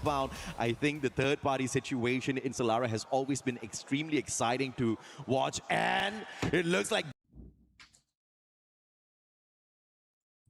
about. I think the third-party situation in Solara has always been extremely exciting to watch, and it looks like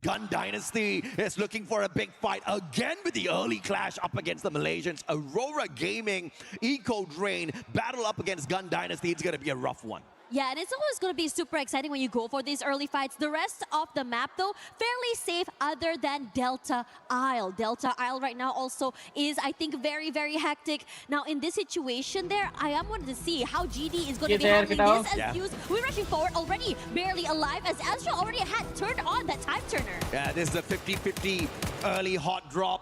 Gun Dynasty is looking for a big fight again with the early clash up against the Malaysians. Aurora Gaming, Eco Drain, battle up against Gun Dynasty. It's going to be a rough one. Yeah, and it's always going to be super exciting when you go for these early fights. The rest of the map, though, fairly safe other than Delta Isle. Delta Isle right now also is, I think, very, very hectic. Now, in this situation there, I am wanting to see how GD is going to be handling this. As Fuse, we're rushing forward already, barely alive, as Astra already had turned on that time turner. Yeah, this is a 50-50 early hot drop.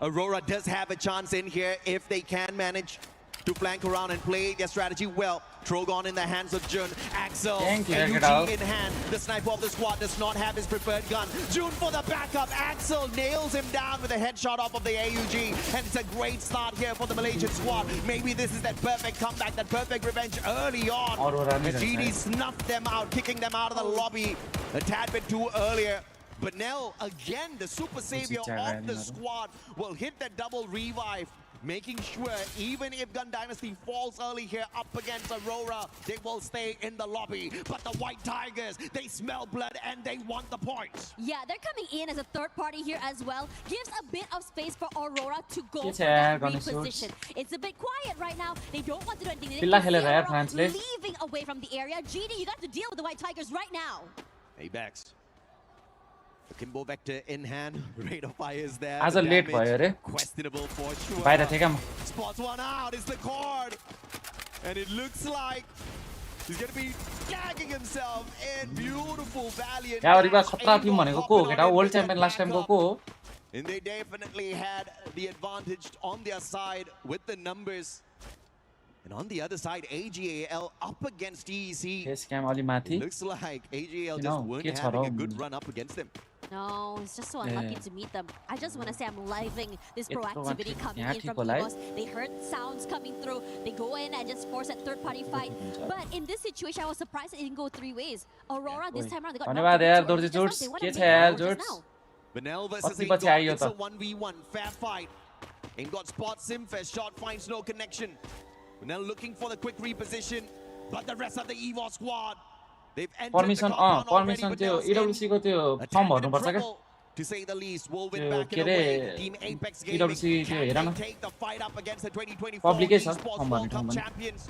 Aurora does have a chance in here if they can manage to flank around and play their strategy well. Trogon in the hands of Jun. Axel, AUG in hand. The sniper of the squad does not have his preferred gun. Jun for the backup. Axel nails him down with a headshot off of the AUG. And it's a great start here for the Malaysian squad. Maybe this is that perfect comeback, that perfect revenge early on. GD snuffed them out, kicking them out of the lobby a tad bit too earlier. But Nell, again, the super savior of the squad, will hit that double revive, making sure even if Gun Dynasty falls early here up against Aurora, they will stay in the lobby. But the White Tigers, they smell blood and they want the points. Yeah, they're coming in as a third party here as well. Gives a bit of space for Aurora to go for that reposition. It's a bit quiet right now. They don't want to do anything. They're leaving away from the area. GD, you got to deal with the White Tigers right now. Apex. The Kimbo Vector in hand, rate of fire is there. As a late player, questionable for sure. Spots one out, is the cord. And it looks like he's going to be gagging himself in. Beautiful, valiant. World champion last time. And they definitely had the advantage on their side with the numbers. And on the other side, AGAL up against TEC. It looks like AGAL just weren't having a good run up against them. No, it's just so unlucky to meet them. I just want to say I'm living this proactivity coming in from EVOS. They heard sounds coming through. They go in and just force that third-party fight. But in this situation, I was surprised it didn't go three ways. Aurora, this time around, they got Benel versus Ingot, it's a 1v1, fair fight. Ingot spots him, first shot finds no connection. Benel looking for the quick reposition, but the rest of the EVOS squad, they've entered the compound already, but Benel's in a trouble, to say the least. Wolven back in the way. Team Apex Gaming can take the fight up against the 2024 Esports World Cup champions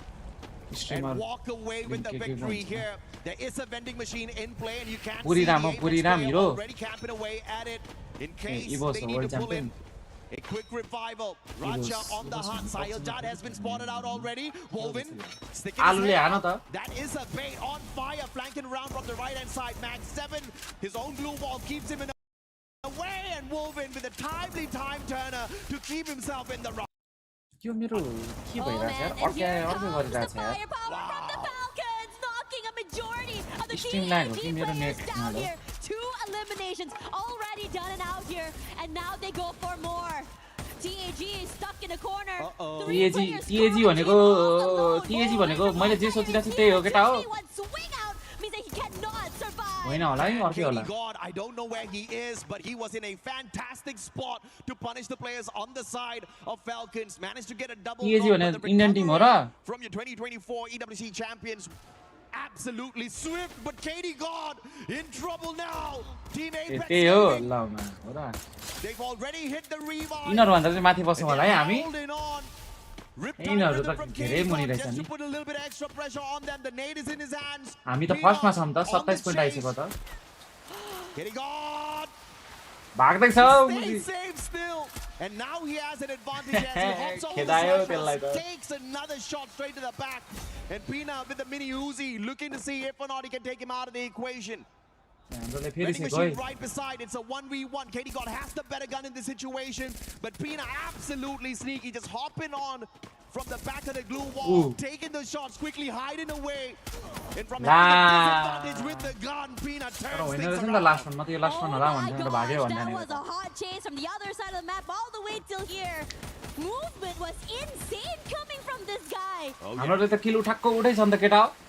and walk away with the victory here. There is a vending machine in play, and you can see the Apex player already camping away at it in case they need to pull in. A quick revival. Raja on the hunt. Sayajad has been spotted out already. Wolven sticking his head out. That is a bait on fire, flanking around from the right-hand side. Max 7, his own blue wall keeps him in a way, and Wolven with a timely time turner to keep himself in the run. Oh man, and here comes the firepower from the Falcons, knocking a majority of the TAG players down here. 2 eliminations already done and out here, and now they go for more. TAG is stuck in a corner. TAG swing out means that he cannot survive. God, I don't know where he is, but he was in a fantastic spot to punish the players on the side of Falcons. Managed to get a double knock from your 2024 EWC champions. Absolutely swift, but Katie God in trouble now. Team Apex, they've already hit the revive. Holding on. Riptide from Katie God just to put a little bit of extra pressure on them. The nade is in his hands. Katie God stay safe still, and now he has an advantage as he hops over the takes another shot straight to the back, and Pina with the mini Uzi looking to see if or not he can take him out of the equation. Vending machine right beside, it's a 1v1. Katie God has the better gun in this situation, but Pina absolutely sneaky, just hopping on from the back of the glue wall, taking the shots quickly, hiding away. And from having a disadvantage with the gun, Pina turns things around. Oh my gosh, that was a hot chase from the other side of the map all the way till here. Movement was insane coming from this guy.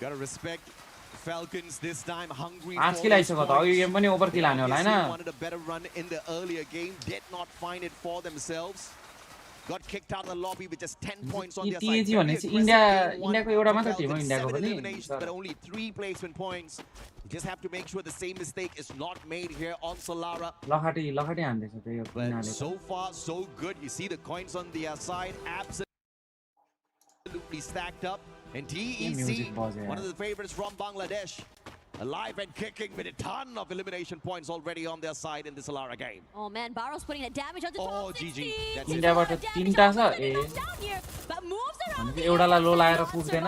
Gotta respect Falcons this time, hungry for wanted a better run in the earlier game, did not find it for themselves. got kicked out of the lobby with just 10 points on their TG side. भनेपछि इन्डियाको एउटा मात्र Tim हो इन्डियाको पनि But only 3 placement points. You just have to make sure the same mistake is not made here on Solara. लखाटी हान्दैछ त्यो यो But so far so good. You see the coins on their side absolutely stacked up. And TEC, one of the favorites from Bangladesh, alive and kicking with a ton of elimination points already on their side in this Solara game. Oh man, Barros putting that damage on the top. Oh, GG. That's it. इन्डियाबाट 3टा छ ए But moves around एउटालाई लो लाएर पुग्दैन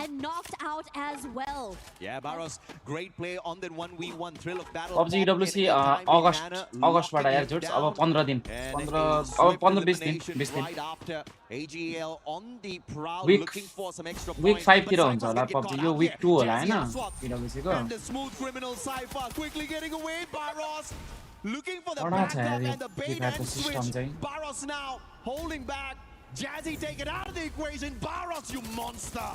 and knocked out as well. Yeah, Barros, great play on the 1v1 thrill of battle. PUBG WC अगस्टबाट यार जोड्स अब 15 दिन 15 20 दिन Right after AGL on the prowl Week- looking for some extra week points. 5 तिर But हुन्छ होला Cypher PUBG get यो caught week out 2 होला here. Hahn Jazzy swap. PWC को And the smooth criminal Cypher quickly getting away. Barros looking for the बडा छ backup यार यो and the bait FIFA को and system switch. चाहिँ Barros now holding back. Jazzy taken out of the equation. Barros, you monster.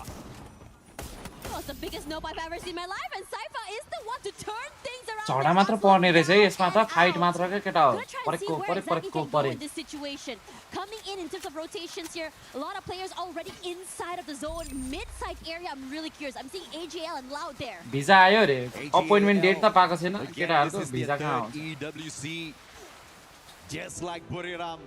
Oh, it's the biggest nope I've ever seen in my life, and Cypher is the one to turn things around. झडा मात्र पर्ने रहेछ है यसमा त fight मात्र के केटा हो Gonna try and see परेको where exactly परेको they go in this situation. Coming in terms of rotations here, a lot of players already inside of the zone, mid-side area. I'm really curious. I'm seeing AGL and Loud there. भिजा आयो रे appointment date त पाएको छैन Again, केटाहरुको this is भिजा their कहाँ third आउँछ EWC. Just like Buriram,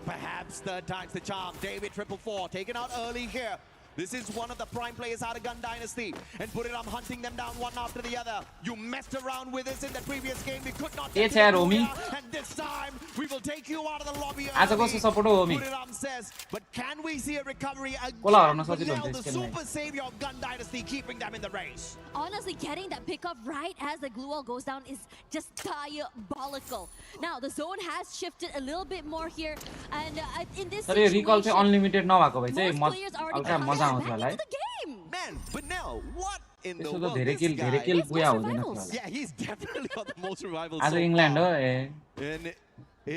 perhaps third time's the charm. David 444 taken out early here. This is one of the prime players out of Gun Dynasty. And Buriram hunting them down one after the other. You messed around with us in the previous game. We could not Yes, get yaar, to the Omi. Buriram, and this time, we will take you out of the lobby आज early. कस्तो support हो ओमी Buriram says, but can we see a recovery Cola again? हराउन सजिलो But now हुन्छ the यसको super savior of Gun Dynasty keeping them in the race. Honestly, getting that pickup right as the glue wall goes down is just diabolical. Now, the zone has shifted a little bit more here. And in this तर यो रिकल चाहिँ situation, unlimited नभएको भए चाहिँ most players already हल्का coming मजा back आउँथ्यो होला है into the game. Man, but now, what in the त्यसो त world? धेरै This किल guy- बुया हुँदैन थियो rivals. होला Yeah, he's definitely got the most revivals आज so इंग्ल्यान्ड हो far. A And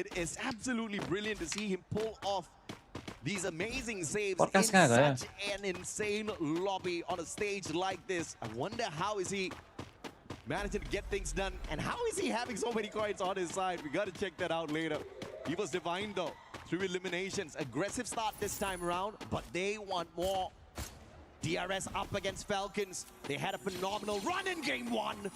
it is absolutely brilliant to see him pull off these amazing saves in Podcast कहाँ गयो? such an insane lobby on a stage like this. I wonder how is he managing to get things done, and how is he having so many coins on his side? We got to check that out later. He was divine though, through eliminations. Aggressive start this time around, but they want more. DRS up against Falcons. They had a phenomenal run in game 1.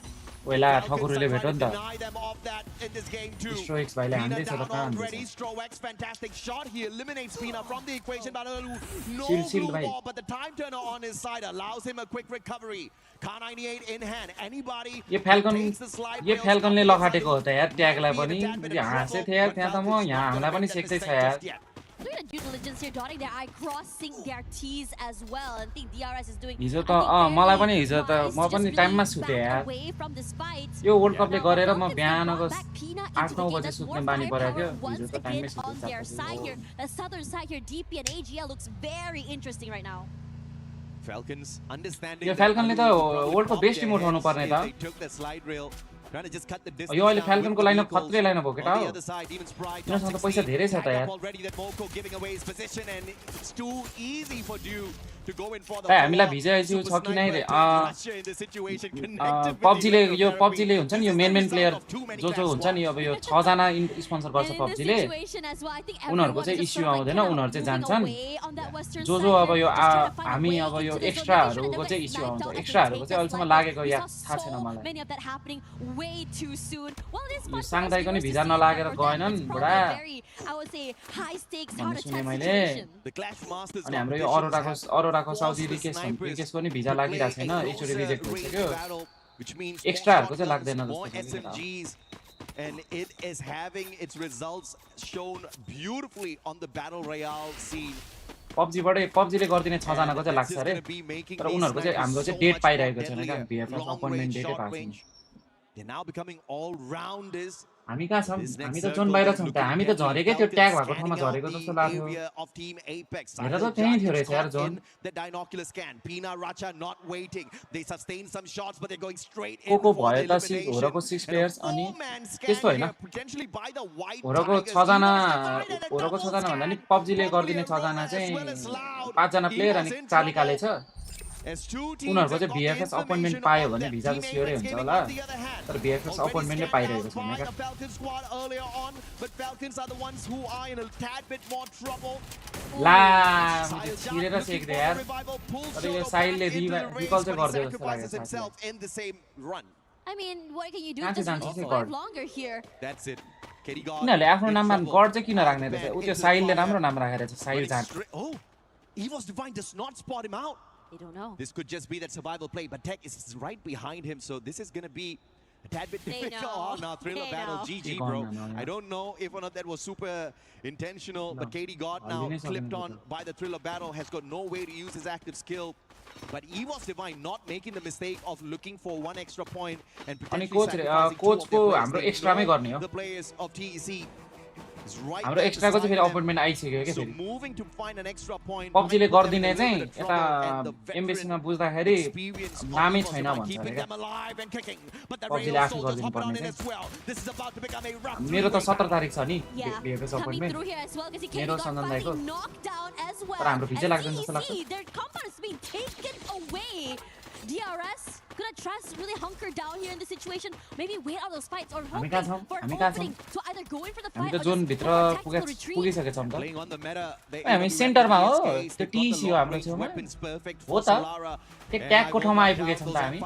वेला Falcons ठकुरले are भेट्यो trying नि to त deny them of that in this game too. Strox भाइले Pina हान्दैछ त down कहाँ already. हान्दैछ Strox, fantastic shot. He eliminates Pina from the equation. But no Shield blue भाइ ball, but the time turner on his side allows him a quick recovery. K98 in hand. Anybody yo फ्याल्कन takes the slide yo rails फ्याल्कनले up the लखाटेको हो side, त यार ट्यागलाई might पनि be a tad bit of हाँसे trouble, थियो यार but त्यहाँ त म Falcons यहाँ not हामीलाई gonna पनि make that सेक्सै छ mistake यार just yet. Doing a due diligence here, dotting their I, crossing their T's as well. And I think DRS is doing. हिजो I त think मलाई very पनि हिजो त wise म to पनि just टाइममा really सुते back यार away from this fight. यो वर्ल्ड कपले Now, गरेर म Falcons बिहानको brought back Pina into 8-9 the game. बजे That's सुत्ने more बानी पऱ्यो firepower क्या once हिजो त टाइममै again on their side here. सुते The southern side here, DP and AGL looks very interesting right now. Falcons understanding yo that फ्याल्कनले त Alu will probably वर्ल्डको pop बेस्ट their टिम उठाउनु heads पर्ने if त they took the slide rail, trying to just cut the distance यो अहिले down फ्याल्कनको with the lineup vehicles. खत्रै lineup हो केटा On हो the other side, Demon Sprite, यिनीहरूसँग top त पैसा 16, धेरै छ त tagged यार up already that Moko giving away his position, and it's too easy for Dew to go in for the ए हामीलाई follow-up. भिजा इस्यु Super छ कि नै Sniper रे takes Russia in this situation, connected with the पब्जीले yo electrotherapy. पब्जीले हुन्छ नि यो This is main the main result player of too many जो clash हुन्छ नि squads. अब यो 6 जना स्पोन्सर गर्छ And in this पब्जीले situation as well, I think उनीहरूको everyone चाहिँ is just issue sort of आउँदैन like उनीहरू चाहिँ moving जान्छन् away on that western जो side जो अब here, yo just trying to find a हामी way अब यो into the zone. एक्स्ट्राहरूको They चाहिँ get इस्यु sniped आउँछ out as they एक्स्ट्राहरूको take चाहिँ the अहिलेसम्म slide. लागेको We या saw थाहा छैन so मलाई many of that happening way too soon. Well, it is yo fun for us साङ्दाईको नि viewers to भिजा see, नलागेर but for them, गएनन् it's बुढा probably a very, I would say, high stakes, भन्ने heart सुने attack मैले situation. The Clash Masters अनि हाम्रो यो competitions have अरोराको forced साउदी the रिकेसको नि snipers भिजा to लागिरहेको play छैन a एकचोटि closer रिजेक्ट range भइसक्यो battle, which means एक्स्ट्राहरूको चाहिँ more लाग्दैन shotguns, more जस्तो छ कि SMGs, and it is having its results shown beautifully on the battle royale scene. पब्जीले गरिदिने 6 जनाको चाहिँ लाग्छ This is अरे gonna be making तर these उनीहरूको चाहिँ snipers हाम्रो so चाहिँ डेट much पाइरहेको more छैन क्या deadlier. बिएफएस Long appointment range, डेटै short पाएको छैन range. They're now becoming all-rounders. हामी कहाँ छौँ This हामी next त जोन circle बाहिर is छौँ त looking हामी त deadly. झरेकै त्यो Falcons ट्याग भएको ठाउँमा scanning out झरेको the जस्तो लाग्यो area of Team Apex. हेर त Sahil त्यहीँ थियो Jack रहेछ is यार caught zone in the binocular scan. Pina Racha not waiting. They sustain some shots, but they're going straight को in को for the भयो त elimination. होरको 6 प्लेयर्स And a अनि four-man scan त्यस्तो हैन here, potentially by the White होरको Tigers. 6 जना He was divided and a होरको double 6 जना भन्दा नि scan. पब्जीले Probably गरिदिने a 6 जना runner as चाहिँ well as Loud. 5 जना He प्लेयर was अनि in कालिकाले trouble. छ उनीहरुको चाहिँ VFS अपॉइन्टमेन्ट पायो भने भिजा त स्योरै हुन्छ होला तर VFS अपॉइन्टमेन्टले पाइरहेको छैन के ला छिरेर सेक्दै यार तर यो साइलले रिकल चाहिँ गर्दै जस्तो लागेको छ I mean, what can you do? That's Just it, go that's it, for God. it longer here. That's it. उनीहरुले आफ्नो नाममा गड चाहिँ किन राख्ने रहेछ उ त्यो साइलले राम्रो नाम राखेर छ साइल Jat Oh, Evo's Divine does not spot him out. They don't know. This could just be that survival play, but Tech is right behind him, so this is going to be a tad bit They difficult. know. Oh, no, thriller They battle, know. GG, bro. I don't know if or not that was super intentional, but KD got now clipped on by the thriller battle, has got no way to use his active skill. But Evo's Divine not making the mistake of looking for one extra point and potentially sacrificing two of their players. They know the players of TEC. हाम्रो एक्स्ट्राको चाहिँ फेरि अपॉइन्टमेन्ट आइसक्यो के फेरि पब्जीले गर्दिने चाहिँ यता एम्बेसीमा बुझ्दाखेरि नामै छैन भन्छ अरे के पब्जीले आफै गरिदिनु पर्ने चाहिँ मेरो त 17 तारिख छ नि VFS अपॉइन्टमेन्ट मेरो सञ्जन दाइको तर हाम्रो भिजा लाग्दैन जस्तो लाग्छ DRS gonna trust really hunker down here in this situation. Maybe wait out those fights or हामी hoping कहाँ for an छौं opening to either go in for the हामी fight त or जोन just भित्र go for tactical retreat. पुगिसकेछौं त हामी हामी सेन्टरमा हो त्यो टीसी हो हाम्रो छेउमा हो त त्यो ट्यागको ठाउँमा आइपुगेछौं त हामी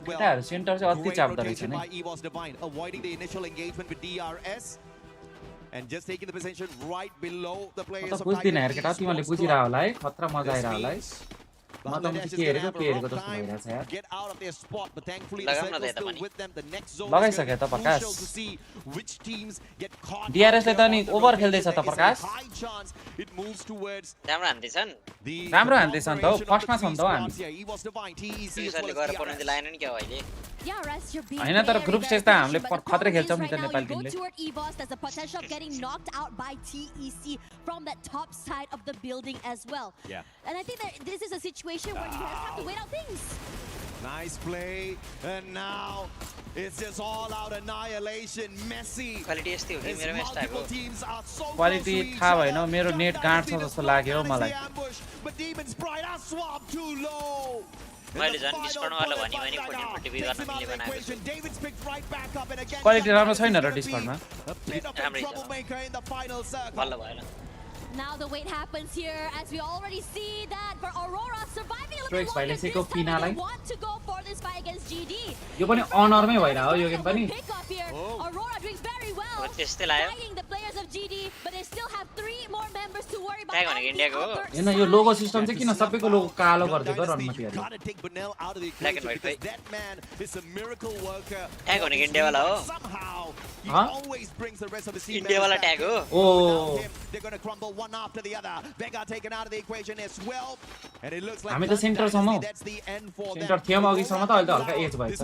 केटाहरु सेन्टर चाहिँ अति चाप्दो रहेछ नि And just taking the position right below the players त बुझ्दिन यार केटा तिमीले बुझिरा होला है खतरा मजा आइरा होला है म त के हेरेको जस्तो भइरहेछ यार लगाइसके त प्रकाश DRS ले त नि ओभर खेल्दैछ त प्रकाश राम्रो हान्दैछन् त हौ फर्स्टमा छन् त हौ हामी हैन तर ग्रुप स्टेज त हामीले खतरे खेल्छौं नि त नेपाली टिमले And I think that this is a situation where you just have to wait out things. Nice play, and now it's just all out annihilation. Messi. Quality is still here. मेरो match type हो. Quality थाहा भएन मेरो net God छ जस्तो लाग्यो मलाई But Demon's Pride are swapped too low. मैले झन् डिस्कर्ड वाला भनि भनि फोर्टी भी गर्न मिल्ने बनाएको छु. क्वालिटी राम्रो छैन र डिस्कर्डमा राम्रै छ. बल्ल भएन. Now the wait happens here as we already see that for Aurora surviving a little Trix longer भाइले this Seiko time पिनालाई they want to go for this fight against GD. यो पनि अनरमै भइरा हो यो गेम पनि Pick up here. Aurora doing very well. त्यस्तै लाग्यो. Tagging the players of GD but they still have 3 more members to worry about. Tag भनेको इन्डियाको हो. हैन यो लोगो system चाहिँ किन सबैको लोगो कालो गरिदिएको रनमतीहरुले Black and white भाइ. ट्याग भनेको इन्डिया वाला हो. इन्डिया वाला ट्याग हो. ओ हामी त सेन्टर छौं हौ सेन्टर थियौं अघिसम्म त अहिले त हल्का एज भएछ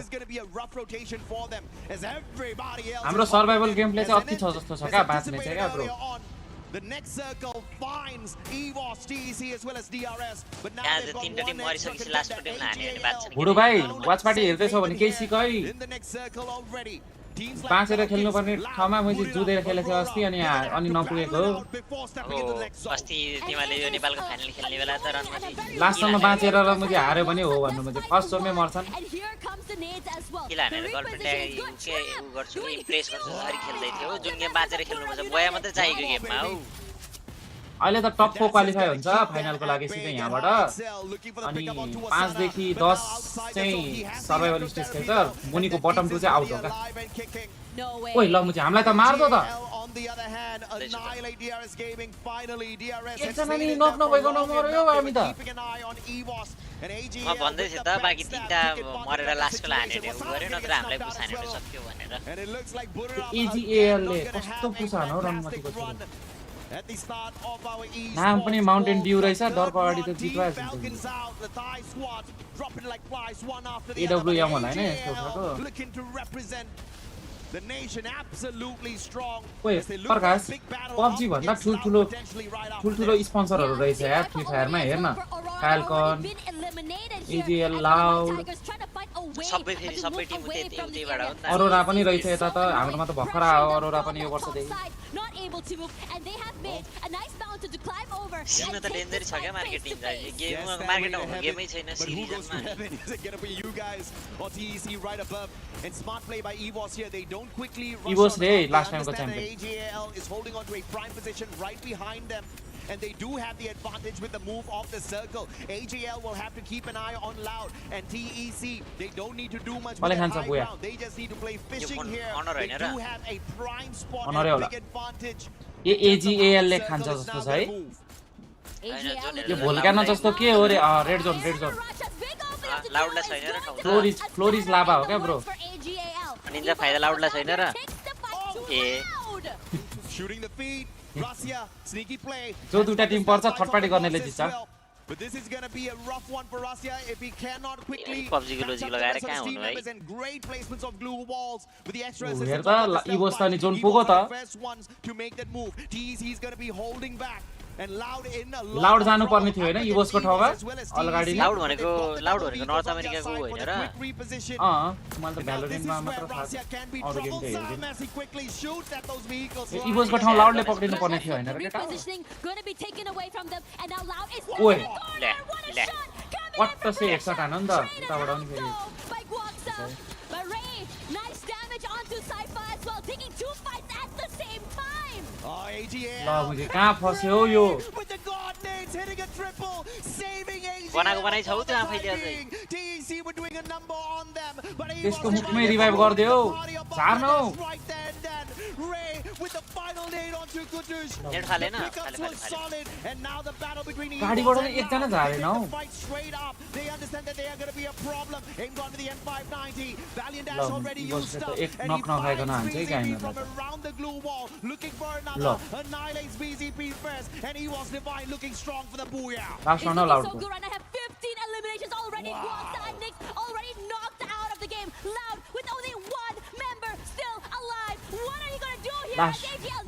हाम्रो सर्भाइभल गेम प्ले चाहिँ अति छ जस्तो छ क्या बाँच्ने चाहिँ क्या bro The next circle finds EVOS, TEC as well as DRS, but now यहाँ they've चाहिँ got तीनटा टिम one extra मरिसकेपछि लास्ट टिम हाने भने बात छैन. बुढो भाइ वाचपार्टी हेर्दै छौ भने केही सिक है in the next circle already. Teams like बाँचेर खेल्नु पर्ने ठाउँमा मैले जुधेर खेलेको अस्ति अनि नपुगेको हो अस्ति तिमीले यो नेपालको फाइनल खेल्ने बेला त रनमा लास्टमा बाँचेर र मैले हार्यो भने हो भन्नु मैले फर्स्ट जोमै मर्छन् किला हानेर गर्लफ्रेन्ड के उ गर्छु इम्प्रेस गर्छु हरि खेल्दै थियो जुन गेम बाँचेर खेल्नुपर्छ बया मात्रै चाहिएको गेममा हौ अहिले त टप 4 क्वालिफाई हुन्छ फाइनलको लागि सिधै यहाँबाट अनि 5 देखि 10 चाहिँ सर्भाइभल स्टेज खेल्छ मुनिको बटम 2 चाहिँ आउट हो का ओइ ल मुझे हामीलाई त मार्दो त एकजना नि नक नभएको नमर्यो हामी त म भन्दै थिए त बाकी तीनटा मरेर लास्टको हाने उ गर्यो नत्र हामीलाई पुसाने सक्यो भनेर EGAL ले कस्तो पुसान हो रनमतीको छोरो नाम पनि माउन्टेन ड्यू रहेछ डरको अगाडि त जितवाछ AWM होला हैन यस्तो खाको The nation absolutely strong. ओइ प्रकाश पबजी भन्दा ठुलठुलो स्पोन्सरहरु रहेछ यार फ्री फायरमा हेर्न फाल्कन EGL लाउड सबै फेरि सबै टिम उतैबाट हो नि त अरोरा पनि रहेछ यता त हाम्रोमा त भर्खर आयो अरोरा पनि यो वर्षदेखि mid. A nice bouncer to climb over. सीमा त डेन्जर छ क्या मार्केटिङ चाहिँ गेममा मार्केट हुनु गेमै छैन सिरिजमा Is it gonna be you guys or TEC right above? And smart play by EVOS here. They don't quickly rush EVOS on re top. last They time ko understand that champion. AJL is holding on to a prime position right behind them. And they do have the advantage with the move of the circle. AJL will have to keep an eye on Loud. And TEC, they don't need to do much with that high ground. They just need to play fishing here. They do have a prime spot and a big advantage. AGAL ले खान्छ जस्तो छ है यो भोल्कानो जस्तो के हो रे red zone लाउडला छैन र ठाउँ फ्लोरिज लाभा हो क्या ब्रो निन्जा फाइदा लाउडला छैन र ए Shooting the feed. Russia, sneaky play. जो दुईटा टिम पर्छ थर्ड पार्टी गर्नेले जित्छ But this is going to be a rough one for Russia if he cannot quickly PUBG को लोजिक लगाएर कहाँ हुनु है and great placements of glue walls with the extra हेर त इभोस त नि जोन पुगो त to make that move. TEC is going to be holding back. And Loud in a loud जानु पर्ने थियो हैन इभोस को ठाउँमा अलगाडी लाउड भनेको नर्थ अमेरिकाको हो हैन र मैले त भ्यालोरेन्टमा मात्र थाहा छ अरु गेम त हेर्दिन इभोस को ठाउँ लाउडले पक्रिनु पर्ने थियो हैन र केटा ओए व्हाट द से हेडशट हान नि त उताबाट आउनु फेरि ल बुझे कहाँ फस्यो यो बनाको बनाइ छौ त्यो आफैले अझै त्यसको मुखमै रिभाइभ गर्दियो झार्नु नेट फालेन गाडीबाट नि एकजना झारेन हौ एक नक नखाइकन हान्छ है गाइमरलाई ल last round loud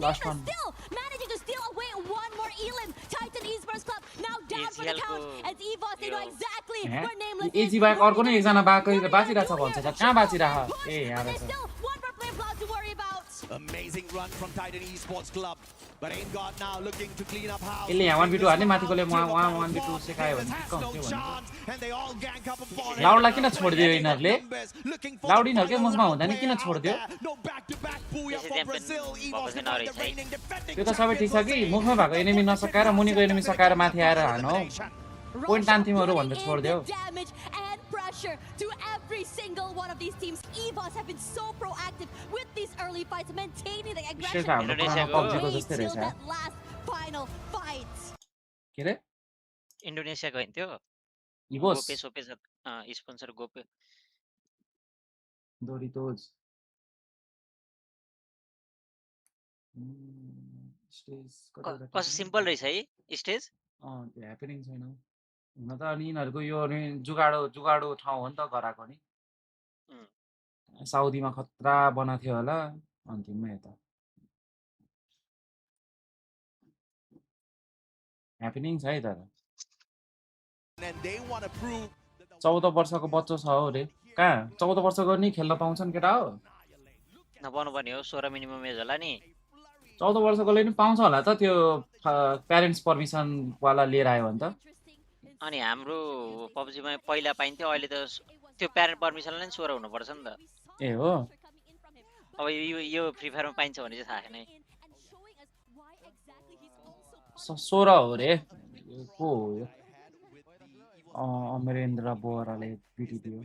Last one. Still managing to steal away one more Elim. Titan Esports Club now down for the count. As EVOS, they know exactly where Nameless is. AG bike अर्को नै एकजना बाँचिरहेछ भन्छ त कहाँ बाँचिरह ए यहाँ रहेछ Still one more player block to worry about. Amazing run from Titan Esports Club. But Aim God now looking to clean up house. यसले यहाँ 1v2 हान्ने माथिकोले 1v2 सिकायो भने ठिक्क हुन्थ्यो भने लाउडलाई किन छोडिदियो यिनीहरूले लाउड यिनीहरूकै मुखमा हुँदा नि किन छोडिदियो त्यो त सबै ठिक छ कि मुखमा भएको एनिमी नसकाएर मुनिको एनिमी सकाएर माथि आएर हान हौ पोइन्ट तान्थिमहरू भनेर छोडिदियो Pressure to every single one of these teams. EVOS have been so proactive with these early fights, maintaining the aggression. They still that last final fight. के रे इन्डोनेसियाको हैन त्यो इभोस गोपे सोपे स्पोन्सर गोपे डोरिटोज स्टेज कस्तो simple रहेछ है stage त्यो happening छैन हुन त अनि यिनीहरूको यो जुगाडो ठाउँ हो नि त गराएको नि साउदीमा खतरा बनाएको थियो होला अन्तिममा यता ह्यापनिङ छ है तर 14 वर्षको बच्चो छ हो रे कहाँ 14 वर्षको नि खेल्न पाउँछन् केटा हो नपाउनु पर्ने हो 16 मिनिमम एज होला नि 14 वर्षकोले नि पाउँछ होला त त्यो प्यारेन्ट्स पर्मिसन वाला लिएर आयो भने त अनि हाम्रो पबजीमा पहिला पाइन्थ्यो अहिले त त्यो प्यारेन्ट पर्मिसनले नि 16 हुनुपर्छ नि त ए हो अब यो फ्री फायरमा पाइन्छ भने चाहिँ थाहा छैन है 16 हो रे को हो यो अमरेन्द्र बोहराले पिटिदियो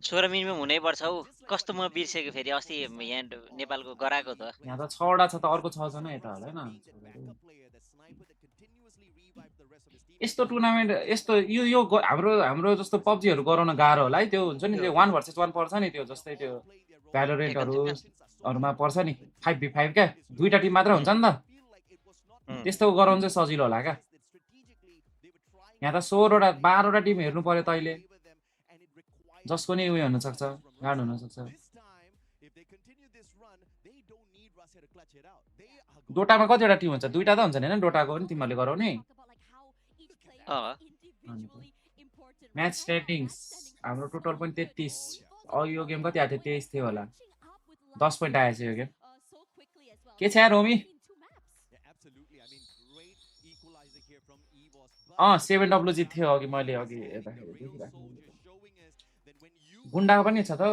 16 मिनिमम हुनै पर्छ हौ कस्तो म बिर्सेको फेरि अस्ति यहाँ नेपालको गराएको त यहाँ त 6 वटा छ त अर्को 6 जना यता होला हैन यस्तो टुर्नामेन्ट यस्तो यो हाम्रो जस्तो पबजीहरू गराउन गाह्रो होला है त्यो हुन्छ नि त्यो 1 भर्सेस 1 पर्छ नि त्यो जस्तै त्यो भ्यालोरेन्टहरुमा पर्छ नि 5v5 क्या दुईटा टिम मात्र हुन्छ नि त त्यस्तो गराउन चाहिँ सजिलो होला क्या यहाँ त 16 वटा 12 वटा टिम हेर्नु पर्यो तैले जसको नि उयो हुन सक्छ गाड हुन सक्छ डोटामा कतिवटा टिम हुन्छ दुईटा त हुन्छ नि हैन डोटाको पनि तिमीहरुले गराउने म्याच स्ट्याटिङ्स हाम्रो टोटल पनि 33 यो गेम कति आयो थियो 23 थियो होला 10 पोइन्ट आएछ यो गेम के छ यार रोमी 7W थियो अघि मैले अघि हेर्दाखेरि देखिरहेको गुन्डा पनि छ त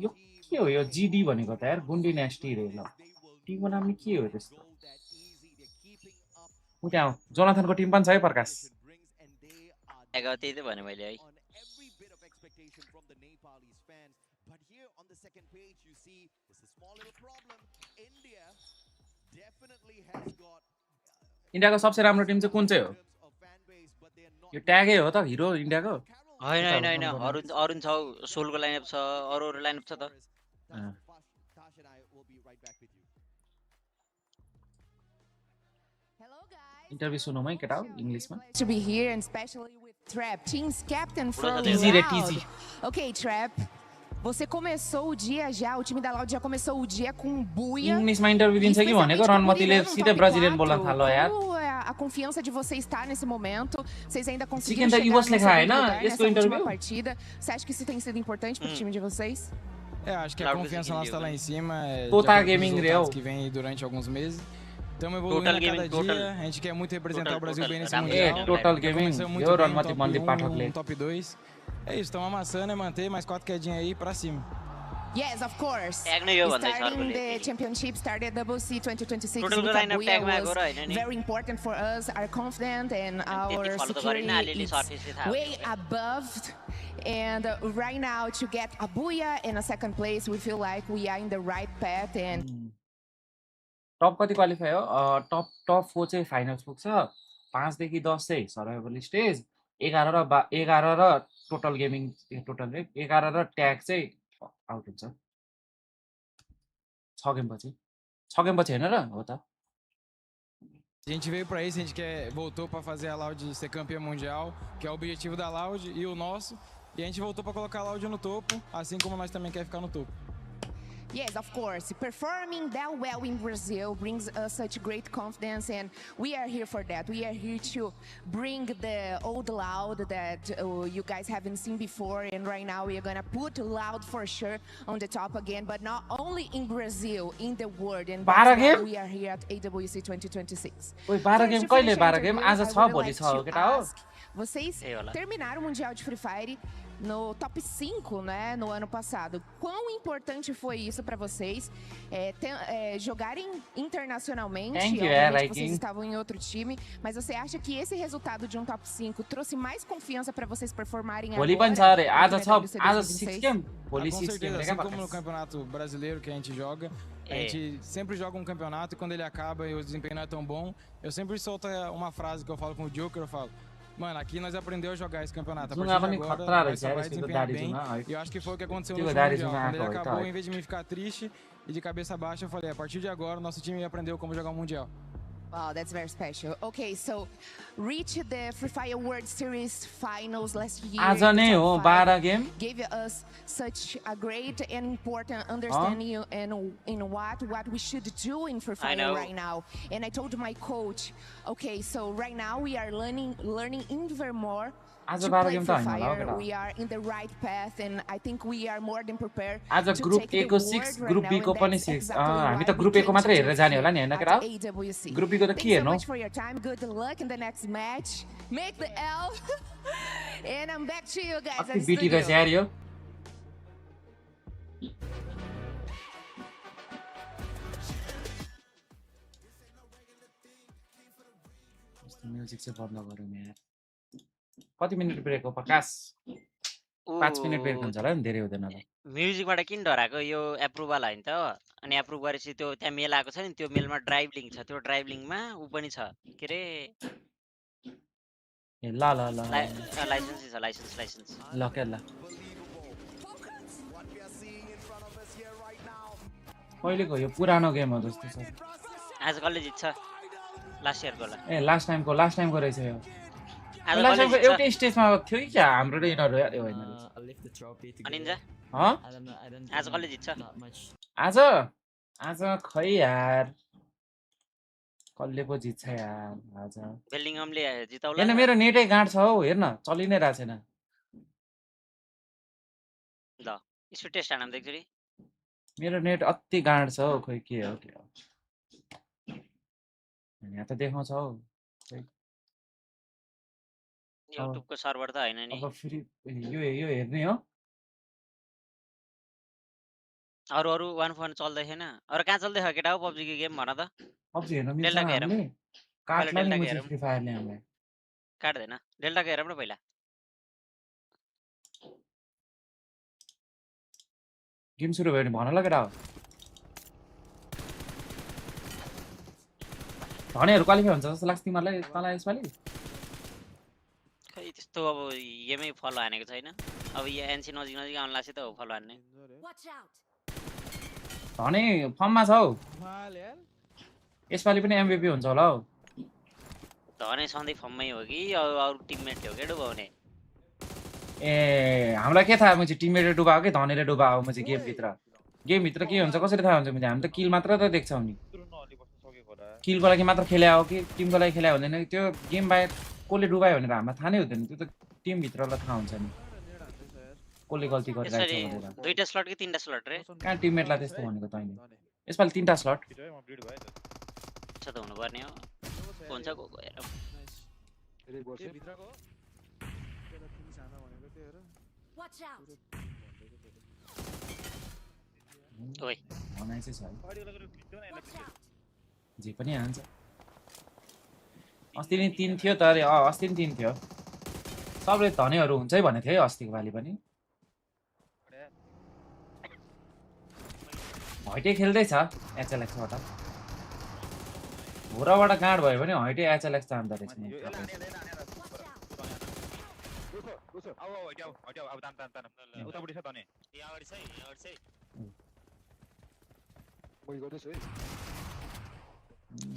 यो के हो यो जिडी भनेको त यार गुन्डी नेस्टी रे ल टिमको नाम नि के हो त्यस्तो उ त्यहाँ जोनाथनको टिम पनि छ है प्रकाश त्यही त भने मैले है इन्डियाको सबसे राम्रो टिम चाहिँ कुन चाहिँ हो यो ट्यागै हो त हिरो इन्डियाको हैन हैन हैन अरुण छ सोलको लाइनअप छ अरु लाइनअप छ त इन्टरभ्यु सुनौँ है केटा इंग्लिशमा to be here and especially with Trap, team's captain for Easy, Loud. easy. Okay, Trap. Você começou o dia já, o time da Loud já começou o dia com buia. इंग्लिशमा interview दिन्छ कि भनेको रणमतीले सिधै Brazilian बोल्न थाल्यो यार Qual é a confiança de você estar nesse momento? Vocês ainda Chicken conseguiram da chegar Ivos nesse legal, segundo né? lugar Esse nessa última interview? partida? Você acha que isso tem sido importante para o time de vocês? Acho que a confiança nossa tá lá em cima. Total Gaming Real. Que vem aí durante alguns meses. Estamos evoluindo a cada dia. A gente quer muito representar o Brasil bem nesse Mundial. Total Gaming. Eu रणमती मन्दी um, पाठकले top 2. É isso, estamos amassando, é manter mais 4 quedinhas aí pra cima. Yes, of course. Starting the championship, started WC 2026 Total with lineup tag Abuya मा was गएर very important for us. Our confidence and our follow the security Garinali, is surface it way above. And right now, to get Abuya in a second place, we feel like we are in the right path. And टप कति qualify हो टप 4 चाहिँ finals पुग्छ 5 देखि 10 चाहिँ survival stage 11 र total gaming total रे 11 र tag चाहिँ out हुन्छ 6 game पछि हैन र हो त A gente veio pra isso, a gente voltou pra fazer a Loud ser campeã mundial, que é o objetivo da Loud e o nosso. E a gente voltou pra colocar a Loud no topo, assim como nós também quer ficar no topo. yes, of course, performing that well in Brazil brings us such great confidence, and we are here for that. We are here to bring the old Loud that you guys haven't seen before, and right now we are gonna put Loud for sure on the top again, but not only in Brazil, in the world, and that's why we are here at AWC 2026. ओइ 12 game कहिले 12 game आज छ भोलि छ हो केटा हो Vocês terminaram o Mundial de Free Fire no top 5, né, no ano passado. Quão importante foi isso para vocês jogarem internacionalmente? Obviamente vocês estavam em outro time, mas você acha que esse resultado de um top 5 trouxe mais confiança para vocês performarem agora? भोलि पनि छ रे आज 6 game भोलि Com 6 game certeza, रे assim como no campeonato brasileiro que a gente joga, a gente sempre joga um campeonato e quando ele acaba e o desempenho não é tão bom, eu sempre solto uma frase que eu falo com o Joker, eu falo: mano, aqui nós aprendemos a jogar esse campeonato. A partir de agora, nós só vai desempenhar bem. E eu acho que foi o que aconteceu no último Mundial. Quando ele acabou, em vez de mim ficar triste e de cabeça baixa, eu falei: a partir de agora, o nosso time aprendeu como jogar o Mundial. Wow, that's very special. Okay, so reach the Free Fire World Series finals last year. आज नै हो 12 game Gave us such a great and important understanding in what we should do in Free Fire right now. And I told my coach, okay, so right now we are learning even more. आज To 12 play game त Free हैन होला हो Fire, केटा we are in the right path, and I think we are more than prepared. आज to group take A को the 6 world group right B now, को and पनि that's 6 exactly हामी why त we ग्रुप A came को मात्र to हेरेर जाने होला नि हैन at केटा AWC. ग्रुप B को त Thanks के so हेर्नु much for your time. Good luck in the next match. Make the L. And I'm back to you guys. अस्ति at बिटी रहेछ studio. यार यो म्युजिक चाहिँ बन्द गरौँ यार कति मिनेट ब्रेक हो प्रकाश 5 मिनेट ब्रेक हुन्छ होला नि धेरै हुँदैन होला म्युजिकबाट किन डराएको यो एप्रुभल होइन त अनि एप्रुभ गरेपछि त्यो त्यहाँ मेल आएको छ नि त्यो मेलमा ड्राइभ लिङ्क छ त्यो ड्राइभ लिङ्कमा ऊ पनि छ के रे ए ल ल ल लाइसेन्स छ लाइसेन्स ल के ल पहिलेको यो पुरानो गेम हो जस्तो छ आज कसले जित्छ लास्ट इयरको ए लास्ट टाइमको रहेछ यो आज लास्ट कसले टाइमको जित्छ एउटै स्टेजमा थियो कि क्या हाम्रो र यिनीहरू यार होइन अनिन्जा हँ आज कसले जित्छ आज आज खै यार कसले पो जित्छ यार आज बेलिङमले जिताउला हेर्न मेरो नेटै गाँड छ हौ हेर्न चलि नै रहेको छैन ल स्पिड टेस्ट हानौँ त एकचोटि मेरो नेट अति गाँड छ हौ खोइ के हो यहाँ त देखाउँछ हौ युट्युबको सर्भर त हैन नि अब फेरि यो हेर्ने हो अरु 1 चल्दै छैन अरु कहाँ चल्दै छ केटा हो PUBG को गेम भन त पब्जी हेर्न मिल्छ डेल्टा न को हेरौँ हामीले पहिला काट्ला नि डेल्टा म को चाहिँ हेरौँ फ्री फायरले हामीलाई काट्दैन डेल्टा को हेरौँ न पहिला गेम सुरु भयो भने भन ल केटा हो धनीहरू क्वालिफाई हुन्छ जस्तो लाग्छ तिमीहरूलाई तँलाई यसपालि खै त्यस्तो अब गेमै फलो हानेको छैन अब यो एनसी नजिक नजिक आउन लाग्छ त हो फलो हान्ने धनी फर्ममा छ हौ यसपालि पनि एमभिपी हुन्छ होला हौ धनै सधैँ फर्ममै हो कि अरू टिममेटले हो के डुबाउने ए हामीलाई के थाहा मैले टिममेटले डुबाएको कि धनीले डुबाएको मैले गेमभित्र के हुन्छ कसरी थाहा हुन्छ मैले हामी त किल मात्र त देख्छौँ नि किलको लागि मात्र खेले हो कि टिमको लागि खेले हुँदैन त्यो गेम बाहेक कसले डुबायो भनेर हामीलाई थाहा नै हुँदैन त्यो त टिमभित्रलाई थाहा हुन्छ नि कसले गल्ती गरिरहेको छ भनेर दुईटा स्लट कि तीनटा स्लट रे कहाँ टिममेटलाई त्यस्तो भनेको तैँले यसपालि 3टा स्लट छ त हुनुपर्ने हो हुन्छ को हेरौँ ओइ भनाइ चाहिँ छ है जे पनि हान्छ अस्ति नि 3 थियो त अरे अस्ति नि 3 थियो सबले धनीहरू हुन्छ है भनेको थियो है अस्तिको पालि पनि हैटे खेल्दैछ एचएलएक्सबाट घोराबाट गाँड भयो भने हैटे एचएलएक्स जाँदो रहेछ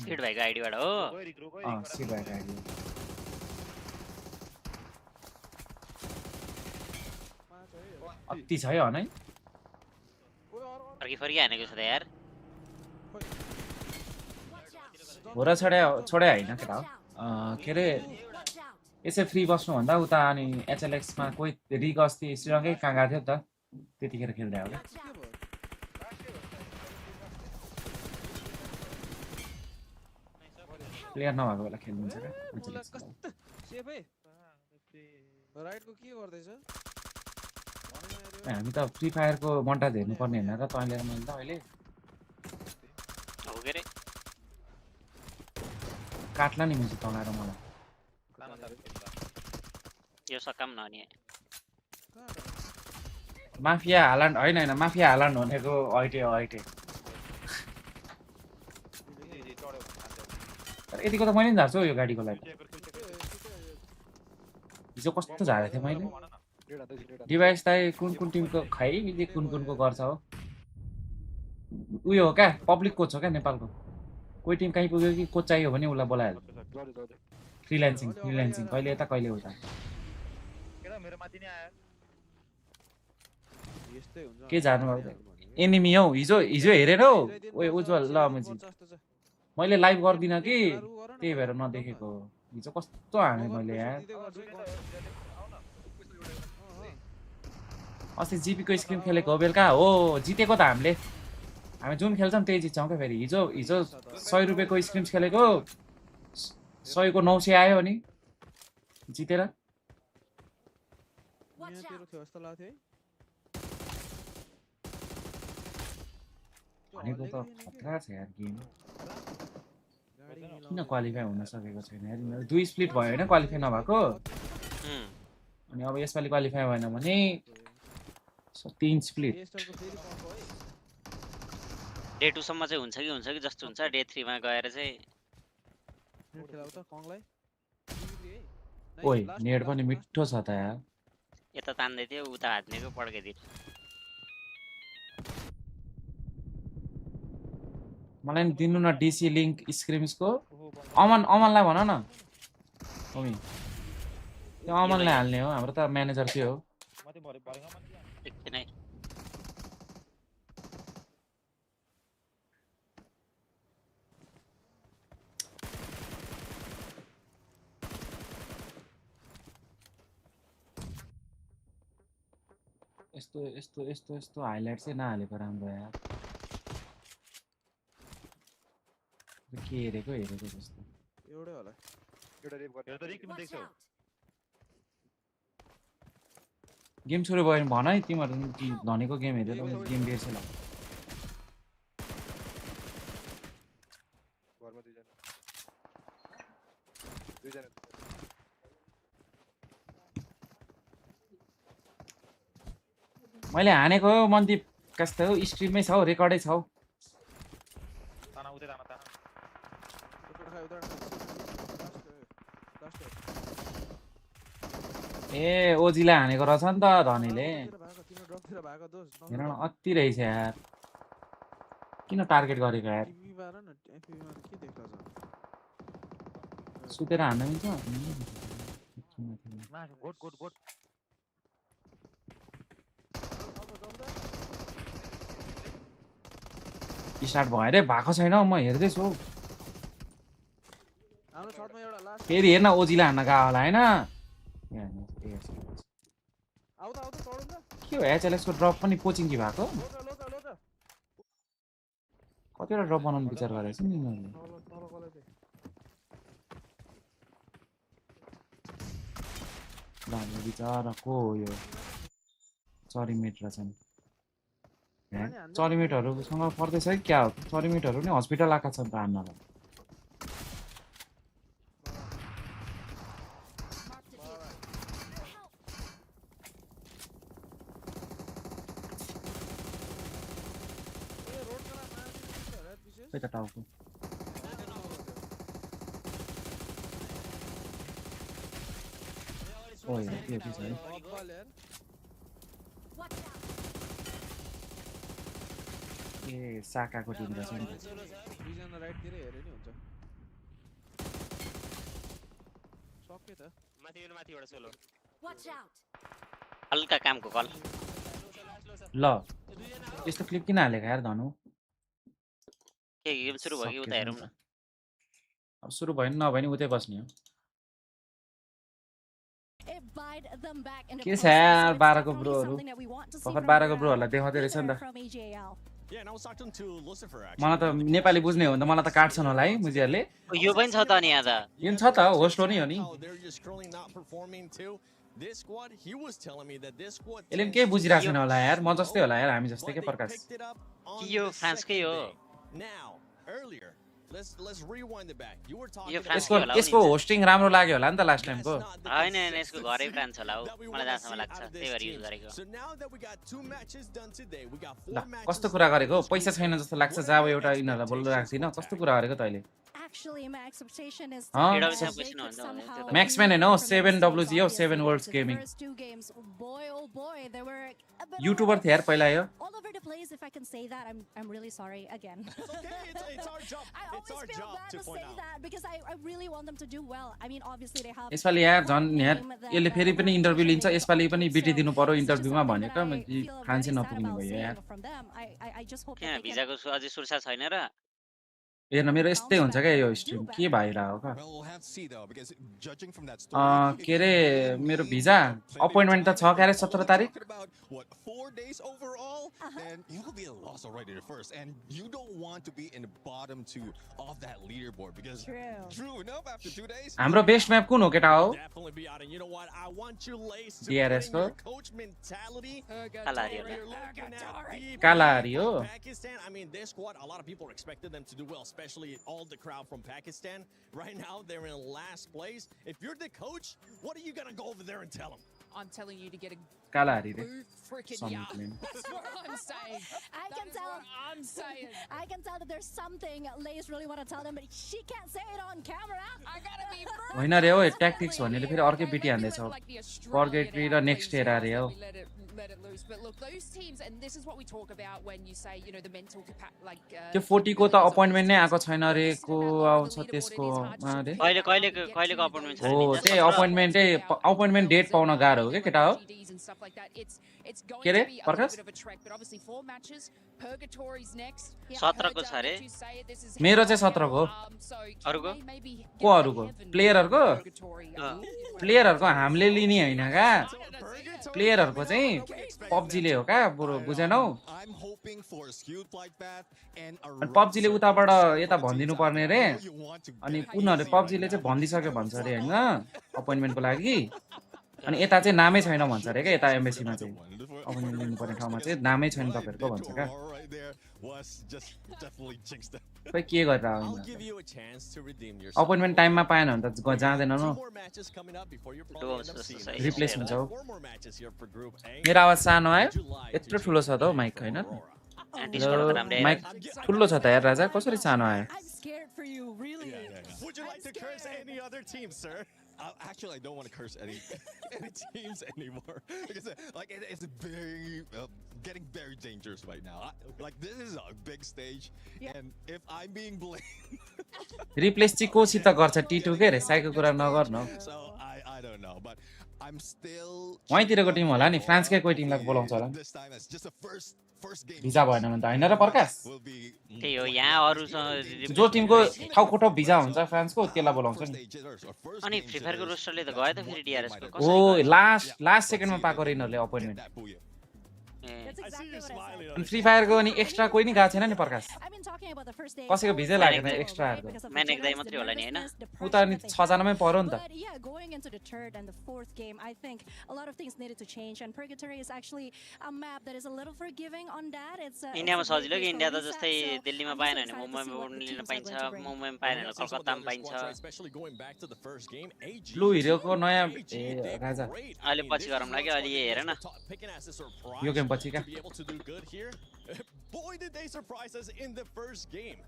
स्किड भएको आइडीबाट हो सिट भएको आइडी अति छ है हनै फर्की हानेको छ त यार घोरा छोडे होइन केटा हो के अरे यसै फ्री बस्नुभन्दा उता अनि एचएलएक्समा कोही रिग अस्ति श्रीलङ्कै कहाँ गएको थियो नि त त्यतिखेर खेल्दै हो क्या प्लेयर नभएको बेला खेल्नुहुन्छ क्या हामी त फ्री फायरको मन्टाज हेर्नुपर्ने होइन र तैँले मैले त अहिले हो के रे काट्ला नि मुजी तँलाई र मलाई यो सकाम नहुने माफिया हालान्ड होइन माफिया हालान्ड भनेको हैटे हो हैटे तर यतिको त मैले नि झार्छु यो गाडीको लागि हिजो कस्तो झारेको थिएँ मैले डिभाइस त कुन टिमको खै कुनको गर्छ हो उयो हो क्या पब्लिक कोच हो क्या नेपालको कोही टिम कहीँ पुग्यो कि कोच चाहियो भने उसलाई बोलाइहाल्छ फ्रिल्यान्सिङ कहिले यता कहिले उता के जानु एनिमी हौ हिजो हेरेर हौ ओए उज्जवल ल मैले लाइभ गर्दिनँ कि त्यही भएर नदेखेको हिजो कस्तो हाने मैले यार अस्ति जिपीको स्क्रिम खेलेको हो बेलुका हो जितेको त हामी जुन खेल्छौँ त्यही जित्छौँ क्या फेरि हिजो 100 रुपियाँको स्क्रिम्स खेलेको 100 को 900 आयो नि जितेर भनेको त खतरा छ यार गेम किन क्वालिफाई हुन सकेको छैन यार 2 स्प्लिट भयो होइन क्वालिफाई नभएको अनि अब यसपालि क्वालिफाई भएन भने 3 स्प्लिट डे 2 सम्म चाहिँ हुन्छ कि जस्तो हुन्छ डे 3 मा गएर चाहिँ ओइ नेट पनि मिठो छ त यार यता तान्दै थियो उता हात्नेको पड्काइदियो मलाई दिनु न डीसी लिंक स्क्रिम्सको अमनलाई भन न ओमी त्यो अमनलाई हाल्ने हो हाम्रो त म्यानेजर थियो हो एकछिन यस्तो हाइलाइट चाहिँ नहालेको राम्रो यार के हेरेको जस्तो एउटै होला एउटा रेप गर्छ गेम सुरु भयो भने भन है तिमीहरु धनीको गेम हेरेर गेम बिर्सेला घरमा दुईजना मैले हानेको मन्दिप कस्तो हो स्ट्रिममै छ रेकर्डै छ ताना उतै ताना ए ओजीलाई हानेको रहेछ नि त धनीले हेर न अति रहेछ यार किन टार्गेट गरेको यार सुतेर हान्न मिल्छ स्टार्ट भयो रे भएको छैन म हेर्दैछु फेरि हेर्न ओजीलाई हान्न गयो होला होइन के हो एचएलएसको ड्रप पनि कोचिङ कि भएको कतिवटा ड्रप बनाउनु विचार गरेको छु नि मैले बिचारा को हो यो चरिमेट रहेछ नि चरिमेटहरूसँग पर्दैछ कि क्या हो चरिमेटहरू नि हस्पिटल आएका छन् त हान्नलाई खै त टाउको ओ यार के छ है ए साकाको टिम रहेछ नि दुईजना राइट तिर हेरे नि हुन्छ सक्यो त माथिबाट सोलो हल्का कामको कल ल यस्तो क्लिप किन हालेको यार धनु के गेम सुरु भयो कि उता हेरौँ न अब सुरु भयो नि नभए नि उतै बस्ने हो के छ यार 12 को ब्रोहरु भर्खर 12 को ब्रोहरुलाई देखाउँदै रहेछ नि त मलाई त नेपाली बुझ्ने हो भने त मलाई त काट्छन् होला है मुजिहरुले यो पनि छ त नि यहाँ त यो छ त होस्ट हो नि यसले पनि के बुझिरहेको छैन होला यार म जस्तै होला यार हामी जस्तै के प्रकाश यो फ्रान्सकै हो यसको होस्टिङ राम्रो लाग्यो होला नि त लास्ट टाइमको हैन हैन यसको घरै फ्रान्स होला हो मलाई जहाँसम्म लाग्छ त्यही भएर युज गरेको ल कस्तो कुरा गरेको पैसा छैन जस्तो लाग्छ जब एउटा इनहरुलाई बोल्न राख्दिन कस्तो कुरा गरेको तैले म्याक्सम्यान हैन हो 7WG हो 7 वर्ल्ड्स गेमिङ युट्युबर थियो यार पहिला यो यसपालि यार झन् यार यसले फेरि पनि इन्टरभ्यु लिन्छ यसपालि पनि बिटिदिनु पर्यो इन्टरभ्युमा भनेको फ्रान्सै नपुग्ने भयो यार भिजाको अझै सुरक्षा छैन र हेर्न मेरो यस्तै हुन्छ क्या यो स्ट्रिम के भइरहेको का के अरे मेरो भिजा अपोइन्टमेन्ट त छ क्यारे 17 तारिक हाम्रो बेस्ट म्याप कुन हो केटा हो DRS को कालाहारी हो especially all the crowd from Pakistan. Right now, they're in last place. If you're the coach, what are you going to go over there and tell them? I'm telling you to get a Kalahari freaking yeah. That's what I'm saying. I'm saying. I can tell that there's something Lays really want to tell them, but she can't say it on camera. I gotta be होइन रे हो tactics भन्नेले फेरि अर्कै बिटी हान्दैछ पर्गेट्री र next era रे हो let it loose. But look, those teams, and this is what we talk about when you say, you know, the mental capacity, त्यो 40 को त अपोइन्टमेन्ट नै आको छैन रे को आउँछ त्यसको रे कहिलेको अपोइन्टमेन्ट छ हो त्यही अपोइन्टमेन्ट डेट पाउन गाह्रो हो के केटा हो के रे प्रकाश 17 को छ रे मेरो चाहिँ 17 को को अरुको प्लेयरहरुको हामीले लिने हैन का प्लेयरहरुको चाहिँ पबजीले हो का बुझेनौ अनि पबजीले उताबाट यता भन्दिनु पर्ने रे अनि उनीहरुले पबजीले चाहिँ भन्दिसक्यो भन्छ रे हैन अपोइन्टमेन्टको लागि अनि यता चाहिँ नामै छैन भन्छ अरे के यता एम्बेसीमा चाहिँ अपोनेन्ट लिनुपर्ने ठाउँमा चाहिँ नामै छैन तपाईँहरूको भन्छ क्या खै के गरेर आउने अपोइन्टमेन्ट टाइममा पाएन भने त जाँदैन न रिप्लेस हुन्छ हौ मेरो आवाज सानो आयो यत्रो ठुलो छ त हौ माइक होइन माइक ठुलो छ त यार राजा कसरी सानो आयो Actually, I don't want to curse any teams anymore because like it's very getting very dangerous right now. Like this is a big stage, and if I'm being blamed, replace चाहिँ कोसित गर्छ T2 के रे psycho कुरा नगर्नु so I don't know, but I'm still. वहीँतिरको team होला नि फ्रान्सकै कोही टिमलाई बोलाउँछ होला This time it's just a first game. भिजा भएन भने त हैन र प्रकाश त्यही हो यहाँ अरुसँग जो टिमको ठाउँको ठाउँ भिजा हुन्छ फ्रान्सको त्यसलाई बोलाउँछ नि अनि फ्री फायरको रोस्टरले त गयो त फेरि DRS को ओ लास्ट सेकेन्डमा पाएको रे यिनीहरूले अपोइन्टमेन्ट अनि फ्री फायरको अनि एक्स्ट्रा कोही नि गएको छैन नि प्रकाश कसैको भिजै लागेन एक्स्ट्राहरुको म्यान एक दाइ मात्रै होला नि हैन उता नि 6 जनामै पर्यो नि त इन्डियामा सजिलो कि इन्डिया त जस्तै दिल्लीमा पाएन भने मुम्बईमा पनि लिन पाइन्छ मुम्बईमा पाएन भने कलकत्तामा पाइन्छ ब्लू हिरोको नयाँ ए राजा अहिले पछि गरौँ लाग्यो अहिले हेर न यो गेम पछि का Boy, did they surprise us in the first game.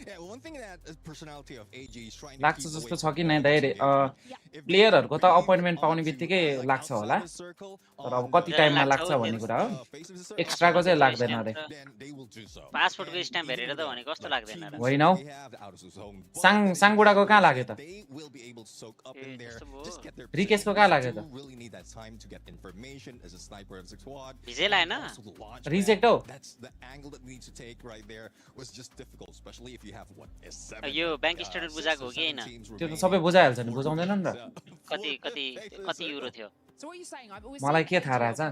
Yeah, one thing that personality of AG is trying to लाग्छ जस्तो छ कि नै दाइ प्लेयरहरुको त अपोइन्टमेन्ट पाउने बित्तिकै लाग्छ होला तर अब कति टाइममा लाग्छ भन्ने कुरा हो एक्स्ट्राको चाहिँ लाग्दैन रे पासपोर्टको स्ट्याम्प हेरेर त भने कस्तो लाग्दैन र होइन हौ साङबुडाको कहाँ लाग्यो त रिकेशको कहाँ लाग्यो त भिजै लागेन रिजेक्ट हौ यो ब्याङ्क स्टेटमेन्ट बुझाएको हो कि हैन त्यो त सबै बुझाइहाल्छ नि बुझाउँदैन नि त कति युरो थियो मलाई के थाहा राजा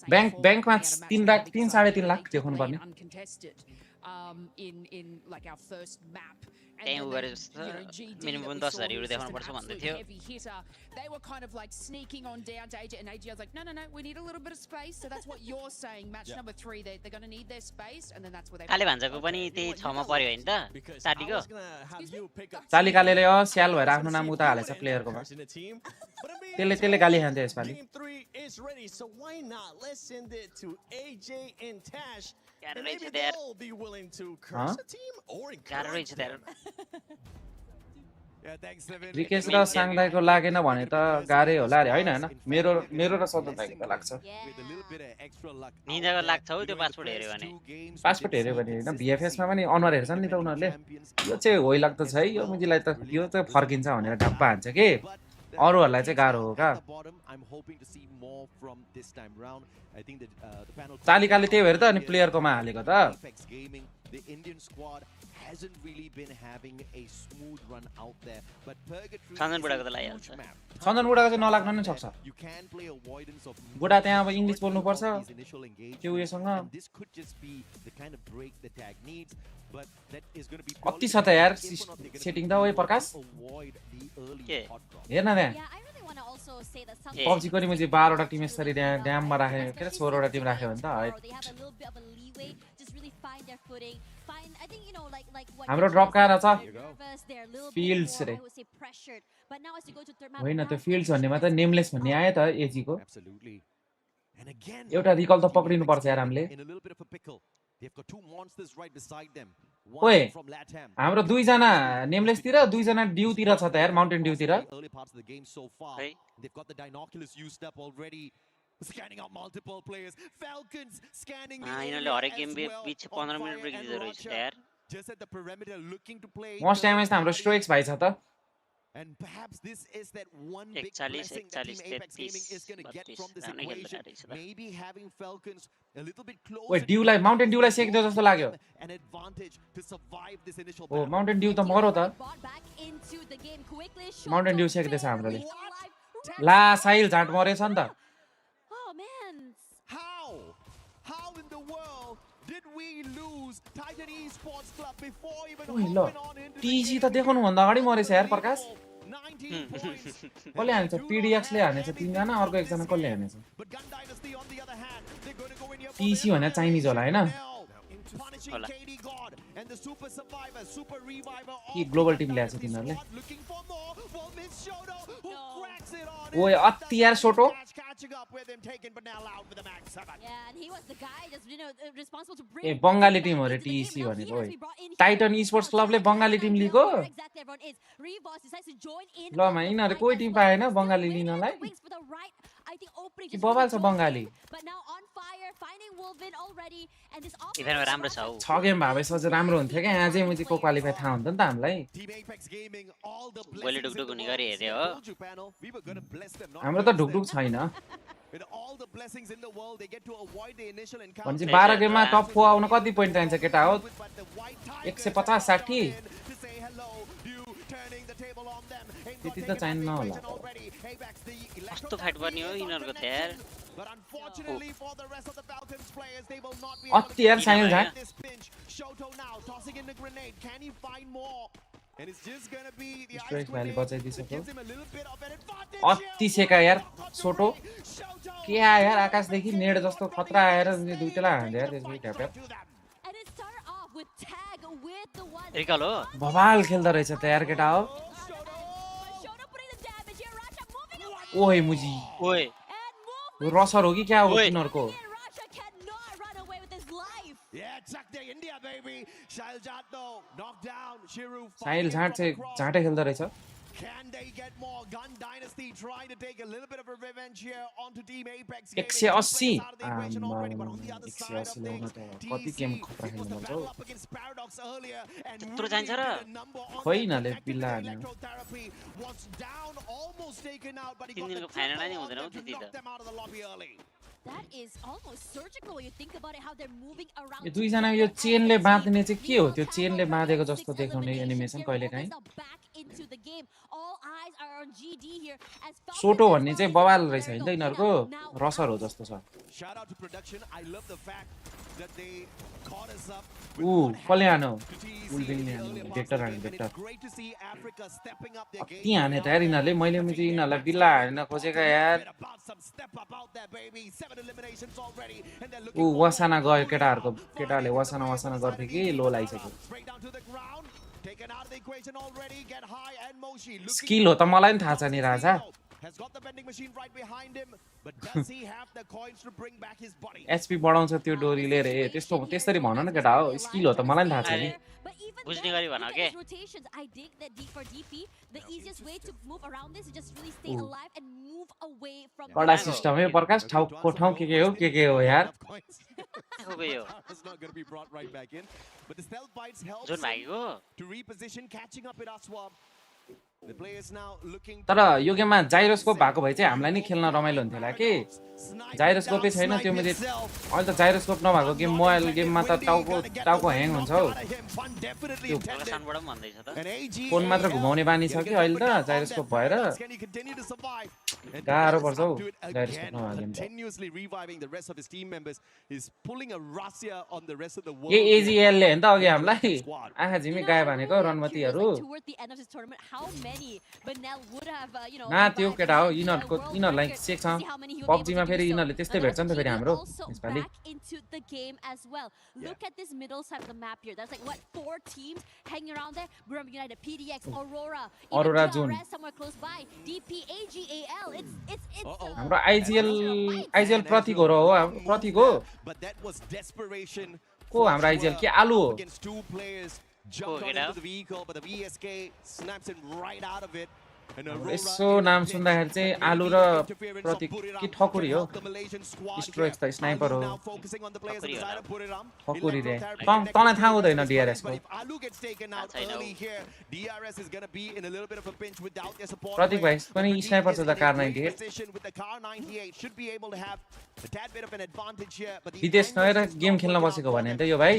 ब्याङ्कमा 3 लाख 3.5 लाख देखाउनु पर्ने त्यही उ गरे जस्तो मिनिमम 10,000 युरो देखाउनु पर्छ भन्दै थियो They were kind of like sneaking on down to AJ, and AJ was like, no, we need a little bit of space. So that's what you're saying. Match number 3, they're going to need their space, and then that's where they. काले भान्जाको पनि त्यही 6 मा पर्यो हैन त साडीको चाली कालेले स्याल भएर आफ्नो नाम उता हालेछ प्लेयरको त्यसले गाली खान्छ यसपालि So why not? Let's send it to AJ and Tash. गाह्रो And रहेछ maybe त्यहाँ they'll be willing to curse a team or गाह्रो रहेछ encourage them. त्यहाँ रिकेश र साङदाइको लागेन भने त गाह्रै होला रे हैन मेरो र सदन दाइको त लाग्छ निन्जाको लाग्छ हौ त्यो पासपोर्ट हेर्यो भने पासपोर्ट हेर्यो भने हैन बीएफएस मा पनि अनुहार हेर्छन् नि त उनीहरुले यो चाहिँ होइ लाग्दो छ है यो मुजीलाई त यो चाहिँ फर्किन्छ भनेर ढप्पा हान्छ के अरूहरुलाई चाहिँ गाह्रो हो का चालिकाले त्यही भएर त अनि प्लेयरकोमा हालेको त hasn't really been having a smooth run out there, but Purgatory Sanjan बुढाको त लागिहाल्छ सञ्जन बुढाको चाहिँ नलाग्न नै सक्छ you can play avoidance of बुढा त्यहाँ अब इंग्लिश बोल्नु पर्छ initial engagement, त्यो उसँग and this could just be the kind of break the tag needs, but that is going to be कति छ त यार सेटिङ त ओए प्रकाश के हेर्न त्यहाँ पब्जी को नि मैले 12 वटा टिम यसरी ड्याममा राखे के 16 वटा टिम राख्यो भने त हाम्रो ड्रप कहाँ रहेछ फिल्ड्स रे होइन त्यो फिल्ड्स भन्नेमा त नेमलेस भन्ने आयो त एजी को एउटा रिकल त पक्रिनु पर्छ यार हामीले ओए हाम्रो 2 जना नेमलेस तिर 2 जना ड्यू तिर छ त यार माउन्टेन ड्यू तिर scanning out multiple players. Falcons scanning the यिनीहरुले हरेक गेम बीच 15 मिनेट ब्रेक दिँदै रहेछ यार just at the perimeter looking to play most damage त हाम्रो स्ट्रोक्स भाइ छ त and perhaps this is that one big blessing that Team Apex Gaming is going to get from this equation. Maybe having Falcons a little bit closer. Wait, ड्यूलाई mountain ड्यूलाई सेक्दियो जस्तो लाग्यो an advantage to survive this initial ओ mountain dew त मरो त mountain due सेक्दैछ हाम्रोले ला साइल झाट मरेछ नि त How in the world did we lose Titan Esports Club before even ल टीसी त देखाउनु भन्दा अगाडि मरेछ यार प्रकाश 9 कसले हानेछ PDX ले हानेछ 3 जना अर्को एकजना कसले हानेछ TC भने चाइनिज होला हैन कि ग्लोबल टिम ल्याएछ तिनीहरुले ओए अति यार सोटो ए बंगाली टिम हो रे TC भनेको ओए टाइटन स्पोर्ट्स क्लबले बंगाली टिम लिएको ल म यिनीहरु कोही टिम पाएन बंगाली लिनलाई कि बबाल छ बंगाली इभेन्टमा राम्रो छ हौ 6 गेम भए भएपछि अझ राम्रो हुन्थ्यो क्या यहाँ चाहिँ म चाहिँ को क्वालिफाई थाहा हुन्थ्यो नि त हामीलाई गोली ढुकढुक हुने गरी हेर्यो हो हाम्रो त ढुकढुक छैन भनेपछि 12 गेममा टप 4 आउन कति पोइन्ट चाहिन्छ केटा हो 150 60 त्यति त चाहिन्न होला कस्तो फाइट पर्ने हो यिनीहरुको त यार अति यार साइनल झा स्ट्रेस भ्याली बचाइदिसक्यो अति सेका यार सोटो के आयो यार आकाशदेखि नेड जस्तो खतरा आएर दुईटैलाई हान्दै यार त्यसपछि ट्याप रिकल हो बवाल खेल्दो रहेछ त यार केटा हो ओए मुजी ओए रसर हो कि क्या हो तिनीहरुको साहिल झाट चाहिँ झाटै खेल्दो रहेछ Can they get more? Gun Dynasty trying to take a little bit of a revenge here onto Team Apex. 180 कति गेम खतरा खेल्नु मन छ त्यत्रो जान्छ र खोइनले पिल्ला हान्यो 3 दिनको फाइनल नै हुँदैन हौ त्यति त That is almost surgical when you think about it, how they're moving around. यो दुई जना यो चेनले बाँध्ने चाहिँ के हो त्यो चेनले बाँधेको जस्तो देखाउने एनिमेसन कहिलेकाहीँ सोटो भन्ने चाहिँ बवाल रहेछ हैन त यिनीहरुको रसर हो जस्तो छ कसले हानो उल्बिङले भेक्टर हाने भेक्टर अति हाने त यार यिनीहरुले मैले चाहिँ यिनीहरुलाई बिल्ला हान्न खोजेका यार वसाना गयो केटाहरुको केटाले वसाना गर्थे कि लो लागिसक्यो स्किल हो त मलाई नि थाहा छ नि राजा एचपी बढाउँछ त्यो डोरीले रे त्यस्तो त्यसरी भन न केटा हो स्किल हो त मलाई नि थाहा छ नि बुझ्ने गरी भन के बडा सिस्टम है प्रकाश ठाउँको ठाउँ के हो यार जुन भाइको तर यो गेममा जाइरोस्कोप भएको भए चाहिँ हामीलाई नि खेल्न रमाइलो हुन्थ्यो होला कि जाइरोस्कोपै छैन त्यो मैले अहिले त जाइरोस्कोप नभएको गेम मोबाइल गेममा त टाउको ह्याङ हुन्छ हौ फोन मात्र घुमाउने बानी छ कि अहिले त जाइरोस्कोप भएर गाह्रो पर्छ हौ जाइरोस्कोप नभएको एजिएलले हेर्नु त अघि हामीलाई आँखा झिमी गायो भनेको रणमतीहरू ना त्यो केटा हो यिनीहरूलाई सेक छ पब्जीमा फेरि यिनीहरूले त्यस्तै भेट्छ नि त फेरि हाम्रो यसपालि अरोरा जोन हाम्रो आइजिएल प्रतीक हो र हो प्रतीक हो को हाम्रो आइजिएल के आलु हो यसो नाम सुन्दाखेरि चाहिँ आलु र प्रतीक कि ठकुरी हो स्ट्रोक्स त स्नाइपर हो ठकुरी रे तँलाई थाहा हुँदैन DRS को प्रतीक भाइ पनि स्नाइपर छ त कार 98 विदेश गएर गेम खेल्न बसेको भने त यो भाइ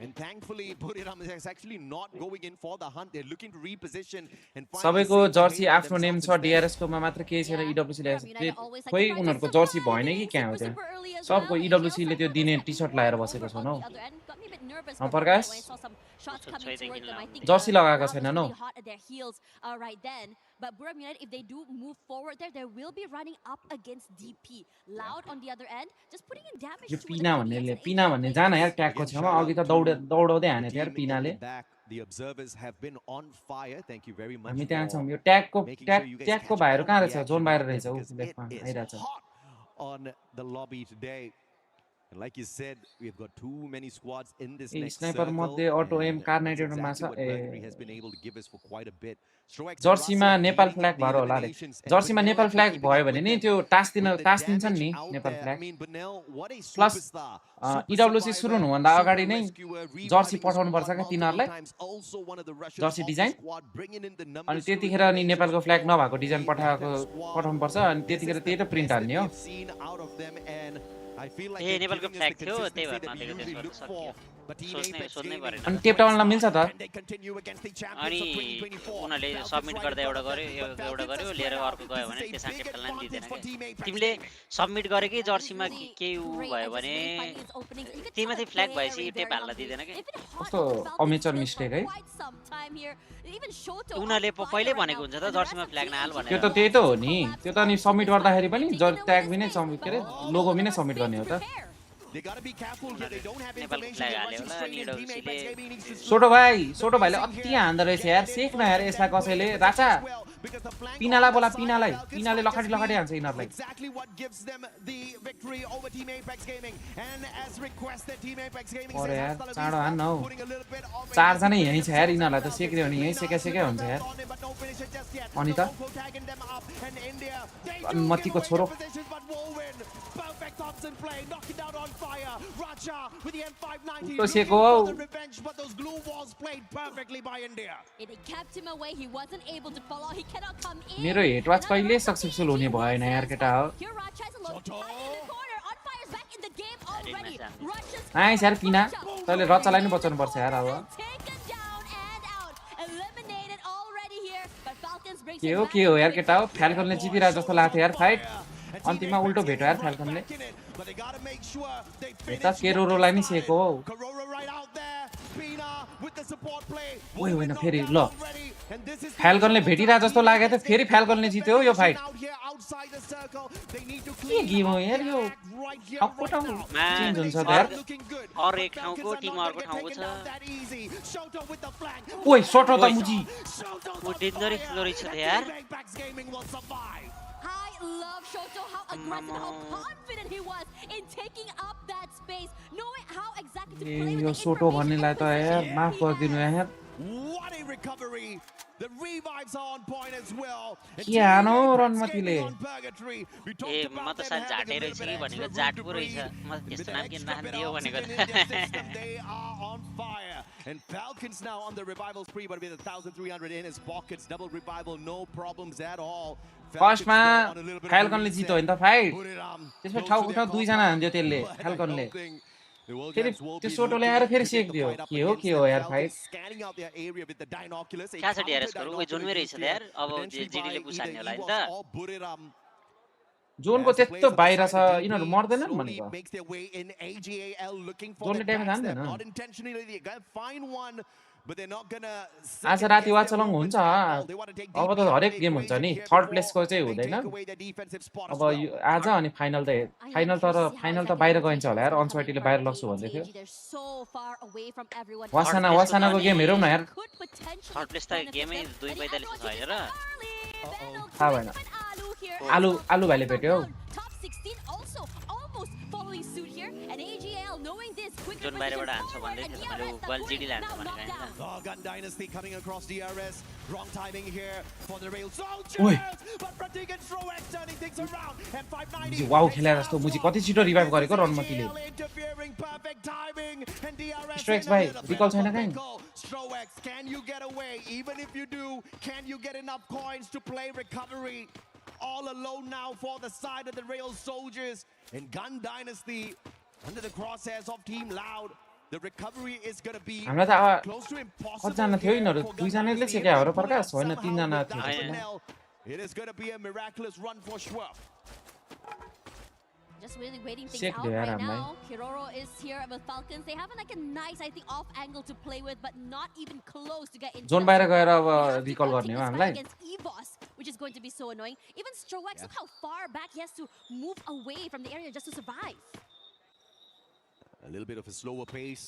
And thankfully, Buriram is actually not going in for the hunt. They're looking to reposition and find सबैको जर्सी आफ्नो नेम छ DRS को मा मात्र केही छैन EWC ले खोइ उनीहरुको जर्सी भएन कि क्या हो त्यो सबको EWC ले त्यो दिने टी-शर्ट लाएर बसेको छ नौ nervous Oh, for a Pargas? moment when I saw some shots coming towards them. I think Jersey लगाएको Loud was छैन no. really hot at their heels right then. But Buram United, if they do move forward there, they will be running up against DP. Loud on the other end, just putting in damage yo to पिना भन्नेले पिना भन्ने जान यार ट्यागको छेउमा अघि त दौडाउँदै हाने थियो यार पिनाले The observers have been on fire. Thank you very much. हामी त्यहाँ छौँ यो making sure you guys ट्यागको catch भाइहरु all कहाँ the रहेछ action जोन बाहिर on रहेछ this उ because लेफ्टमा it is आइराछ hot on the lobby today. And like you said, we've got too many squads in this next sniper circle. मध्ये अटो M And कार्नाइटेडमा that's छ exactly what Mercury has been A able to give us for quite a bit. Stroex and जर्सीमा Russell Nepal leading flag the भएर होला रे eliminations, and जर्सीमा Bunnell Nepal actually flag keeping भयो up भने with नि them. त्यो With the टास्दिन्छन् नि damage out Nepal there, I flag mean, Bunnell, what a plus superstar. Super इडब्ल्युसी सुरु survivor, हुनुभन्दा अगाडि super नै rescuer, जर्सी reviving the पठाउनु पर्छ squad क्या multiple तिनीहरूलाई times. Also one of the rushers Jersey of the design squad, bringing in the अनि numbers to त्यतिखेर अनि eliminations नेपालको फ्ल्याग for नभएको डिजाइन a Bantam पठाउनु पर्छ squad. अनि This त्यतिखेर is त्यही the त प्रिन्ट best हान्ने that हो we've seen out of them, and I feel like A they're नेपालको giving us फ्ल्याग the थियो त्यही consistency भएर that we नलिएको usually look त्यसबाट for. But Team Apex सोच्नै Gaming परेन अनि टेप डाउनलाई मिल्छ त can they continue against the champions अनि of 2024? उनीहरूले Falcons सबमिट right गर्दा in एउटा front of गर्यो them, but एउटा Falcons गर्यो are लिएर spread out. अर्को गयो भने This is a त्यसमा big खेल्न नि advantage दिँदैन for के Team Apex तिमीले Gaming. सबमिट गरेकै जर्सीमा Really केही उ great भयो as भने this main fight is opening. You could त्यही tell माथि it's फ्ल्याग very, भएपछि very टेप हाल्न hungry. दिँदैन के They've been hot कस्तो on the Falcons amateur still mistake for है quite some time here. Even Shoto उनीहरूले on fire पहिल्यै right भनेको now. हुन्छ त And the rest जर्सीमा of flag Team नहाल AG त्यो भनेर त त्यही त हो नि collapsed त्यो त अनि into सबमिट this गर्दाखेरि fight. पनि Taking over ट्याग the पनि space, सबमिट के अरे but लोगो all पनि of us सबमिट need गर्ने to हो त prepare. They gotta be careful here. They don't have नेपालको information. फ्ल्याग They're हाल्यो rushing होला straight in. Team Apex Gaming needs to छोटो भाइले अति हान्दो रहेछ यार सेक्न यार यसलाई कसैले राचा पिनालाई बोला पिनाले लखाडी हान्छ यिनीहरूलाई Exactly what gives them the victory over Team Apex Gaming. And as requested, Team Apex Gaming अरे यार says चाँडो हान्न हौ putting a little bit of चारजना यहीँ छ यार यिनीहरूलाई त सेक्रियो भने यहीँ सेक्या हुन्छ यार अनि त मतीको छोरो Perfect Thompson play, knocking down on fire. Raja with the M590 तो looking Seiko for the revenge, but those glue walls played perfectly by India. It kept him away. He wasn't able to follow. He cannot come in. मेरो head watch कहिले successful हुने भएन यार केटा हो Here Raja is alone. In the corner. On fire's back in the game already. Russia's ice यार पिना तैँले रचालाई नि बचाउनु पर्छ यार अब taken down and out. Eliminated already here. But Falcons brings के it हो back. यार केटा हो फ्याल्कनले जितिरहेको जस्तो लाग्थ्यो यार फाइट अन्तिममा उल्टो भेट्यो यार फ्याल्कनले यता केरोरोलाई नि सेको हौ ओइ होइन फेरि ल फ्याल्कनले भेटिरहेको जस्तो लाग्यो त फेरि फ्याल्कनले जित्यो यो फाइट के गेम हो यार यो ठाउँको ठाउँ चेन्ज हुन्छ त यार अरू एक ठाउँको टिम अर्को ठाउँको छ ओइ सोटो त मुजी ऊ डेन्जरस खेल्दो रहेछ त यार I love Shoto, how aggressive, how confident he was in taking up that space, knowing how exactly to play with yo the सोटो भन्नेलाई त यार information माफ गरिदिनु यार What a recovery! The revives are on point as well. के हानो रणमतीले ए म त सायद झाटे रहेछ कि भनेको जाट पो रहेछ म त्यस्तो नाम किन राखिदियो भनेको त They are on fire. And Falcons now on the revival spree, but with 1,300 in his pockets, double revival, no problems at all. फर्स्टमा फ्याल्कनले जित्यो नि त फाइट त्यसपछि ठाउँको ठाउँ दुईजना हान्दियो त्यसले फ्याल्कनले फेरि त्यो सोटोले आएर फेरि सेक्दियो के हो यार फाइट कहाँ छ डिआरएसको उयो जोनमै रहेछ त यार अब जिडीले पुसार्ने होला नि त जोनको त्यस्तो बाहिर छ यिनीहरू मर्दैनन् भनेको जोनले ड्यामेज हान्दैन आज राति वाच अलङ हुन्छ अब त हरेक गेम हुन्छ नि थर्ड प्लेसको चाहिँ हुँदैन अब आज अनि फाइनल त बाहिर गइन्छ होला यार अनस्वाइटीले बाहिर लग्छु भन्दै थियो वासानाको गेम हेरौँ न यार थर्ड प्लेस त गेमै 2:45 छ हैन र थाहा भएन आलु भाइले भेट्यो जोन बाहिरबाट हान्छ भन्दै थियो मैले बल जिडी लान्छ भनेको हैन Gun Dynasty coming across DRS. Wrong timing here for the Rail Soldiers. Oi. But Pratik and Stroex turning things around. And 590. Wow खेले जस्तो मुजी कति छिटो रिभाइभ गरेको रणमतीले Interfering, perfect timing. And DRS. Stroex भाइ रिकल छैन Kine Stroex, can you get away? Even if you do, can you get enough coins to play recovery? All alone now for the side of the Rail Soldiers. And Gun Dynasty under the crosshairs of Team Loud. The recovery is going to be close to impossible. कतिजना थियो यिनीहरू दुईजनाले सेक्या हो र प्रकाश होइन तीनजना थियो It is going to be a miraculous run for Schwab. just really waiting things Check out there, right I'm now. Kiroro is here with Falcons. They have like a nice, I think, off angle to play with, but not even close to get into. Zone बाहिर गएर अब रिकल गर्ने हो हामीलाई. Against EVOS, which is going to be so annoying. Even Strowax, look how far back he has to move away from the area just to survive. A little bit of a slower pace.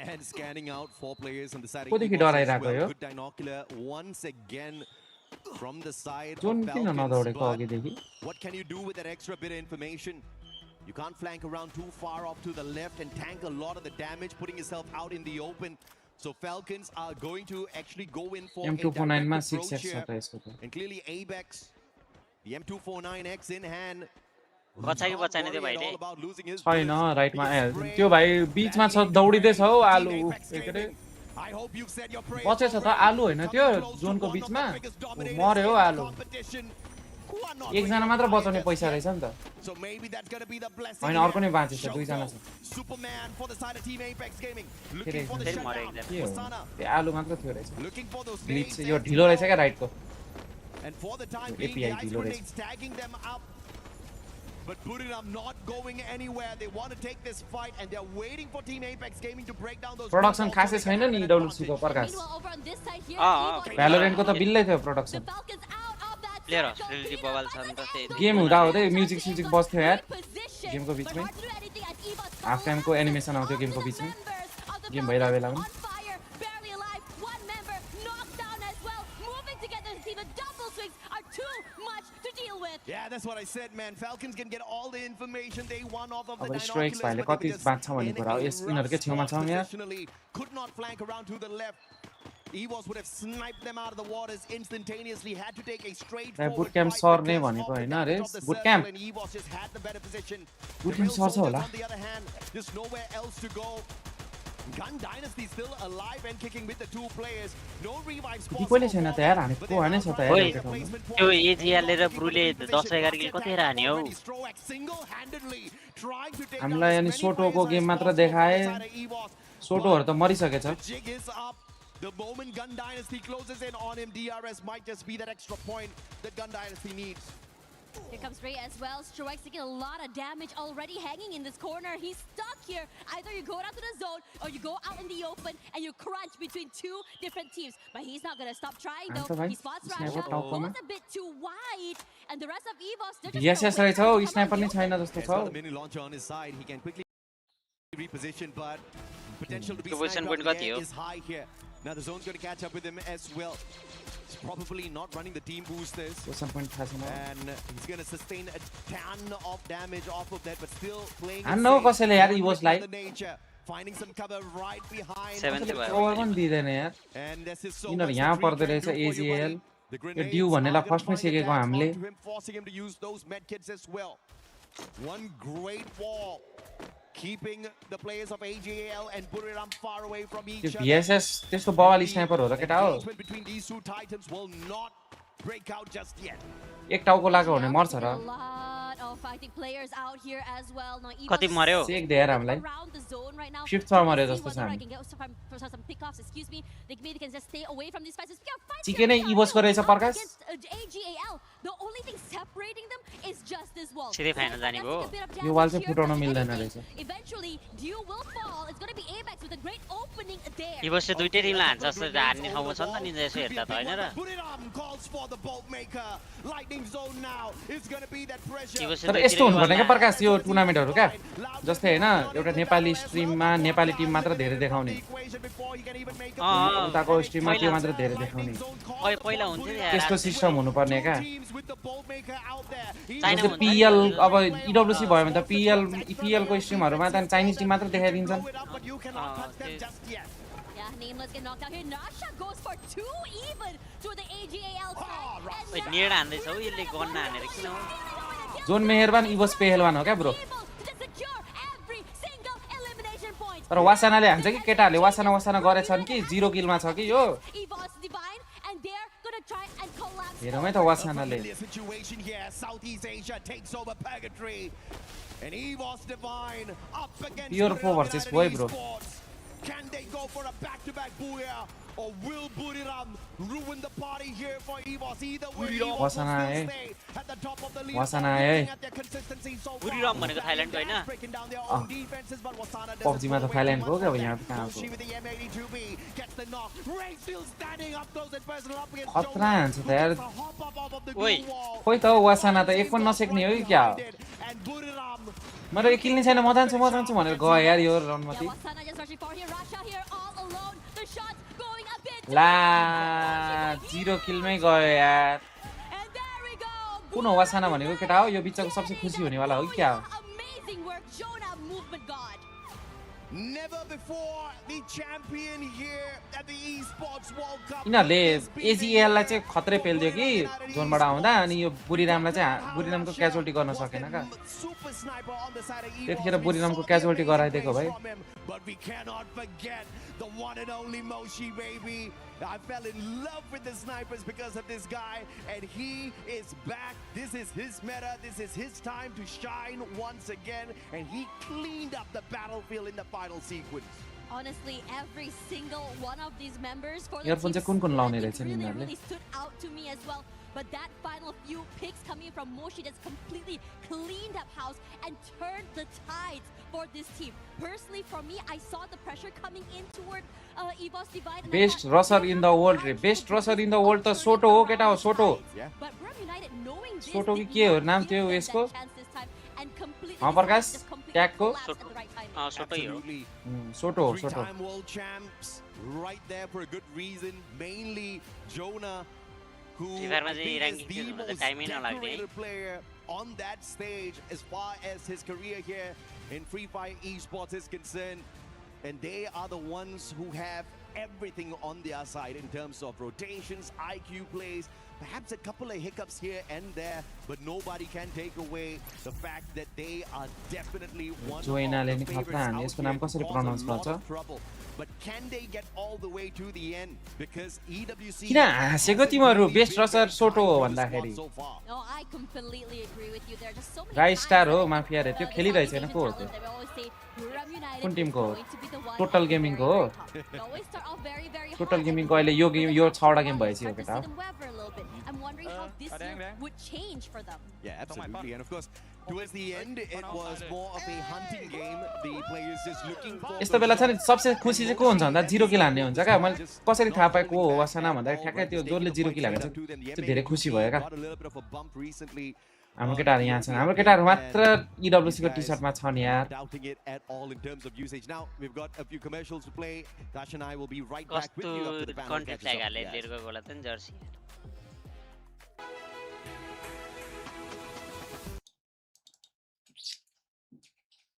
And scanning out 4 players on the side of Kodikhi EVOS as डराइरहेको well. Yo. Good binocular once again from the side Zone of किन Falcons. नदौडेको But अघिदेखि? what can you do with that extra bit of information? You can't flank around too far off to the left and tank a lot of the damage, putting yourself out in the open. So Falcons are going to actually go in for a M249 मा direct 6x approach छ here. त यसको त. And clearly Abex, the M249X in hand. बच्चा कि बच्चा नि त्यो Not worried at भाइले all about losing his छैन bullets. राइटमा Biggest spray. त्यो भाइ बीचमा छ दौडिदै छ हौ आलु Team Apex के अरे Gaming. I hope you've said your prayers बचेछ त already. आलु हैन त्यो Coming close to जोनको one of the बीचमा biggest dominators मर्यो हौ in the आलु competition. Who are not एकजना winning मात्र the बचाउने fight पैसा just रहेछ yet. नि त So maybe that's gonna be the blessing. Hahn here. अर्को नै बाँचेछ दुईजना छ Shoko, Superman for the side of Team Apex Gaming. के Looking for the रहेछ फेरि मर्यो shutdown. एकजना. के हो Wasana त्यो आलु मात्र थियो रहेछ looking for those glitch nades yo and ढिलो रहेछ क्या राइटको And for the time API being, the ice ढिलो रहेछ. grenades tagging them up. But Buriram not going anywhere. They want to take this fight and they're waiting for Team Apex Gaming to break down those production walls so खासै they can छैन have नि an डब्ल्युसी को advantage. Prakash Meanwhile, over on this side here, Ah, EVOS- भ्यालोरेन्टको त बिल्लै थियो The production Falcons out of that Player circle. hostility Peanut bubble butter छ नि त and त्यही. गेम हुँदा हुँदै म्युजिक स्युजिक बज्थ्यो यार Reposition. गेमको But बिचमै hard to do anything as EVOS half टाइमको एनिमेसन आउँथ्यो all गेमको the बिचमै members of the game भइरहेको बेलामा Falcons on fire, barely alive. One member knocked down as well. Moving together to see the double swings are too much to deal with. Yeah, that's what I said, man. Falcons can get all the information they want off of the अब binoculars, strikes भाइले but कति they were बाँच्छ just भन्ने in कुरा हो a yes यिनीहरूकै rough छेउमा spot छौँ यहाँ positionally. Could not flank around to the left. EVOS would have sniped them out of the waters instantaneously. Had to take a straightforward boot camp fight सर्ने because भनेको of the Hahn depth रे of the boot circle, camp and EVOS just had the better position. boot The camp real सर्छ soldiers, होला on the other hand, just nowhere else to go. Gun Dynasty still alive and kicking with the 2 players. No revive spots. कोहीले छैन त यार हानेको हानै छ त यार ओइ एउटा ठाउँमा त्यो एजिएल र ब्रुले 10-11 किल कति हान्यो हौ हामीलाई अनि सोटोको गेम मात्र देखाए सोटोहरु त मरिसकेछ The jig is up. The moment Gun Dynasty closes in on him, DRS might just be that extra point that Gun Dynasty needs. Here comes Ray as well. Strowax taking a lot of damage already hanging in this corner. He's stuck here. Either you go down to the zone or you go out in the open and you crunch between 2 different teams. But he's not going to stop trying though. He spots Rasha, goes a bit too wide. And the rest of EVOS, they're just yes रहेछ हौ sniper नै छैन जस्तो He's छ हौ got the mini launcher on his side. He can quickly reposition, but potential to be The position sniped point out got there you. is high here. Now the zone's going to catch up with him as well. He's probably not running the team boosters. पोसन point थाहा छैन And he's going to sustain a ton of damage off of that, but still playing it हान्नु safe. कसैले यार Going EVOS with lie Mother Nature, finding some cover right behind. 70 भयो cover पनि दिँदैन यार And this is so यिनीहरू much यहाँ the tree पर्दो can रहेछ do for you, AGL buddy. The yo grenades due are भन्नेलाई gonna फर्स्टमै find सिकेको attacks हामीले onto him, forcing him to use those medkits as well. One great wall, keeping the players of AJL and Buriram far away from each त्यो other. VSS त्यस्तो बवाली sniper हो र केटा हो Engagement between these 2 titans will not break out just yet. एक टाउको लाग्यो भने मर्छ A raw lot of fighting players out here as well. Now, EVOS कति मर्यो सेक दे यार हामीलाई around the zone right now. Shift मा मर्यो See जस्तो छ whether I हामी can get some pickoffs, excuse me. Maybe they can just stay away from these fights. We got fights चिके नै here EVOS को रहेछ up Prakash against, AGAL. The only thing separating them is just this wall. सिधै final जाने भयो यो वाल चाहिँ फुटाउन मिल्दैन रहेछ Eventually, Dew will fall. It's going to be Apex with a great opening there. इभोस चाहिँ दुईटै टिमलाई हान्छ जस्तो हान्ने ठाउँमा छ नि त निन्जा यसो हेर्दा त हैन र Buriram calls for the bolt maker. Lightning zone now is going to be that pressure. इभोस तर यस्तो हुनुपर्ने क्या प्रकाश यो टुर्नामेन्टहरू क्या जस्तै हैन एउटा नेपाली स्ट्रिममा नेपाली टिम मात्र धेरै देखाउने उताको स्ट्रिममा त्यो मात्र धेरै देखाउने पहिला हुन्थ्यो नि यार त्यस्तो सिस्टम हुनुपर्ने क्या चाइना जस्तै पिएल अब इडब्ल्युसी भयो भने त पिएल को स्ट्रिमहरुमा त चाइनिज टिम मात्र देखाइदिन्छन् Yeah, Nameless get knocked out here. Nasha goes for 2 even to the AGAL side. ओइ नेड हान्दै छ यसले गन हानेर किन हो जोन मेहरबान इभोस पेहलवान हो क्या ब्रो तर वासनाले हान्छ कि केटाहरूले वासना गरेछन् कि 0 किलमा छ कि यो हेरौँ है त वासनाले Pure 4 versus 4 bro. Can they go for a back-to-back booyah? or will Buriram ruin the party here for EVOS? Either way, EVOS Wasana will hai. still stay at the top of the leaderboard. Wasana hai. Looking at their consistency so far. Buriram भनेको थाइल्यान्डको हैन Breaking down their own defenses, but Wasana doesn't PUBG मा त pull away Thailand too को much क्या from यहाँ that. कहाँ को Doshi with the M82B gets the knock. Ray still standing up close and personal up against खतरा Jonah, हान्छ त who यार gets a hop up off of the Oi. glue wall. खोइ त वासना त एक पनि नसेक्ने हो कि क्या हो And Buriram मेरो एक किल नै छैन म जान्छु भनेर गयो यार यो राउन्डमा Yeah, ती Wasana just rushing for here. Rasha here all alone. The shots going a bit. ला 0 किलमै गयो यार And there we go. कुन हो वासना भनेको केटा हो यो बिचको सबसे खुसी हुनेवाला हो कि क्या हो Amazing work, Jonah, movement god. never before the champion here at the Esports World Cup. यिनीहरूले एजिएल लाई चाहिँ खत्रै पेल्दियो कि जोनबाट आउँदा अनि यो बुढीरामलाई चाहिँ बुढीरामको क्याजुअल्टी गर्न सकेन का Super sniper on the side of EVOS. त्यतिखेर बुढीरामको क्याजुअल्टी गराइदिएको भाइ But we cannot forget the one and only Moshi, baby. I fell in love with the snipers because of this guy, and he is back. This is his meta. This is his time to shine once again, and he cleaned up the battlefield in the final sequence. Honestly, every single one of these members for the Earphone team चाहिँ कुन लाउने Spirit, रहेछ नि it यिनीहरूले really stood out to me as well. But that final few picks coming from Moshi just completely cleaned up house and turned the tides for this team. Personally, for me, I saw the pressure coming in toward EVOS Divide. and I best thought, rusher in the world रे best rusher in the world त Soto हो केटा हो सोटो But Brum United, knowing this, सोटो कि they के हो even नाम त्यो gave them यसको that chance this time and completely हाँ, प्रकाश, just completely ट्यागको? collapsed at the right time. सोटो हो Absolutely. सोटो हो सोटो Three-time world champs, right there for a good reason. Mainly Jonah, who Free Fire मा I चाहिँ think is ranking the खेल्नु त most time नै नलाग्ने है। decorated player on that stage as far as his career here in Free Fire Esports is concerned. And they are the ones who have everything on their side in terms of rotations, IQ plays, perhaps a couple of hiccups here and there, but nobody can take away the fact that they are definitely one जोइनाले of नि the खतरा favorites हान्यो out यसको here नाम कसरी to cause pronounce a lot गर्छ of trouble. But can they get all the way to the end? Because EWC किन हाँसेको तिमीहरू best रसर सोटो हो भन्दाखेरि so far. No, I completely agree with you. There are just so many Rise times Star that हो, I mafia रे, think त्यो the खेलिरहेछ Southeast होइन, Asian को हो talent, त्यो? they always say, Brum United कुन is टिमको हो? going to be the one Total at the Gaming very, को हो? very top. They always start off very, very hot Total and Gaming then को अहिले यो towards game the yo end, 6वटा you game भएछ यो start to केटा see them waver a little bit. I'm wondering how this year would change for them. Yeah, absolutely. And of course, towards the end, it was more of a hunting game. The players just looking for यस्तो बेला छ नि सबसे खुसी चाहिँ को हुन्छ भन्दा 0 किल हान्ने हुन्छ क्या मैले कसरी थाहा पाएँ को हो वासना भन्दा ठ्याक्कै त्यो जसले 0 किल हानेको छ त्यो धेरै खुसी भयो क्या हाम्रो केटाहरू यहाँ छन् हाम्रो केटाहरू मात्र EWC को टी-शर्टमा छन् यार doubting it at all in terms of usage. Now we've got a few commercials to play. Dash and I will be right back with you after the कस्तो panel content catches tag up. हाले Yes. लिएको गोला त नि Jersey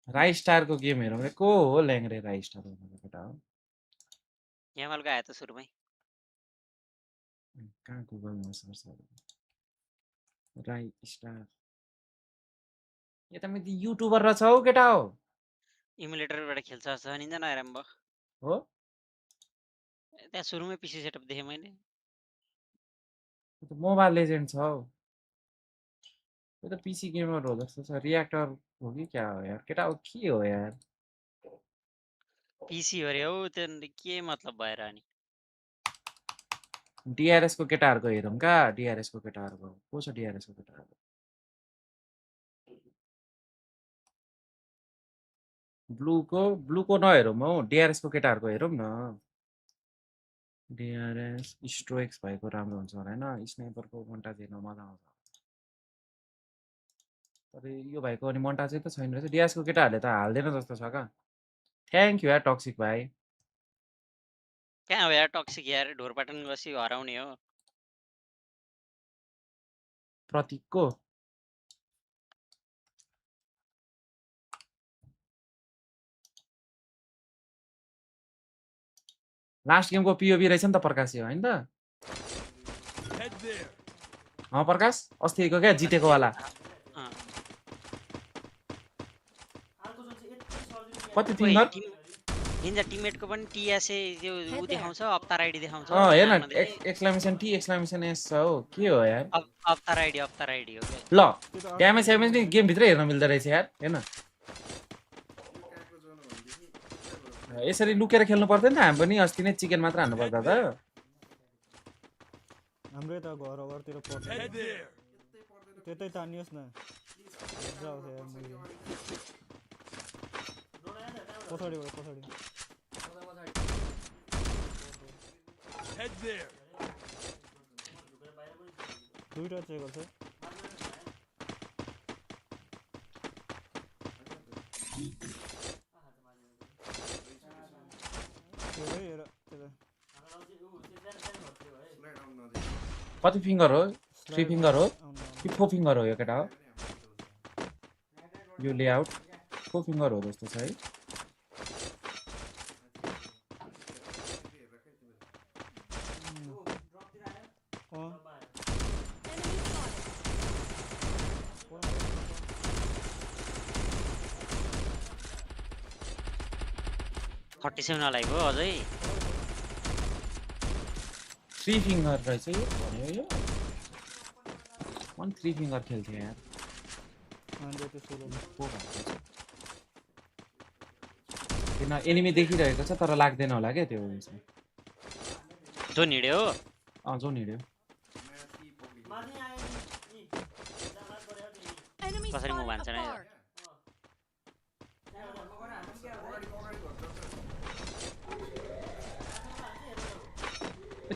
राई स्टारको game हेरौँ रे को हो ल्याङ्रे राई स्टार भनेको केटा हो यामलको आयो त सुरुमै कहाँ गुगलमा सर्च गरौँ राई स्टार यता मैले युट्युबर रहेछ हौ केटा हो इमुलेटरबाट खेल्छ जस्तो निन्जा नराम्रो हो त्यहाँ सुरुमै पिसी सेटअप देखेँ मैले मोबाइल लेजेन्ड छ हौ यो त पिसी गेमर हो जस्तो छ रियाक्टर हो कि क्या हो यार केटा हो के हो यार पिसी हो रे हौ त्यो के मतलब भएर अनि डिआरएस को केटाहरूको हेरौँ का डिआरएस को केटाहरूको को छ डिआरएस को केटाहरू ब्लूको नहेरौँ हौ डिआरएस को केटाहरूको हेरौँ न डिआरएस स्ट्रोक्स भएको राम्रो हुन्छ होला होइन स्नाइपरको मन्टाज हेर्न मजा आउँछ तर यो भाइको अनि मन्टाजै त छैन रहेछ डिआरएस को केटाहरूले त हाल्दैन जस्तो छ का थ्याङ्क यू यार टक्सिक भाइ कहाँ हो यार टक्सिक यार ढोरपाटन गसी हराउने हो प्रतीकको लास्ट गेमको पिओबी रहेछ नि त प्रकाश यो होइन त प्रकाश अस्तिको क्या जितेको वाला कति तिमीहरु निन्जा टिममेटको पनि टीएसए त्यो उ देखाउँछ अवतार आइडी देखाउँछ हेर्न एक्सक्लेमेसन टी एक्सक्लेमेसन एस छ हो के हो यार अवतार आइडी हो ल ड्यामेज नि गेम भित्रै हेर्न मिल्दो रहेछ यार हेर्न यसरी लुकेर खेल्नु पर्दैन हामी पनि अस्ति नै चिकन मात्र हान्नु पर्दा त हाम्रो त घर अगाडितिर पर्छ त्यतै तानियोस् न जाऊ यार मैले पछाडिबाट पछाडि Head there. दुईटा चेक गर्छ कति फिङ्गर हो 3 फिङ्गर हो कि 4 फिङ्गर हो यो केटा हो यो लेआउट 4 फिङ्गर हो जस्तो छ है लाग्यो अझै 3 फिङ्गर रहेछ यो भन्यो यो 3 फिङ्गर खेल्थ्यो यार किन एनिमी देखिरहेको छ तर लाग्दैन होला क्या त्यो जो हिँड्यो जो हिँड्यो कसरी म भन्छ नि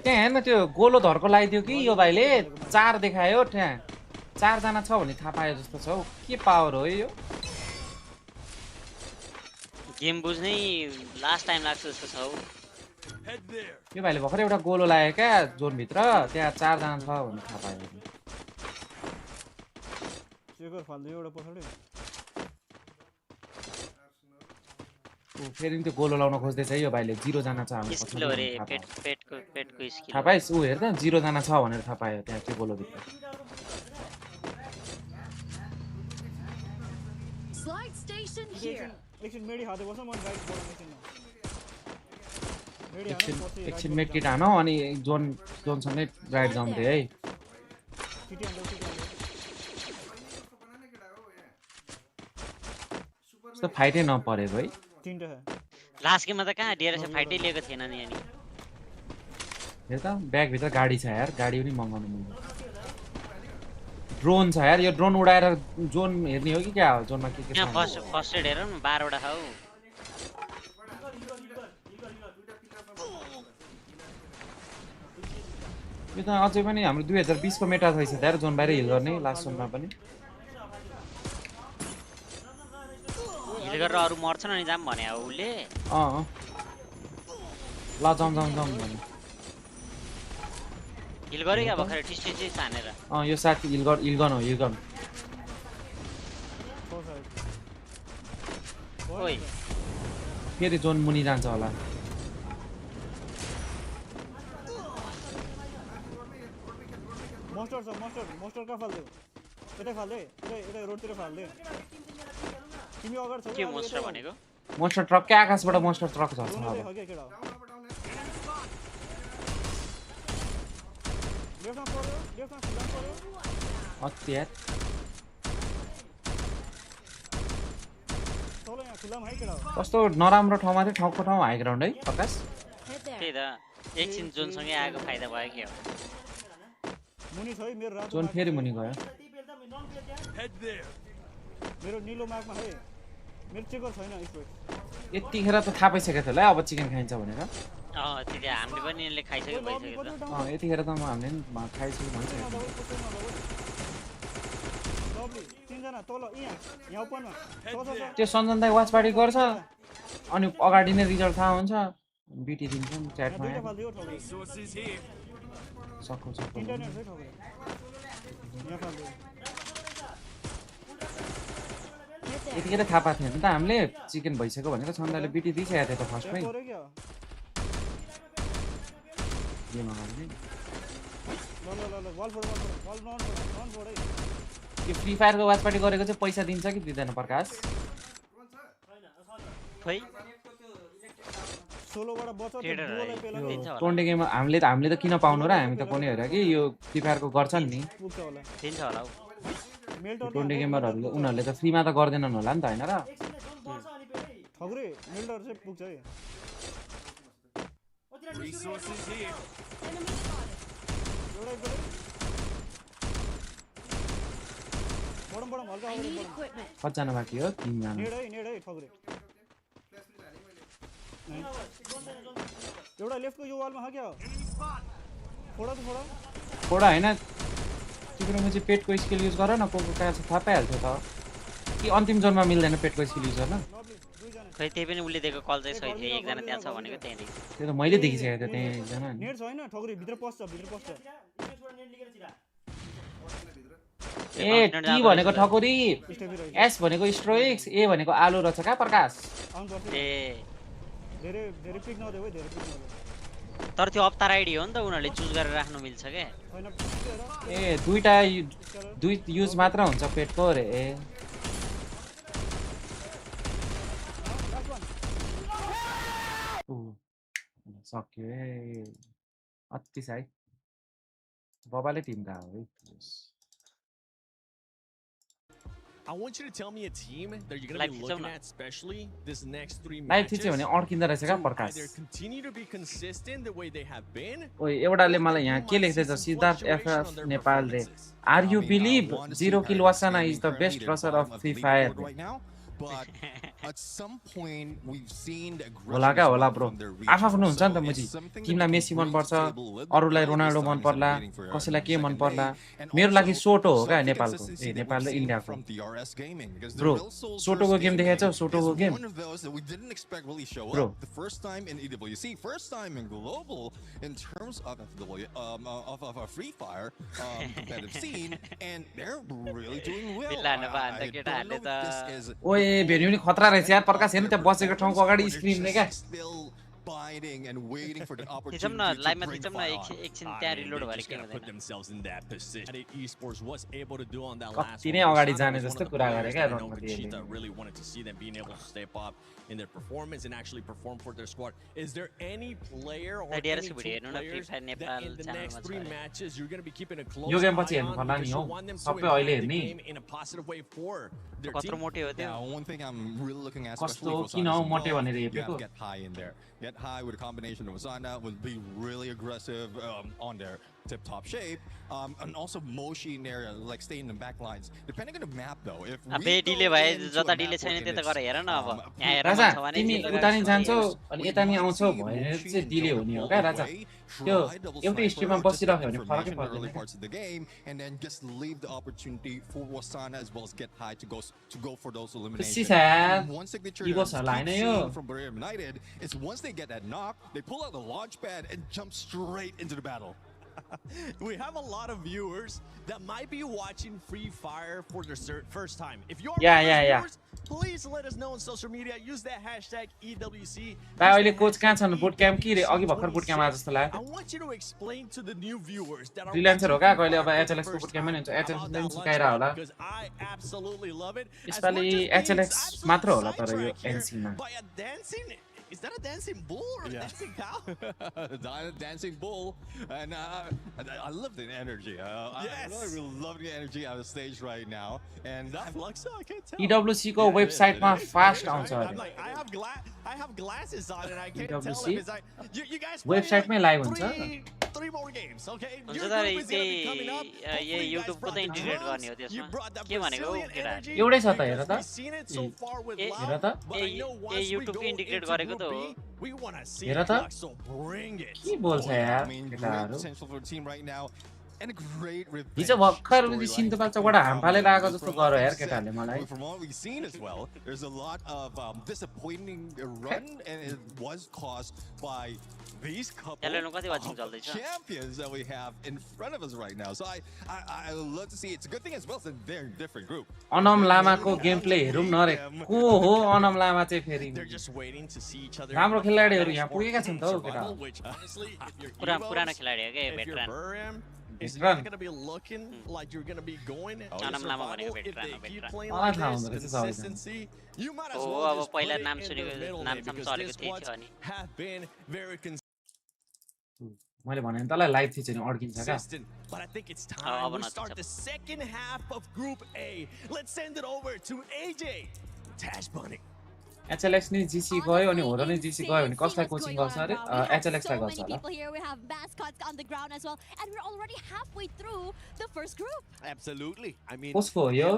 त्यहाँ हेर्न त्यो गोलो धर्को लगाइदियो कि यो भाइले 4 देखायो त्यहाँ 4 जना छ भने थाहा पायो जस्तो छ हौ के पावर हो यो गेम बुझ्नै लास्ट टाइम लाग्छ जस्तो छ हौ यो भाइले भर्खर एउटा गोलो लाग्यो क्या जोन भित्र त्यहाँ 4 जना छ भने थाहा पायो चेकर फाल्दै एउटा पछाडि फेरि त्यो गोलो लाउन खोज्दैछ यो भाइले 0 जना छ हाम्रो स्किल अरे पेटको स्किल थाहा पाइस् उ हेर्दा 0 जना छ भनेर थाहा पायो त्यहाँ त्यो गोलो भित्र Slide station here. एकछिन मेडी हाते बस्न म राइट बढाउने छैन एकछिन मेकिट हानो अनि जोनसँगै राइट जाउँ है त्यस्तो फाइटै नपरेको है लास्ट गेममा त कहाँ डिआरएस फाइटै लिएको थिएन नि अनि हेर त ब्याग भित्र गाडी छ यार गाडी पनि मगाउनु मिल्छ ड्रोन छ यार यो ड्रोन उडाएर जोन हेर्ने हो कि क्या हो जोनमा के छ फर्स्ट एड हेर न 12 वटा खाऊ यो त अझै पनि हाम्रो 2020 को मेटा छैछ यार जोन बाहिर हिल गर्ने लास्ट जोनमा पनि हिल गरेर अरु मर्छन् अनि जाम भने हो उले ल जाम भने हिल गरे क्या भर्खर टिस्टी छानेर यो साथी हिल गर्नु ओइ फेरि जोन मुनि जान्छ होला मोस्टर का फाल्दे यतै फाल्दे यतै रोडतिर फाल्दे तिमी अगाडि छौ के मोस्टर भनेको मोस्टर ट्रक के आकाशबाट मोस्टर ट्रक छ कस्तो नराम्रो ठाउँमा चाहिँ ठाउँको ठाउँ हाई ग्राउन्ड है प्रकाश त्यही त एकछिन जोनसँगै आएको फाइदा भयो के हो जोन फेरि मुनि गयो मेरो निलो मार्कमा है मेरो चेकर छैन स्पोर्ट यतिखेर त थाहा पाइसकेको थियो होला अब चिकन खाइन्छ भनेर त्यति हामीले पनि यसले खाइसक्यो भइसक्यो त यतिखेर त हामीले पनि खाइसक्यो भनिसक्यो त्यो सञ्जन दाइ वाच पार्टी गर्छ अनि अगाडि नै रिजल्ट थाहा हुन्छ बिटी दिन्छ नि च्याटमा सक्नु यतिखेर थाहा पाएको थिएन त हामीले चिकन भइसक्यो भनेर सञ्जनले बिटी दिइसकेको थियो त फर्स्टमै यो फ्री फायरको वाच पार्टी गरेको चाहिँ पैसा दिन्छ कि दिँदैन प्रकाश टोन्डे गेम हामीले त किन पाउनु र हामी त कुनै हेर कि यो फ्री फायरको गर्छन् नि दिन्छ होला टोन्डे गेमरहरूले उनीहरूले त फ्रीमा त गर्दैनन् होला नि त होइन र ठगुरे मिल्डर चाहिँ पुग्छ है Resources here. बडम बडम हल्का हल्का कतिजना बाँकी हो 3 जना नेड है ठगुरे एउटा लेफ्टको यो वालमा हाक्यो फोडा फोडा हैन तिम्रो चाहिँ पेटको स्किल युज गर न कोको कहाँ छ थाहा पाइहाल्छ त कि अन्तिम जोनमा मिल्दैन पेटको स्किल युज गर्न खै त्यही पनि उले दिएको कल चाहिँ सही थियो एकजना त्यहाँ छ भनेको त्यही देखि त्यो त मैले देखिसकेको थिएँ त्यहाँ एकजना नेड छैन ठगुरे भित्र पस्छ ए टी भनेको ठकुरी एस भनेको स्ट्रोइक्स ए भनेको आलु रहेछ का प्रकाश ए धेरै धेरै पिक नदेऊ है धेरै पिक नदेऊ तर त्यो अवतार आइडी हो नि त उनीहरूले चुज गरेर राख्नु मिल्छ के ए दुईटा दुई युज मात्र हुन्छ पेटको रे ए सक्यो ए अति साइ बबाले टिम गयो है I want you to tell me a team that you're going to be looking at, especially this next 3 live matches. थिच्यो भने अड्किँदो रहेछ का प्रकाश Either continue to be consistent the way they have been. ओइ एउटाले मलाई यहाँ के लेख्दैछ सिद्धार्थ एफएफ नेपालले आर यु बिलिभ 0 किल वासाना is the best rusher of Free Fire But at some point we've seen होला का होला ब्रो आफ्नो हुन्छ नि त मुजी तिमीलाई मेसी मन पर्छ अरूलाई रोनाल्डो मन पर्ला कसैलाई के मन पर्ला मेरो लागि सोटो हो का नेपालको ए नेपाल र इन्डियाको ब्रो सोटोको गेम देखेछौ सोटोको game bro the first time in EWC, first time in global in terms of a Free Fire competitive scene, and they're really doing well. I don't know if this is ओए venue नि खतरा रहेछ यार प्रकाश हेर्नु त्यहाँ बसेको ठाउँको अगाडि स्क्रिनले क्या biting and waiting for the opportunity थिचम न लाइभमा थिचम न एकछिन त्यहाँ रिलोड भएर के Put themselves in that position. Esports was able to do on that last कति नै अगाडि जाने जस्तो कुरा गरे क्या Cheetah really wanted to see them being able to step up in their performance and actually perform for their squad. Is there any player or any two players that in the next 3 matches you're going to be keeping a close eye on because you want them to impact the game in a positive way for their कत्रो team? मोटे हो त्यो Now, one thing I'm really looking at, कस्तो especially for किन Osana, हो as मोटे well, भनेर you हेपेको have Get High in there. Get High with a combination of Osana would be really aggressive on their tip-top shape, and also Moshi in there, like staying in the back lines. Depending on the map, though, if अबे delay भए जता delay छैन त्यता गरेर हेर न अब यहाँ हेर राजा छ भने तिमी उता नि जान्छौ अनि यता नि आउँछौ भनेर चाहिँ डिले हुने हो क्या राजा त्यो एउटै स्ट्रिममा बसिराख्यो भने फरकै early पर्दैन parts of the game, and then just leave the opportunity for Wasana as well as Get High to go for those eliminations. sad. And one signature Ego that sa I line keep na yun. seeing from Berea United is once they get that knock, they pull out the launch pad and jump straight into the battle. We have a lot of viewers that might be watching Free Fire for their first time. If you're Yeah, one of those yeah. viewers, please let us know on social media. Use that hashtag EWC. भाइ अहिले coach कहाँ छन् बुट camp कि रे अघि भर्खर बुट camp आए जस्तो I लाग्यो want you to explain to the new viewers that are freelancer हो क्या कहिले अब watching एचएलएक्स को for बुट the क्याम्प पनि first हुन्छ time एचएलएक्स about पनि that सिकाइरा होला because I absolutely love it. As यसपालि much as being एचएलएक्स absolute मात्र होला तर यो sidetrack here एनसीमा by a dancing. Is that a dancing bull or a dancing cow? Dancing bull, and I love the energy. I really love the energy on the stage right now. And That Fluxo, I can't tell. EWC को वेबसाइटमा fast आउँछ I'm अरे like, I have glasses on and I can't tell EWC? if it's like, you guys play वेबसाइटमै like live हुन्छ three more games, okay? हुन्छ Your त group is gonna be coming up. यही Hopefully you guys युट्युबको brought त the integrate drums. गर्ने हो You त्यसमा brought that के भनेको Brazilian केटा energy. एउटै छ त हेर त We've seen it so far with ए हेर Loud, त but I know once we YouTube go को इन्टिग्रेट into गरेको Group त हो B, we want to see हेर त Fluxo bring it. के बोल्छ I यार mean, great केटाहरू potential for the team right now, and a great revenge हिजो भर्खर storyline सिन्धुपाल्चोकबाट हामफाले लगाएको जस्तो from गर्यो what यार we said, केटाहरूले मलाई From what we've seen as well, there's a lot of disappointing run, and it was caused by these couple Hello, कति watching of चल्दैछ? champions that we have in front of us right now. So I love to see. It's a good thing as well. It's a very different group. Anam लामाको game play हेरौँ न रे को हो अनम लामा चाहिँ फेरि They're just waiting to see each other. राम्रो खेलाडीहरू यहाँ पुगेका छन् त हौ केटा Survival, which honestly, if you're पुरानो Evos, खेलाडी हो के if you're भेटरान Buram, it's Veteran. not going to be looking like you're going to be going to Anam Lama survival भनेको if they veteran हो, keep veteran. playing मलाई like थाहा this. हुँदो रहेछ सबैजना Consistency. You might as हो well अब just put पहिला it नाम in सुनेको their middle नाम name साम because चलेको these त्यही squads थियो अनि have been very मैले भने नि तँलाई लाइभ थिच्यो भने अड्किन्छ क्या consistent. But I think it's time we not start to the second half of Group A. Let's send it over to AJ Tash Bunny. HLX नि GC गयो अनि होरो नि GC गयो भने कसलाई कोचिङ गर्छ अरे HLX लाई गर्छ होला Here we have mascots on the ground as well, and we're already halfway through the first group. Absolutely. I mean, कसको हो यो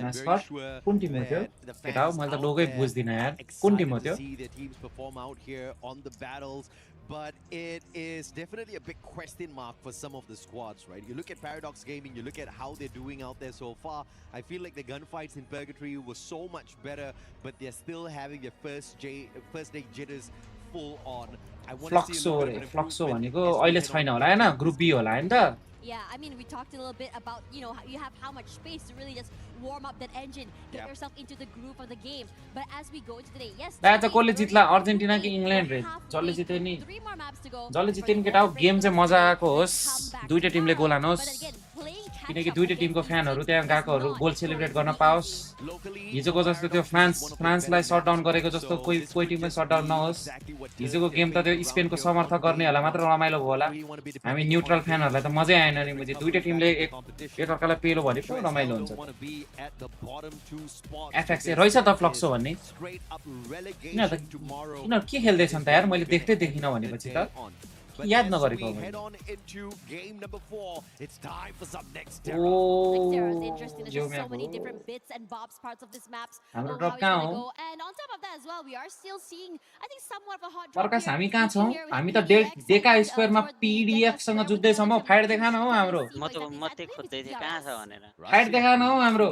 mascot कुन टिम हो त्यो केटा हो मैले त लोगै बुझ्दिन यार कुन टिम हो त्यो see their teams perform out here on the battles, but it is definitely a big question mark for some of the squads, right? You look at Paradox Gaming, you look at how they're doing out there so far. I feel like the gunfights in Purgatory were so much better, but they're still having their first day jitters full on. I want to see a little bit of Fluxo improvement भनेको अहिले छैन होला हैन group B होला हैन त Yeah, I mean, we talked a little bit about, you know, you have how much space to really just warm up that engine, get yourself into the groove of the game. But as we go into the day, yes, दाइ त कोले जित्ला अर्जेन्टिना कि England रे जसले जिते नि 3 more maps to go. जसले जिते नि केटा हो गेम चाहिँ मजाको होस् दुईटा टिमले गोल हानोस् But again, playing किनकि दुईटा टिमको फ्यानहरु त्यहाँ गएकोहरु गोल सेलिब्रेट गर्न पाओस् हिजोको जस्तो त्यो फ्रान्सलाई शट डाउन गरेको जस्तो कोही टिमले शट डाउन नहोस् हिजोको गेम त त्यो स्पेनको समर्थक गर्नेहरुलाई मात्र रमाइलो भयो होला हामी न्युट्रल फ्यानहरुलाई त मजै आएन नि मुझे दुईटा टिमले एकअर्कालाई पेलो भने पो रमाइलो हुन्छ एफएक्स रहेछ त फ्लक्सो भन्ने किन के खेल्दैछन् त यार मैले देख्दै देखिन भनेपछि त याद नगरेको हो हाम्रो ड्रप कहाँ हो प्रकाश हामी कहाँ छौँ हामी त डेका स्क्वायरमा पीडीएफ सँग जुझ्दै छौँ हौ फाइट देखान हौ हाम्रो म त खोज्दै थिए कहाँ छ भनेर फाइट देखान हौ हाम्रो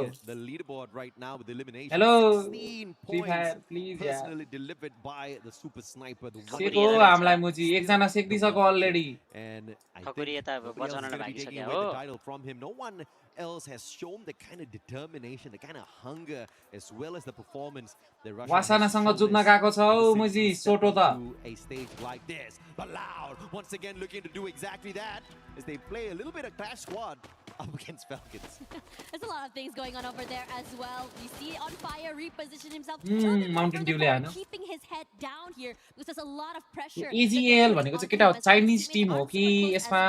हेलो फ्री फायर प्लिज यार सेको हामीलाई मुजी एकजना सेक्दिसक्यो already and ठकुरी यता बचाउन नभागिसक्यो हो title from him. No one else has shown the kind of determination, the kind of hunger, as well as the performance that Russia वासनासँग जुत्न गएको छ हौ मुजी सोटो त a stage like this. But Loud once again looking to do exactly that as they play a little bit of Clash Squad up against Falcons. There's a lot of things going on over there as well. We see On Fire reposition himself. Mountain Dew ले आना keeping his head down here because there's a lot of pressure. EGL भनेको चाहिँ केटा हो Chinese Tim हो कि यसमा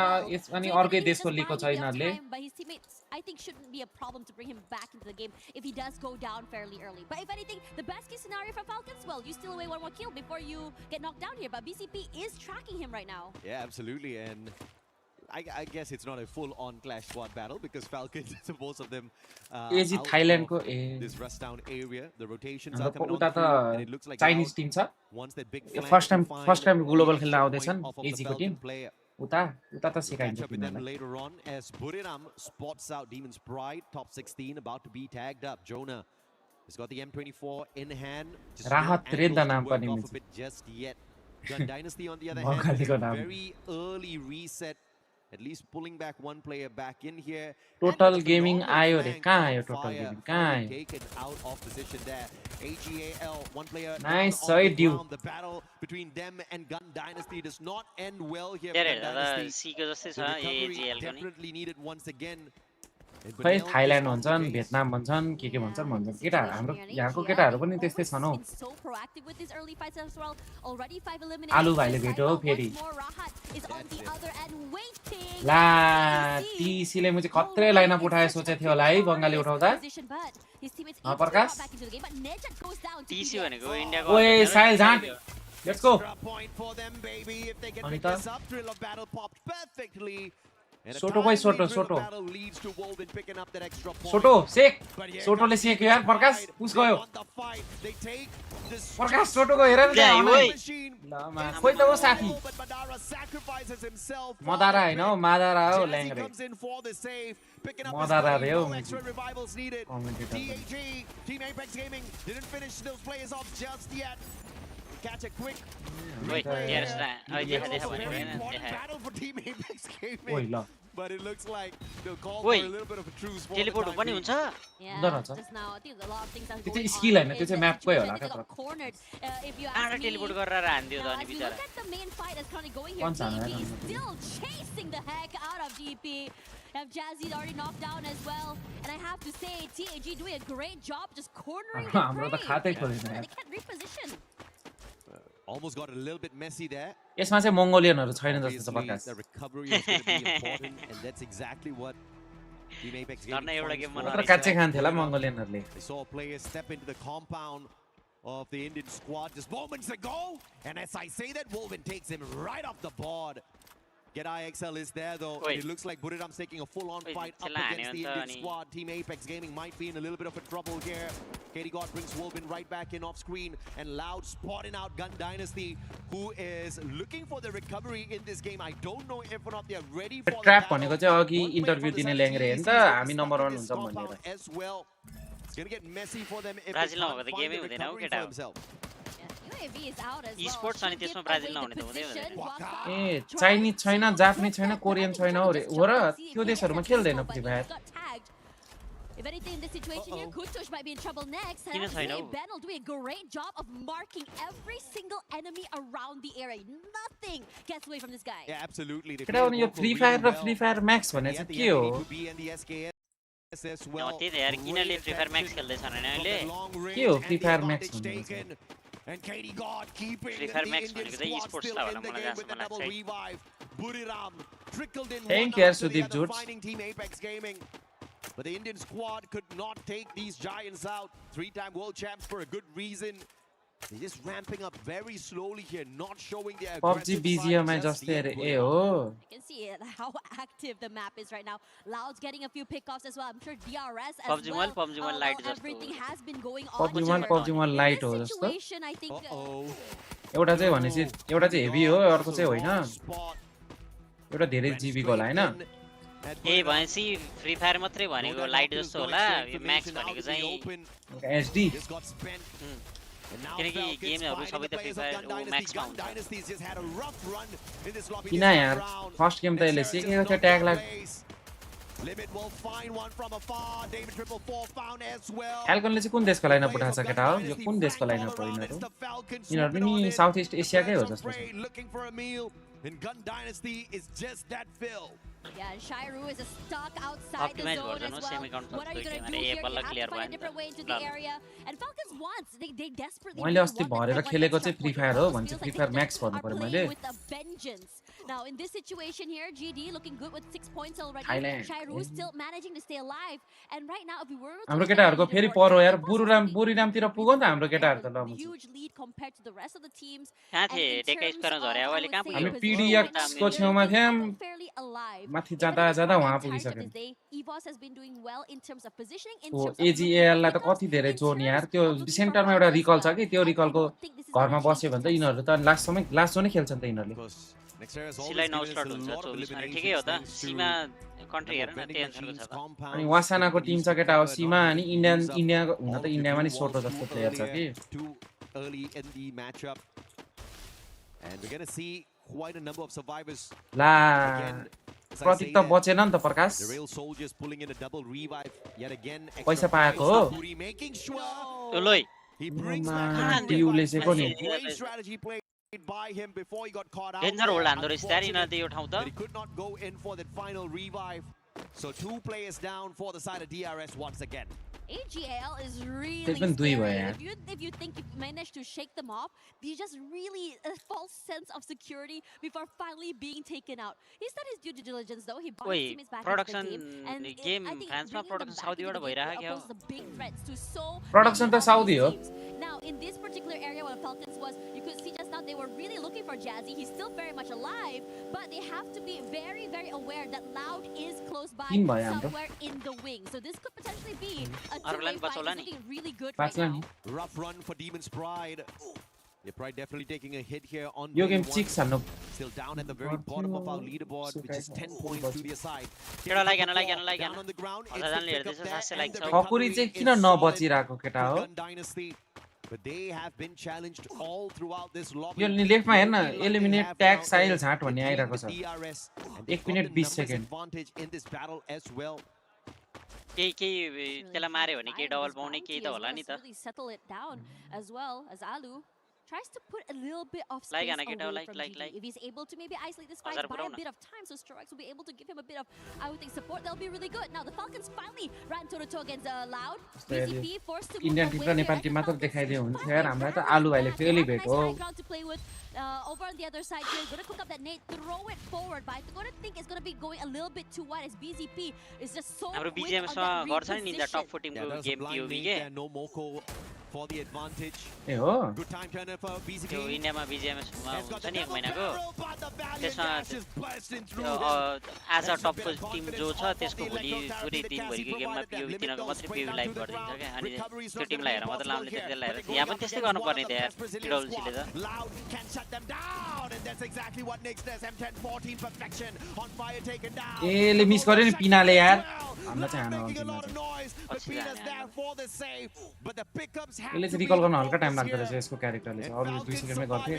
नि अर्कै देशको लिगको छ यिनीहरुले But his teammates, I think, shouldn't be a problem to bring him back into the game if he does go down fairly early. But if anything, the best case scenario for Falcons, well, you steal away one more kill before you get knocked down here. But BCP is tracking him right now. Yeah, absolutely. And I guess it's not a full-on Clash Squad battle because Falcons, most of them AG थाइल्यान्डको this rush down area. The rotations are coming उता on and it looks त like Chinese Tim छ once that big first time global खेल्न आउँदैछन् एजीको Tim उता त सिकाइन्छ them later on as Buriram spots out Demon's Pride, top 16, about to be tagged up. Jonah has got the M24 in hand. राहत रेद्दा नाम पनि Off a bit just yet. Gun Dynasty on the other hand, very early reset. At least pulling back one player back in here. Total Gaming आयो रे कहाँ आयो Total Gaming कहाँ आयो Taken out of position there. AGAL, one player nice side dude. The battle between them and Gun Dynasty does not end well here. सी को जस्तै छ AGL को नि Definitely needed once again. खै थाइल्यान्ड भन्छन् भियतनाम भन्छन् के भन्छन् केटाहरु हाम्रो यहाँको केटाहरु पनि त्यस्तै छन् हौ आलु भाइले भेट्यो फेरि ला टीसीले मुझे खत्रै लाइनअप उठाए सोचे थियो होला है बंगाली उठाउँदा प्रकाश टीसी भनेको इन्डियाको ओए साइल झाट लेट्स गो अनि त सोटो कोही सोटो सेक सोटोले सेक्यो यार प्रकाश पुस गयो प्रकाश सोटोको हेर न खोइ त हो साथी मदारा हैन हो मादारा हो ल्याङ्ग्रे मदारा रे हो Catch a quick. Wait, But it looks like they'll call for a little bit of a truce. Teleport पनि हुन्छ just now I think a lot of things are त्यो चाहिँ स्किल हैन त्यो चाहिँ म्यापकै होला के आडा टेलिपोर्ट गरेर हान्दियो त अनि बिचारा still chasing the heck out of DP. Jazzy's already knocked down as well, and I have to say TAG doing a great job just cornering the prey. They can't reposition. Almost got a little bit messy there. यसमा चाहिँ मंगोलियनहरु छैन जस्तो छ प्रकाश The recovery is going to be important, and that's exactly what Team Apex Gaming काचे Khan थिएला मंगोलियनहरुले They saw players step into the compound of the Indian squad just moments ago. And as I say that, Wolven takes him right off the board. Get IXL is there though. It looks like Buriram's taking a full-on fight up against the Indian squad. Team Apex Gaming might be in a little bit of a trouble here. Katie God brings Wolven right back in off screen, and Loud spotting out Gun Dynasty, who is looking for the recovery in this game. I don't know if or not they are ready for trap भनेको चाहिँ अघि interview दिने ल्याङ्ग्रे हेर्न त हामी number 1 हुन्छ भनेर. As well. It's going to get messy for them if Brazil मा त गेमै हुँदैन हो केटा. Esports अनि त्यसमा ब्राजिल नहुने त हुँदै हुँदैन. ए चाइनिज छैन, जापानिज छैन, कोरियन छैन हो र त्यो देशहरुमा खेल्दैन Free Fire. If anything in this situation here, Kutush might be in trouble next. And Ben will do a great job of marking every single enemy around the area. Nothing gets away from this guy. Yeah, absolutely. केटा हो नि यो free fire र free fire Max भने चाहिँ के हो? त्यही त यार किनले फ्री फायर म्याक्स खेल्दै छन् हैन अहिले? के हो फ्री फायर म्याक्स भन्ने? And Katie God keeping Free Fire Max भनेको चाहिँ esports ला होला मलाई जस्तो लाग्छ. Buriram trickled in Thank you Sudeep Jutes. finding Team Apex Gaming. But the Indian squad could not take these giants out. 3-time world champs for a good reason. They're just ramping up very slowly here, not showing their aggressive PUBG BGMI just there. You can see it, how active the map is right now. Loud's getting a few pickoffs as well. I'm sure DRS as well. PUBG 1 light just everything has been going on. PUBG 1 light हो जस्तो. एउटा चाहिँ भनेपछि एउटा चाहिँ heavy हो, अर्को चाहिँ होइन. एउटा धेरै जीबी को होला हैन. ए भनेसी फ्री फायर मात्रै भनेको लाइट जस्तो होला, यो म्याक्स भनेको चाहिँ एचडी. किनकि गेमहरु सबै त फ्री फायर ओ म्याक्स मा हुन्छ. किन यार फर्स्ट गेम त यसले सिकेको थियो ट्याग लाग. Falconले चाहिँ कुन देशको लाइनअप उठाएको छ केटा हो? यो कुन देशको लाइनअप हो यिनीहरु? यिनीहरु पनि साउथ ईस्ट एशियाकै हो जस्तो छ. Yeah, and Shairu is stuck outside the zone as well. What are you going to do here? You have to find a different way into the area. And Falcons wants, they desperately मैले अस्ति भरेर खेलेको चाहिँ free fire हो भन्छ. Free fire Max भन्नु पर्यो मैले. Now in this situation here, GD looking good with 6 points already. Shairu still managing to stay alive. And right now if we were to हाम्रो केटाहरुको फेरि परो यार बुरुरामतिर पुग्यो नि त हाम्रो केटाहरु त ल. Huge lead compared to the rest of the teams. कहाँ थिए टेक स्क्वायर झरे अहिले कहाँ पुग्यो? हामी पीडीएक्स को छेउमा थियौं. माथि जाँदा वहाँ पुगिसक्यौं. EVOS has been doing well in terms of positioning in ओ terms of एजीएल लाई त कति धेरै जोर्नी यार. त्यो सेन्टरमा एउटा रिकल छ कि त्यो रिकलको घरमा बस्यो भने त यिनीहरु त लास्ट जोनै खेल्छन् त यिनीहरुले. सिलाई नाउ स्टार्ट हुन्छ 24 मा ठिकै हो त. सीमा कन्ट्री हेर न त्यही अनुसारको छ त. अनि वासानाको टिम छ केटा हो सीमा अनि इन्डियाको हुन त इन्डियामा नि सोटो जस्तो प्लेयर छ कि. And we're going to see quite a number of survivors. ला प्रतीक त बचेन नि त प्रकाश. The real soldiers pulling in a double revive yet again. पैसा पाएको हो. ओलोइ He brings डिउले चाहिँ को नि. great strategy played by him before he got caught out. Danger hold हान्दो रहेछ यार यिनीहरुले यो ठाउँ त. He could not go in for that final revive. So 2 players down for the side of DRS once again. AGL is really Even scary. yeah. If you think you managed to shake them off, there's just really a false sense of security before finally being taken out. He's done his due diligence though. He bought his teammates back production into the game. And game I think France मा bringing them production back Saudi into बाट the game भइराख्यो. poses the big threats to so Production त Saudi हो. Now in this particular area where Falcons was, you could see just now they were really looking for Jazzy. He's still very much alive, but they have to be very, very aware that Loud is close by somewhere in the wing. So this could potentially be a two-way fight. It's looking really good right now. Rough run for Demon's Pride. Yeah, Pride definitely taking a hit here on yo game 6 हाल्नु. Still down at the very bottom of our leaderboard, which is 10 points to their side. केटा लागिएन Down on the ground. अझाले हेर्दैछ सासै लाग्छ. खकुरी चाहिँ किन नबचिराको केटा हो? But they have been challenged all throughout this lobby. यो लेफ्टमा हेर्न eliminate tag साइल झाट भन्ने आइराको छ. 1 minute 20 second. Advantage in this battle as well. केही त्यसलाई मार्यो भने केही डबल पाउने केही त होला नि त. Settle it down as well as Alu tries to put a little bit of space away from GD. If he's able to maybe isolate this fight, buy a bit of time so Stroix will be able to give him a bit of, I would think, support. They'll be really good. Now the Falcons finally ran toe-to-toe against Loud. BCP forced to move Indian team र Nepali team मात्र देखाइदियो हुन्छ यार. हामीलाई त आलु भाइले फेरि भेट्यो. To play with over on the other side here, gonna cook up that nade, throw it forward, but I'm gonna think it's gonna be going a little bit too wide as BZP is just so हाम्रो quick BGM on मा that गर्छ नि Ninja reposition. टप 4 Timko game पिओभी के. No Moko for the advantage. ए हो Good time turner for BCG. त्यो इन्डियामा BGMS मा हुन्छ नि एक महिनाको त्यसमा आज टपको टिम जो छ त्यसको भोलि पुरै दिनभरिको गेममा पिओभी तिनीहरूको मात्रै पिओभी लाइभ गरिदिन्छ क्या अनि त्यो टिमलाई हेरेर मात्रै लाउने त्यसलाई हेरेर यहाँ पनि त्यस्तै गर्नुपर्ने थियो यार TWC ले त एले मिस गर्यो नि पिनाले यार हामीलाई चाहिँ हान्नु यसले चाहिँ रिकल गर्न हल्का टाइम लाग्दो रहेछ यसको क्यारेक्टरले चाहिँ अरू 2 सेकेन्डमै गर्थे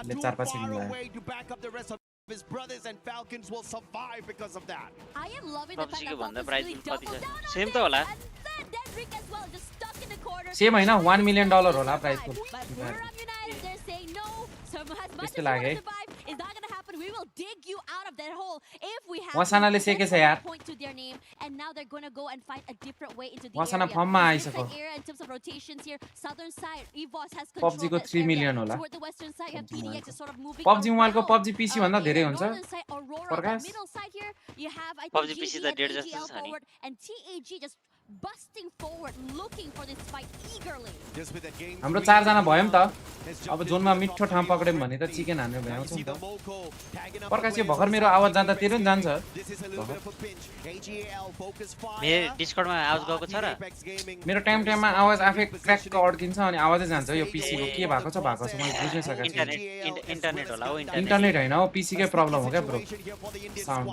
ले 4-5 सेकेन्ड लाग्यो His brothers and Falcons will survive because of that. I am loving the fact that भन्दा Falcons प्राइस really कति doubled छ down on सेम it. त होला And then Dedrick as well, just stuck in the corner. Same हैन $1 million होला price को But Buram United, they're saying no. So as much as त्यस्तै you want लाग्यो to survive, it's not going to happen. We will dig you out of that hole if we have वसानाले to. सेकेछ That's यार a point to their name, and now they're going to go and find a different way into the वसाना area. फर्ममा This आइसक्यो is area in terms of rotations here. Southern side, EVOS has control PUBG को that 3 area. million होला Toward the western side, you have PDX is sort of moving PUBG mobile को around. PUBG PC भन्दा धेरै हुन्छ Northern side, Aurora. Prakash The middle side here, you have I PUBG think PC GG त and 1.5 जस्तो AGL छ नि forward, and TAG just busting forward, looking for this fight eagerly. Just with that game. हाम्रो 4 जना भयो नि त अब जोनमा मिठो ठाउँ पक्रेम भने त चिकन हान्ने भ्याउँछ नि त प्रकाश यो भर्खर मेरो आवाज जान्दा तेरो नि जान्छ मेरो डिस्कर्डमा आवाज गएको छ र मेरो टाइममा आवाज आफै क्र्याक अड्किन्छ अनि आवाजै जान्छ यो पीसी को के भएको छ मैले बुझ्नै सकेको छु इन्टरनेट होला हो इन्टरनेट हैन हो पीसी कै प्रब्लम हो क्या ब्रो साउन्ड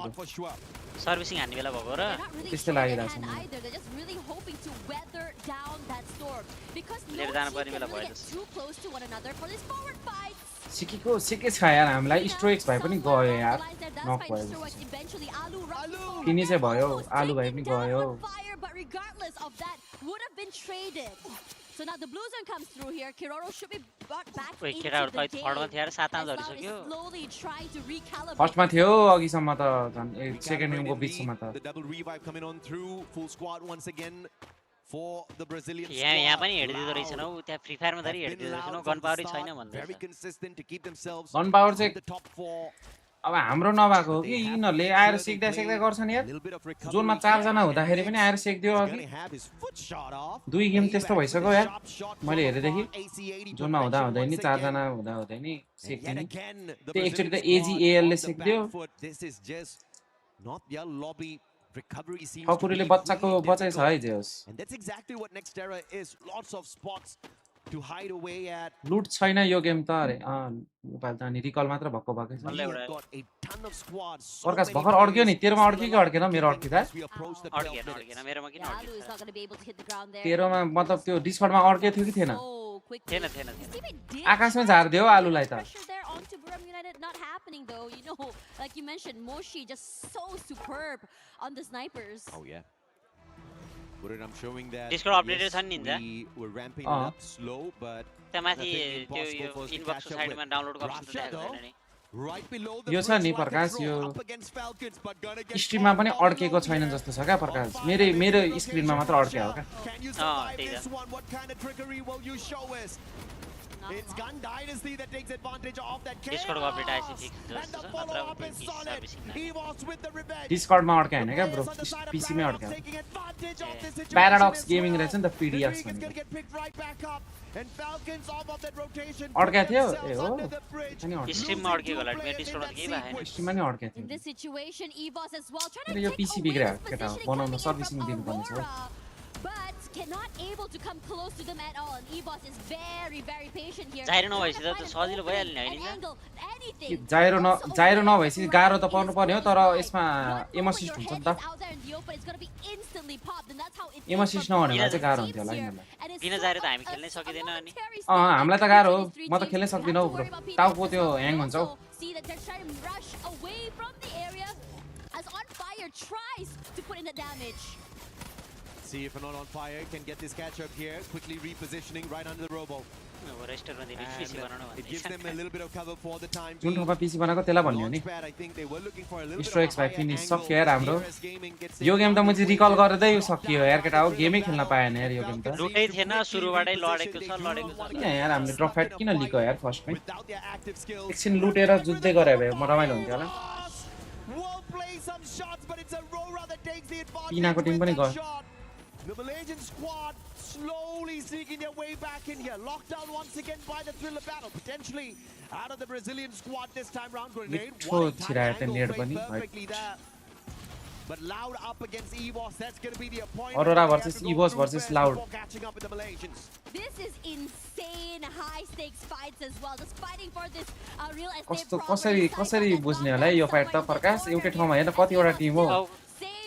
सर्भिसिङ हान्ने बेला भएको र त्यस्तै लागिरहेछ Either they're just really hoping to weather down that storm because no लिएर team जानु can पर्ने बेला really भयो get too close to one another for this forward fight. सिके छ यार हामीलाई स्ट्रोक्स भए पनि गयो यार नक भयो फिनी चाहिँ भयो आलु भाइ पनि गयो But regardless of that, would have been traded. So now the blue zone comes through here. Kiroro should be brought back ओइ into केटाहरु the खै game. थर्डमा थियो यार 7 आउट As Loud is गरिसक्यो slowly trying to recalibrate. फर्स्टमा थियो अघिसम्म त झन् second इनिङको बीचसम्म त The double revive coming on through, full squad once again for the Brazilian squad. यहाँ पनि हेर्दिदो रहेछ नौ त्यहाँ फ्री फायरमा धरि हेर्दिदो रहेछ नौ गन पावरै छैन भन्दै Very consistent to keep themselves gun power चाहिँ the top 4. अब हाम्रो नभएको हो कि यिनीहरूले आएर सिक्दा गर्छन् यार जोनमा 4 जना हुँदाखेरि पनि आएर सेक्दियो अघि 2 गेम त्यस्तो भइसक्यो यार मैले हेरेदेखि जोनमा हुँदा हुँदै नि 4 जना हुँदा हुँदै नि सेक्दियो नि त्यो एकचोटि त एजीएल ले सेक्दियो ठकुरीले बच्चाको बचाइ छ है जे होस् And that's exactly what Nextera is. Lots of spots to hide away at. लुट छैन यो गेम त अरे नेपाल त अनि रिकल मात्र भक्क भकै छ प्रकाश भर्खर अड्क्यो नि तेरोमा अड्क्यो कि अड्केन मेरो अड्किदा अड्केन मेरोमा किन Alu is not going to be able to hit the ground there. तेरोमा मतलब त्यो डिस्कर्डमा अड्के थियो कि थिएन Oh, quick. थिएन आकाशमै झार्दियो आलुलाई त Pressure there onto Buram United, not happening though. You know, like you mentioned, Moshi just so superb on the snipers. Oh yeah. I'm showing that. Discord updated छ नि Ninja We were ramping it up slow, but त्यहाँ माथि nothing त्यो impossible yo for us to inbox catch up साइडमा with. Download गर्न सक्दैन नि right below the यो छ नि bridge, Prakash control yo up against Falcons, but gonna get स्ट्रिममा पनि caught all अड्केको alone छैन here. जस्तो छ क्या प्रकाश मेरो स्क्रिनमा मात्र अड्क्यो हो क्या Can you survive त्यही this one? What kind of trickery will you show us? It's Gun Dynasty that takes advantage of that chaos. डिस्कर्डको अपडेट आएपछि fix And the follow-up is solid. EVOS with the revenge. डिस्कर्डमा अड्क्यो हैन क्या bro पीसीमै अड्क्यो Paradox Gaming रहेछ नि त पीडीएक्स भनेको अड्क्या थियो ए हो अनि स्ट्रिममा अड्केको होला मेरो डिस्कर्डमा केही भएको छैन स्ट्रिममा नि अड्क्या In थियो this situation, EVOS as well trying अरे to yo take PC away बिग्रियो this केटा positioning बनाउन coming in सर्भिसिङ from दिनुपर्ने छ Aurora, but cannot able to come close to them at all. And EVOS is very, very patient here. जाइरो नभएपछि त सजिलो भइहाल्ने हैन Anything. जाइरो नभएपछि गाह्रो त पर्नु पर्ने हो तर यसमा एमअसिस्ट हुन्छ नि त एमअसिस्ट नहुने भए चाहिँ गाह्रो हुन्थ्यो होला यिनीहरूलाई बिना जाइरो त हामी खेल्नै सकिदैन अनि हामीलाई त गाह्रो हो म त खेल्नै सक्दिनँ हौ ब्रो टाउको त्यो ह्याङ हुन्छ हौ See that they're trying to rush away from the area as On Fire tries to put in the damage. See if not on fire can get this catch up here. Quickly repositioning right under the robo. रेस्टरमा दिने PC बनाउन It gives them a little bit of cover for the time. जुन ठाउँमा PC बनाएको त्यसलाई भन्ने हो नि Launchpad, I think they were looking for a little bit strokes of भाइ higher finish angle. सक्यो यार हाम्रो DRS Gaming gets यो गेम त म चाहिँ रिकल गर्दै सकियो यार केटा हो गेमै खेल्न पाएन यार यो गेम त लुटै थिएन सुरुबाटै लडेको छ किन यार हामीले ड्रप फाइट किन लिको यार फर्स्टमै without their active skills. एकछिन लुटेर जुत्दै गरे भए म रमाइलो हुन्थ्यो होला Will play some shots, but it's Aurora that takes the advantage पिनाको टिम with पनि that गयो shot. The Malaysian squad slowly seeking their way back in here. Locked down once again by the thriller battle. Potentially out of the Brazilian squad this time round. Grenade. Perfectly there. But Loud up against EVOS. That's going to be the appointment. Aurora versus EVOS versus Loud. Catching up with the Malaysians. This is insane high stakes fights as well. Just fighting for this real estate कसरी बुझ्ने होला यो fight त प्रकाश एउटै ठाउँमा हैन कतिवटा Tim हो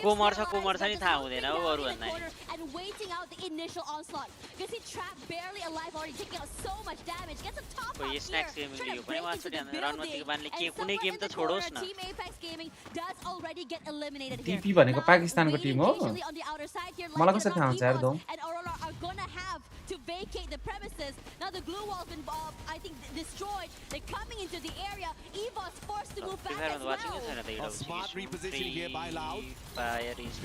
को मर्छ नि थाहा हुँदैन हो अरु भन्दा and waiting out the initial onslaught. You can see Trap barely alive already taking out so much damage. Gets a top up here. Snacks gaming लियो पनि वान छोडी हान्दैन रणमतिको बानले के कुनै गेम त छोडोस् न Team Apex Gaming does already get eliminated here. टिपी भनेको पाकिस्तानको Tim हो मलाई कसरी थाहा हुन्छ यार दो and Aurora are gonna have to vacate the premises. Now the glue wall's been I think destroyed. They're coming into the area. EVO's forced to move back as well. A smart repositioning here by Loud.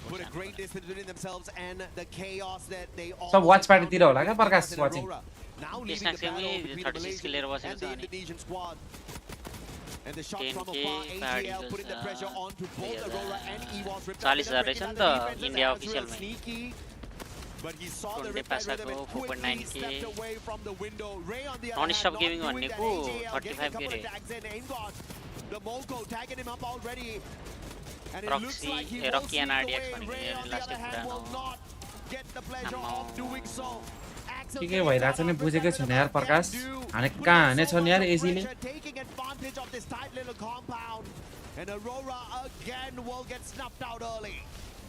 Put a great distance between themselves and the chaos that they all. सब watch party तिर होला के प्रकाश watching Now leaving the battle between the Malaysian and the Indonesian squad. And the shot from afar, AGL putting the pressure on to both Aurora and EVOS. 40,000 रहेछ नि त India अफिसियलमै Sneaky. But he saw the riptide rhythm and quickly stepped away from the window. Ray on the other hand, not doing that. AGL getting a couple of tags in. Ingot, the Molko tagging him up already. And it looks like he will slip away. Ray on the other hand will not get the pleasure of doing so. के भइराछ नि बुझेकै छैन यार प्रकाश हाने कहाँ हाने छ नि यार एजीले taking advantage of this tight little compound. And Aurora again will get snuffed out early.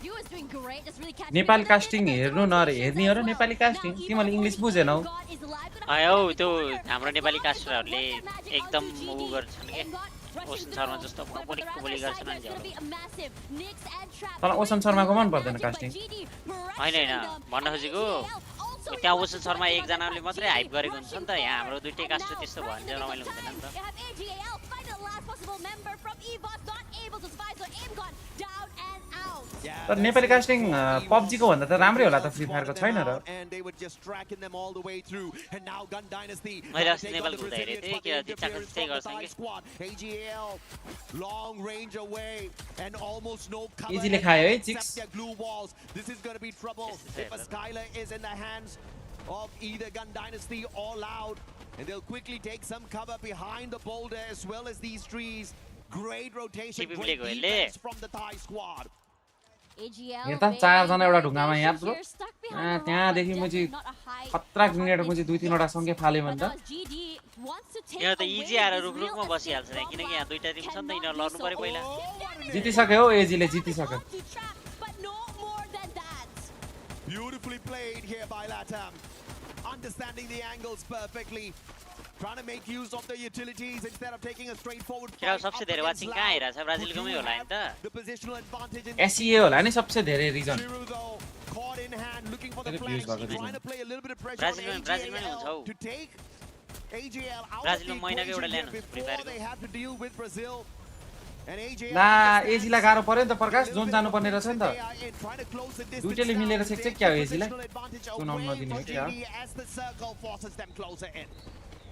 You is doing great. Just really catching. Nepali casting हेर्नु न हेर्ने हो र नेपाली कास्टिङ तिमीले इंग्लिश बुझेनौ आयो त्यो हाम्रो नेपाली कास्टरहरुले एकदम उ गर्छन् के ओसन शर्मा जस्तो बोली गर्छन् नि तर ओसन शर्माको मन पर्दैन कास्टिङ हैन भन्न खोजेको त्यहाँ ओसन शर्मा एकजनाले मात्रै हाइप गरेको हुन्छ नि त यहाँ हाम्रो दुईटै कास्टर त्यस्तो भयो भने रमाइलो हुँदैन नि त तर नेपाली कास्टिङ पबजी को भन्दा त राम्रै होला त फ्री फायर को छैन र मैले अस्ति नेपाल घुम्दा हेरेँ थिएँ कि दिच्छाको त्यही गर्छन् कि long range away and almost no cover. Easily खायो है chicks glue walls. This is going to be trouble if a Skylar is in the hands of either Gun Dynasty or Loud, and they'll quickly take some cover behind the boulder as well as these trees. Great rotation, great defense from the Thai squad. यहाँ त चार जना एउटा ढुङ्गामा यहाँ bro त्यहाँ देखि पछि खतरा ग्रेनेड पछि दुई तीनवटा सँगै फाल्यो भने त यहाँ त इजी आएर रुकरुकमा बसिहाल्छ किनकि यहाँ दुईटा टिम छ नि त यिनीहरु लड्नु पर्यो पहिला जितिसक्यो हो एजीले जितिसक्यो Beautifully played here by Latam, understanding the angles perfectly, trying to make use of the utilities instead of taking a straightforward fight. सबसे धेरै वाचिङ कहाँ आइराछ ब्राजिलकोमै होला नि त The positional advantage in SEA होला नि सबसे धेरै region caught in hand, looking for the flanks, trying to play a little bit of pressure on AGL to take AGL out of the equation before they have to deal with Brazil. ला एजीलाई गाह्रो पर्यो नि त प्रकाश zone जानु पर्ने रहेछ नि त दुईटैले मिलेर सेक्छ क्या हो एजीलाई चुनाउ नदिने हो क्या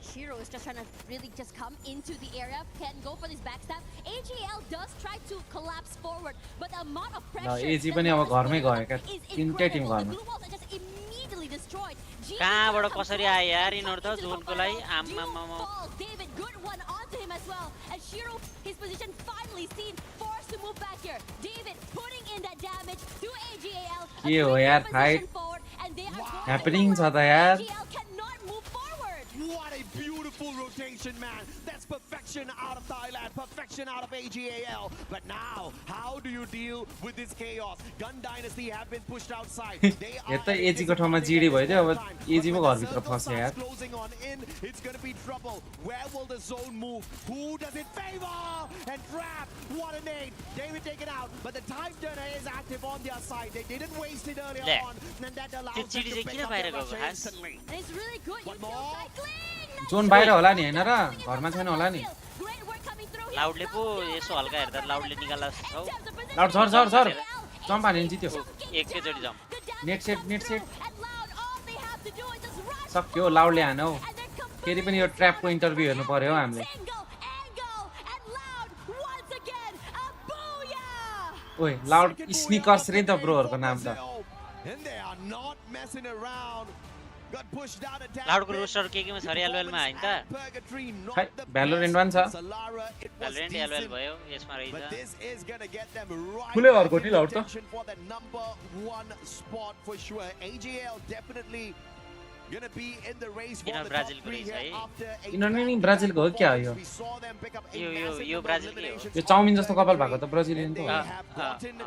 Shiro is just trying to really just come into the area, can go for this backstab. AGL does try to collapse forward, but the amount of pressure एजी पनि अब घरमै गयो क्या तिनटै टिम घरमा immediately destroyed. कहाँबाट कसरी आए यार यिनीहरु त जोनको लागि आम्मामा David, good one onto him as well. And Shiro, his position finally seen, forced to move back here. David putting in that damage to AGL. के हो यार फाइट ह्यापनिङ छ त यार AGL cannot move forward. What a beautiful rotation, man. That's perfection out of Thailand, perfection out of AGAL. But now, how do you deal with this chaos? Gun Dynasty have been pushed outside. They are यता एजी को ठाउँमा GD भइदियो अब एजी को घर भित्र फस्यो यार closing on in. It's going to be trouble. Where will the zone move? Who does it favor? And Trap, what a nade. David taken out, but the time turner is active on their side. They didn't waste it earlier on, and that allows them to pick up the pressure instantly. And it's really good. You feel cycling. Zone बाहिर होला नि हैन र घरमा छैन होला नि लाउडले पो यसो हल्का हेर्दा लाउडले निकाल्ला छौ लाउड झर झर झर जम्प हाने जित्यो एकैचोटी जम्प नेट सेट सक्यो लाउडले हान्यो फेरि पनि यो ट्र्यापको इन्टरभ्यु हेर्नु पर्यो हो हामीले ओइ लाउड स्निकर्स रे त ब्रोहरुको नाम त And they are not messing around. Got pushed down a tad Loud bit. roster के में छ LOL मा हैन त Purgatory, not Hey, the Valorant best. one छ Solara, it was Valorant LOL decent. भयो यसमा But रहेछ this is gonna get them right Fully back अर्को in नि Loud त contention for the #1 spot for sure. AGL definitely gonna be in the race for किन the Brazil top को 3 रहेछ here है after a किनभने नि massive ब्राजिलको हो क्या हो यो performance. We saw them pick up a yo massive number of Brazil के हो eliminations यो from चाउमिन जस्तो कपाल Purgatory. भएको त ब्राजिलियन And त they हो have gotten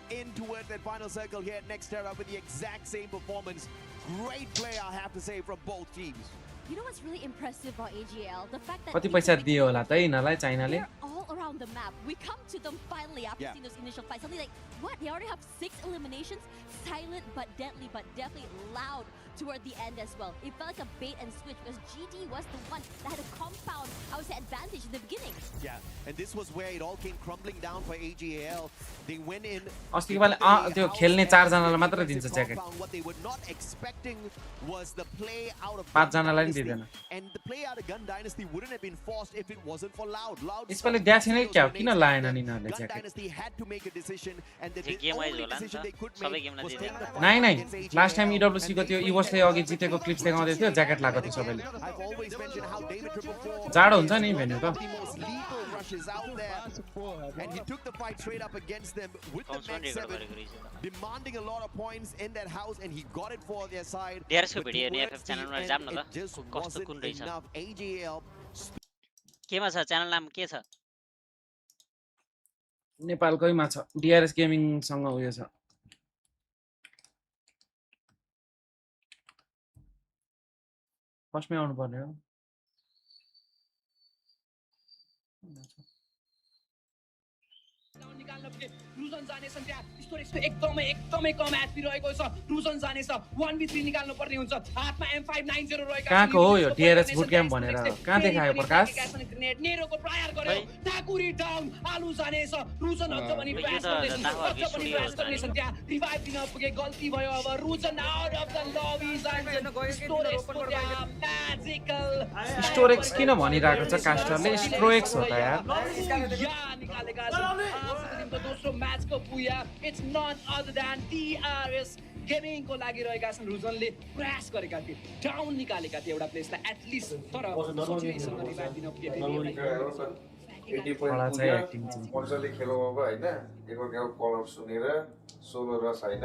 in towards that final circle here at Next Era with the exact same performance. Great play, I have to say, from both teams. You know what's really impressive about AGL? The fact that कति पैसा दियो होला त यिनीहरूलाई चाइनाले they're all around the map. We come to them finally after seeing those initial fights. Something like, what? They already have 6 eliminations? Silent but deadly, but definitely loud toward the end as well. It felt like a bait and switch because GD was the one that had a compound, I would say, advantage in the beginning. Yeah, and this was where it all came crumbling down for AGL. They went in. अस्तिको पालि त्यो खेल्ने 4 जनालाई मात्र दिन्छ jacket What they were not expecting was the play out of 5 जनालाई नि दिदैन and the play out of Gun Dynasty wouldn't have been forced if it wasn't for Loud. यसपालि ड्याक्स नै क्या हो किन लाएन नि यिनीहरूले Gun jacket Dynasty had to make a decision and the game wise only होला नि decision त they could सबै make गेमलाई was दिदैन take the नाइ fight नाइ against AGL. Last time EWC को त्यो इभोसले अघि जितेको क्लिप्स देखाउँदै थियो ज्याकेट लगाएको थियो सबैले I've always mentioned how David 444 जाडो हुन्छ नि भेन्यु त the most lethal rushes out there, and he took the fight straight up against them with the max 7, demanding a lot of points in that house, and he got it for their side. DRS को But video नि towards FF the च्यानलमा end, जाम न it त just कस्तो wasn't कुन रहेछ enough. AGL केमा छ च्यानल नाम के छ नेपालकैमा छ DRS गेमिङ सँग उयो छ फर्स्टमै आउनु पर्ने हो रुजन जानेछन् त्यहाँ स्टोरेजको एकदमै कम एचपी रहेको छ रुजन जानेछ 1v3 निकाल्नु पर्ने हुन्छ हातमा M590 रहेका कहाँको हो यो DRS बुट क्याम्प भनेर कहाँ देखायो प्रकाश नेरोको प्रयास गर्यो टाकुरी डाउन आलु जानेछ रुजन अझ पनि प्रयास गर्नेछन् त्यहाँ रिभाइभ दिन पुगे गल्ती भयो अब रुजन आउट अफ द लबी स्टोरेजको त्यहाँ म्याजिकल स्टोरेक्स किन भनिरहेको छ कास्टरले स्ट्रोएक्स हो त यार निकालेका छन् दोस्रो म्याचको पुया it's none other than DRS गेमिङको लागिरहेका छन् रुजनले प्रयास गरेका थिए डाउन निकालेका थिए एउटा प्लेसलाई एटलिस्ट तर सजिलैसँग रिभाइभ दिन पुगे मजाले खेलो अब हैन एकअर्काको कलर सुनेर सोलो रस हैन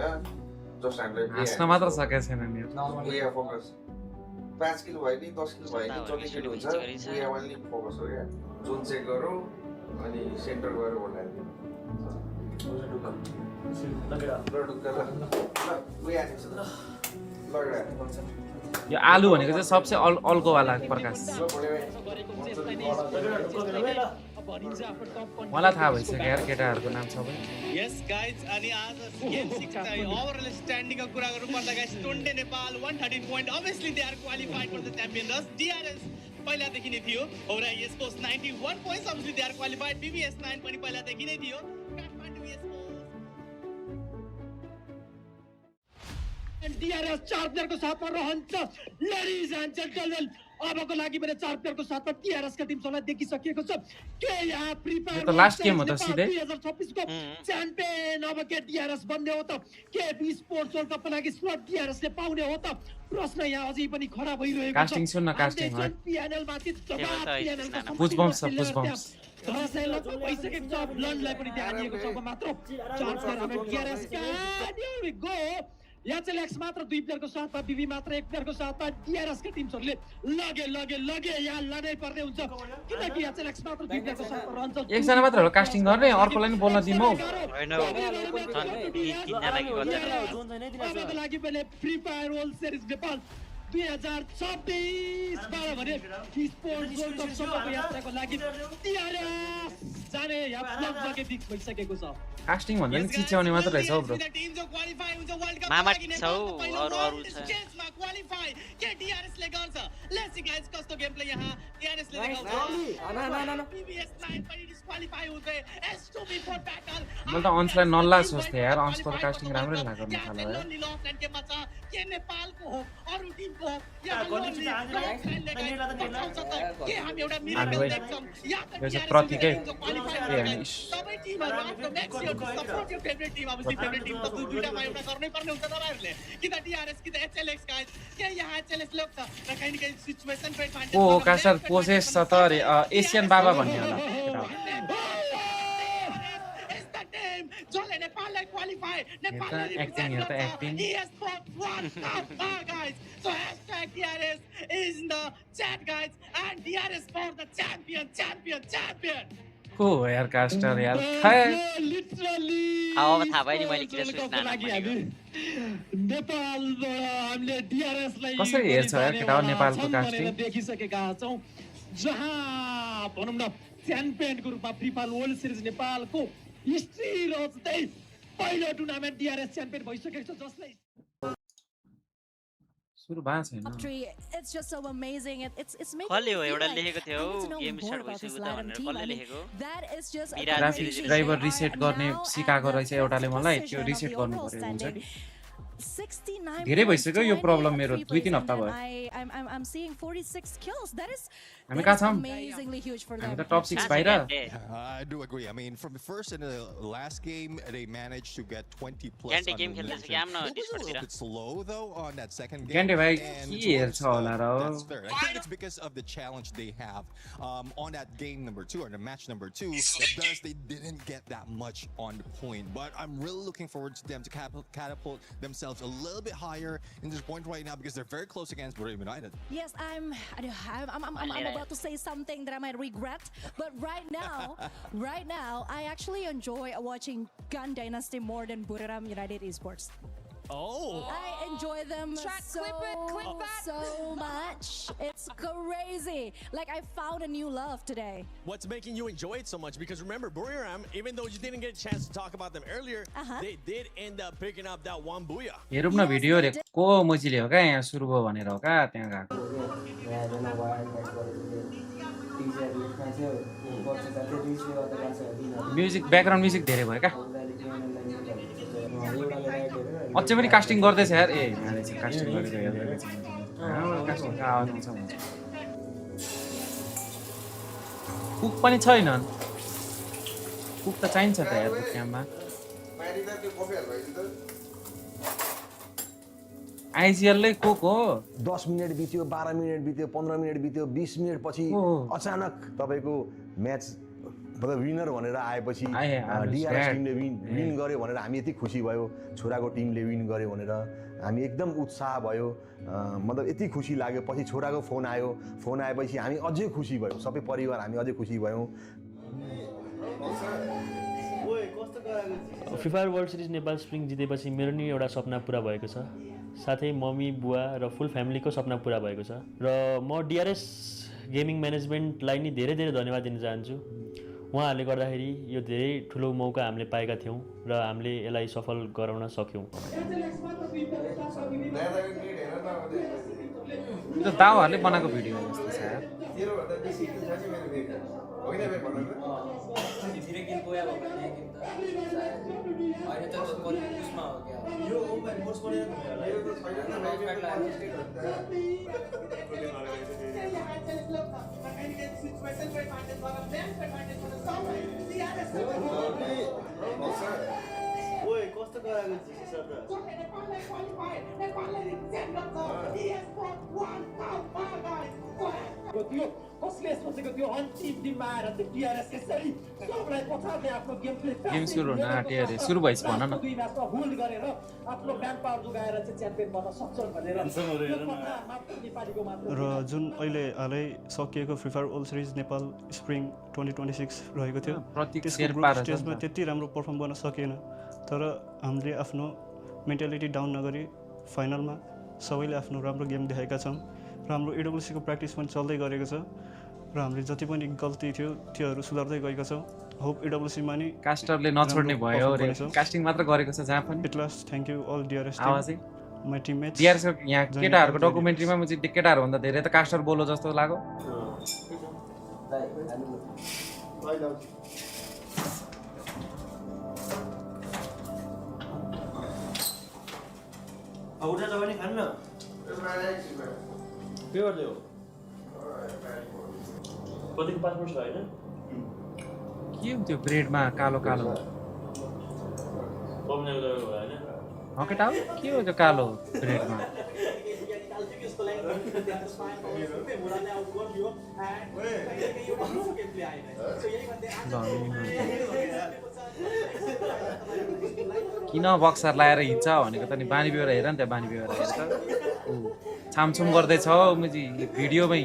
जस्ट हामीले हाँस्न मात्र सकेको छैन नि वी आर फोकस 5 किलो भयो नि 10 किलो भयो नि जति किलो हुन्छ वी आर ओन्ली फोकस हो क्या जोन चेक गरौँ अनि सेन्टर गएर बोलायो यो आलु भनेको चाहिँ सबसे अल्कोवाला प्रकाश मलाई थाहा भइसक्यो यार केटाहरूको नाम सबै यस गाइज अनि आज गेम 6 लाई ओभरअल स्ट्यान्डिङको कुरा गर्नु पर्दा गाइज टोन्डे Nepal 113 point obviously they are qualified for the champion रस DRS पहिलादेखि नै थियो औरा यसपोस 91 points obviously they are qualified BBS 9 पनि पहिलादेखि नै थियो काठमाडौँ यसपोस DRS 4 प्लेयरको साथमा रहन्छ लेडिज एन्ड जेन्टलमेन अबको लागि पनि 4 प्लेयरको साथमा DRS का टिमसँग देखिसकिएको छ के यहाँ प्रिपेयर यो त लास्ट गेम हो त सिधै 2026 को च्याम्पियन अब के DRS बन्ने हो त के स्पोर्ट्स वर्ल्ड कपको लागि स्लट DRS ले पाउने हो त प्रश्न यहाँ अझै पनि खडा भइरहेको छ कास्टिङ सुन्न कास्टिङ हो PNL माथि दबाब PNL को पुजबम्स छ पुजबम्स दसैँलाई भइसकेको छ ब्लन्डलाई पनि ध्यान दिएको छ अब मात्र 4 प्लेयर DRS का here we go यहाँ चाहिँ एक्स मात्र 2 प्लेयरको साथमा बिबी मात्र 1 प्लेयरको साथमा DRS का टिमहरुले लगे यहाँ लड्नै पर्ने हुन्छ किनकि यहाँ चाहिँ एक्स मात्र 2 प्लेयरको साथमा रहन्छ एकजना मात्र हो कास्टिङ गर्ने अर्कोलाई नि बोल्न दिमौ हैन अबको लागि पनि free Fire World Series Nepal 2026 भने स्पोर्ट्स वर्ल्ड कप सम्मको यात्राको लागि DRS जाने यहाँ ब्लक लगे फिक्स भइसकेको छ कास्टिङ भन्दा नि चिच्याउने मात्र रहेछ हौ ब्रो टिम जो क्वालिफाई हुन्छ वर्ल्ड कप मामा छौ अरु छ क्वालिफाई के DRS ले गर्छ लेट्स सी गाइस कस्तो गेम प्ले यहाँ DRS ले देखाउँछ PBS 9 पनि डिस्क्वालिफाई हुँदै S2 बिफोर ब्याटल मैले त अन्सलाई नल्ला सोच्थे यार अन्सको कास्टिङ राम्रै लाग्यो नि थाला यार के मचा के नेपालको हो अरु टिमको हो या के हामी एउटा मिराकल देख्छौं या त प्रतिकै सबै टिमहरु आफ्नो म्याक्सिमम सपोर्ट यो फेभरेट टिम अब सी फेभरेट टिम त दुईटामा एउटा गर्नै पर्ने हुन्छ तपाईहरुले कि त DRS कि त HLX गाइस के यहाँ HLX लोक्छ र कहीं न कहीं सिचुएसन पे एडभान्टेज ओ कास्टर पोसेस छ त रे एशियन बाबा भन्ने होला जसले नेपाललाई क्वालिफाई नेपाललाई एक्टिङ हेर त acting guys so #DRS is in the chat guys and DRS for the champion को यार कास्टर यार लिटरली अब थाहा भयो नि मैले किन सूचना नेपालबाट हामीले DRS लाई कसरी हेर्छ यार केटा नेपालको कास्टिङ देखिसकेका छौं जहाँ भनौं न च्याम्पियनको रूपमा फ्री फायर वर्ल्ड सिरिज नेपालको हिस्ट्री रच्दै पहिलो टुर्नामेन्ट DRS च्याम्पियन भइसकेको छ जसले सुरु भएको छैन It's just so amazing. It's making कसले हो एउटा लेखेको थियो गेम स्टार्ट भइसक्यो त भनेर कसले लेखेको that is just graphics driver reset गर्ने सिकाएको रहेछ एउटाले मलाई त्यो रिसेट गर्नु पर्यो हुन्छ नि 69 धेरै भइसक्यो यो प्रब्लम मेरो 2-3 हप्ता भयो I'm seeing 46 kills. That is हामी कहाँ छौं amazingly huge for them. हामी त टप 6 बाहिर I do agree. I mean, from the first and the last game, they managed to get 20 plus. Gante game खेल्दै छ क्या It was a little bit slow though on that second game. Gante भाइ And के हेर्छ होला र that's fair. I think it's because of the challenge they have on that game number 2 or the match number 2. Thus, they didn't get that much on the point. But I'm really looking forward to them to catapult themselves a little bit higher in this point right now because they're very close against Burma United. Yes, I'm about to say something that I might regret, but right now, I actually enjoy watching Gun Dynasty more than Buriram United Esports. Oh, I enjoy them so much. It's crazy. Like I found a new love today. What's making you enjoy it so much? Because remember, Buriram, even though you didn't get a chance to talk about them earlier, they did end up picking up that one booyah. हेरौँ न video रे को मजिले हो क्या यहाँ सुरु भयो भनेर हो क्या त्यहाँ गएको म्युजिक ब्याकग्राउन्ड म्युजिक धेरै भयो क्या अझै पनि कास्टिङ गर्दैछ यार ए कास्टिङ गरेको हेर्दैछ कास्टिङ आवाज आउँछ भन्छ कुक पनि छैन कुक त चाहिन्छ त यार क्याम्पमा आइजिएलले कुक हो 10 मिनेट बित्यो 12 मिनेट बित्यो 15 मिनेट बित्यो 20 मिनेट पछि अचानक तपाईको म्याच मतलब विनर भनेर आएपछि DRS टिमले विन गर्यो भनेर हामी यति खुसी भयो छोराको टिमले विन गर्यो भनेर हामी एकदम उत्साह भयो मतलब यति खुसी लाग्यो पछि छोराको फोन आएपछि हामी अझै खुसी भयौं सबै परिवार हामी अझै खुसी भयौं Free Fire World Series Nepal Spring जितेपछि मेरो नि एउटा सपना पूरा भएको छ साथै मम्मी बुवा र फुल फ्यामिलीको सपना पूरा भएको छ र म DRS गेमिङ म्यानेजमेन्टलाई नि धेरै धेरै धन्यवाद दिन चाहन्छु उहाँहरूले गर्दाखेरि यो धेरै ठुलो मौका हामीले पाएका थियौं र हामीले यसलाई सफल गराउन सक्यौं त्यो दाउहरूले बनाएको भिडियो हो जस्तो छ यार गेम सुरु हुन आँट्यो अरे सुरु भइस भन न र जुन अहिले हालै सकिएको free Fire World Series Nepal spring 2026 रहेको थियो स्टेजमा त्यति राम्रो परफर्म गर्न सकेन तर हामीले आफ्नो मेन्टालिटी डाउन नगरी फाइनलमा सबैले आफ्नो राम्रो गेम देखाएका छौं र हाम्रो AWC को प्र्याक्टिस पनि चल्दै गरेको छ र हामीले जति पनि गल्ती थियो त्योहरू सुधार्दै गएका छौं होप AWC मा नि कास्टरले नछोड्ने भयो रे कास्टिङ मात्र गरेको छ जहाँ पनि at last thank you all DRS आवाजै my teammates. DRS यहाँ केटाहरुको डकुमेन्ट्रीमा म चाहिँ केटाहरु भन्दा धेरै त कास्टर बोलो जस्तो लाग्यो उठा जाऊ नि खान न के गर्दै हो कतिको पासपोर्ट छ हैन के हो त्यो ब्रेडमा कालो कालो बम्ने गयो हैन हो केटा के हो त्यो कालो ब्रेडमा किन बक्सर लाएर हिँड्छ भनेको त नि बानी बेहोरा हेर नि त बानी बेहोरा हेर त छामछुम गर्दैछ मुजी भिडियोमै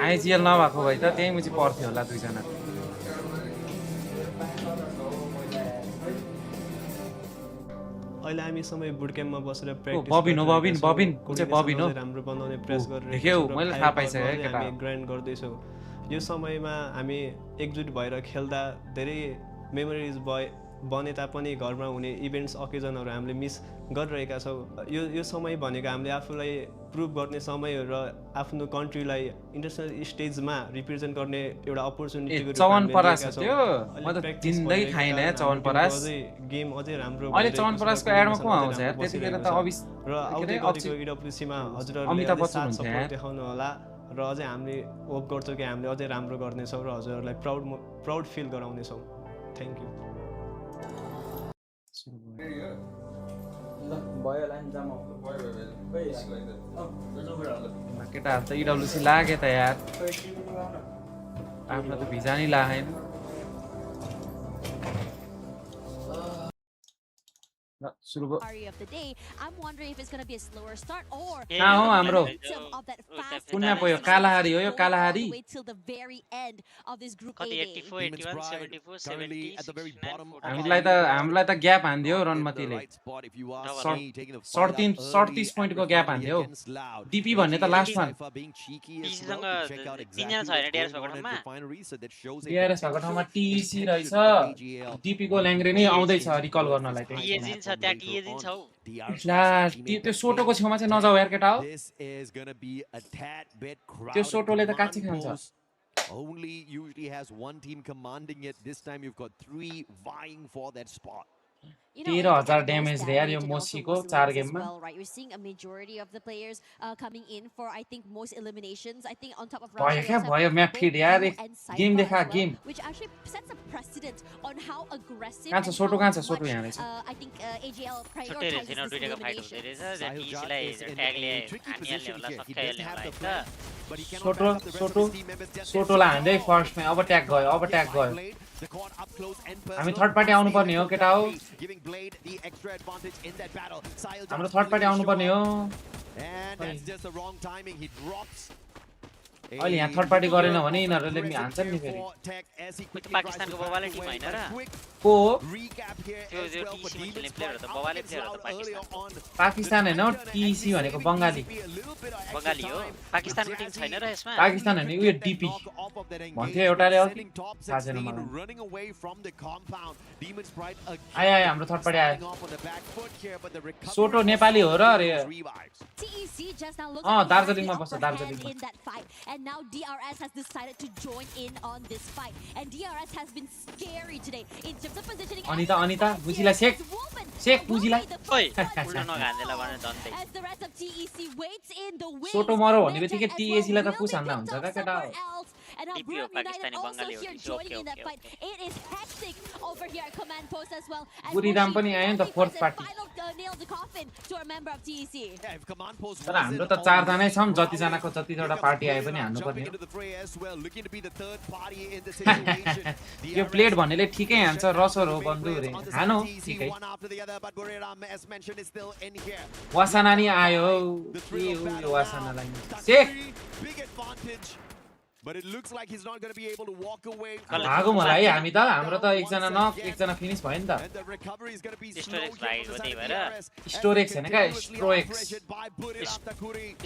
आइजिएल नभएको भए त त्यही मुजी पर्थ्यो होला दुईजना अहिले हामी समय बुट क्याम्पमा बसेर प्र्याक्टिस बबिन हो बबिन बबिन को चाहिँ बबिन हो राम्रो बनाउने प्रयास गरेर देख्यौ मैले थाहा पाइसके केटा हामी ग्राइन्ड गर्दैछौँ यो समयमा हामी एकजुट भएर खेल्दा धेरै मेमोरिज बने तापनि घरमा हुने इभेन्ट्स अकेजनहरू हामीले मिस गरिरहेका छौँ यो समय भनेको हामीले आफूलाई प्रुभ गर्ने समय हो र आफ्नो कन्ट्रीलाई इन्टरनेसनल स्टेजमा रिप्रेजेन्ट गर्ने एउटा अपर्च्युनिटीको चवनपरास थियो म त जिन्दै खाइन चवनपरास गेम अझै राम्रो अहिले चवनपरासको एडमा को आउँछ यार त्यतिखेर त र आउँदै गरेको इडब्ल्युसीमा हजुरहरूले साथ सपोर्ट देखाउनु होला र अझै हामीले होप गर्छौँ कि हामीले अझै राम्रो गर्नेछौँ र हजुरहरूलाई प्राउड फिल गराउनेछौँ थ्याङ्क यू केटाहरु त इडब्ल्युसी लागे त यार आफ्नो त भिजा नि लागेन of the day. I'm wondering if it's going to be a slower start or हाम्रो of that fast कुन्ना पयो कालाहारी हो यो Kalahari wait till the very end of this group A. 84 81 74 70 हामीलाई त ग्याप हान्दियो रनमतीले 37 पोइन्टको ग्याप हान्दियो डीपी भन्ने त last one टीसीसँग तीनजना छ हैन DRS भएको ठाउँमा डीआरएस भएको ठाउँमा टीसी रहेछ डीपी को ल्याङ्ग्रे नै आउँदै छ रिकल गर्नलाई टीएजिन छ त्यहाँ टीएजिन छ त्यो सोटोको छेउमा चाहिँ नजाऊ यार केटा हो त्यो सोटोले त काची खान्छ Only usually has one team commanding it. This time you've got 3 vying for that spot. 13,000 damage there यो मोसीको 4 गेममा right, you're seeing a majority of the players coming in for I think most eliminations. I think on top of भयो क्या भयो map फिड यार game देखा game which actually sets a precedent on how aggressive कहाँ छ सोटो यहाँ रहेछ I think AJL prioritizes this elimination. सोटोलाई हान्दै फर्स्टमै अब ट्याग गयो हामी थर्ड पार्टी आउनु पर्ने हो केटा हो हाम्रो थर्ड पार्टी आउनु पर्ने हो अहिले यहाँ थर्ड पार्टी गरेन भने यिनीहरूले हान्छन् नि फेरि पाकिस्तानको बवाले टिम हैन र को त्यो टीसी मा खेल्ने प्लेयर त बवाले प्लेयर हो त पाकिस्तान हैन टीसी भनेको बंगाली हो पाकिस्तानको टिम छैन र यसमा पाकिस्तान हैन उयो डीपी भन्थ्यो एउटाले अघि थाहा छैन मलाई आयो हाम्रो थर्ड पार्टी आयो सोटो नेपाली हो र अरे दार्जिलिङमा बस्छ दार्जिलिङमा And now DRS has decided to join in on this fight. And DRS has been scary today in terms of positioning. Anita, बुझिला Sheikh बुझिला ओइ उल्टो नगान्देला भने Dandai As the rest of TEC waits in the wings. सोटो मरो भन्ने बित्तिकै TEC लाई त पुस हान्दा हुन्छ का केटा And now Braham United also here joining in that fight. It is hectic over here at command post as well. Buriram पनि आयो नि त fourth party nail the coffin to a member of TEC. तर हाम्रो त 4 जना नै छौं जति जनाको जति एउटा पार्टी आए पनि हान्नु पर्ने यो प्लेट भन्नेले ठिकै हान्छ रसर हो बन्दु रे हानो ठिकै वासना नि आयो के हो यो वासनालाई Sheikh But it looks like he's not going to be able to walk away. भागौ मलाई हामी त हाम्रो त एकजना नक एकजना फिनिश भयो नि त And the recovery is going to be slow. Storage भाइ हो त्यही भएर स्टोरेक्स हैन का स्ट्रोएक्स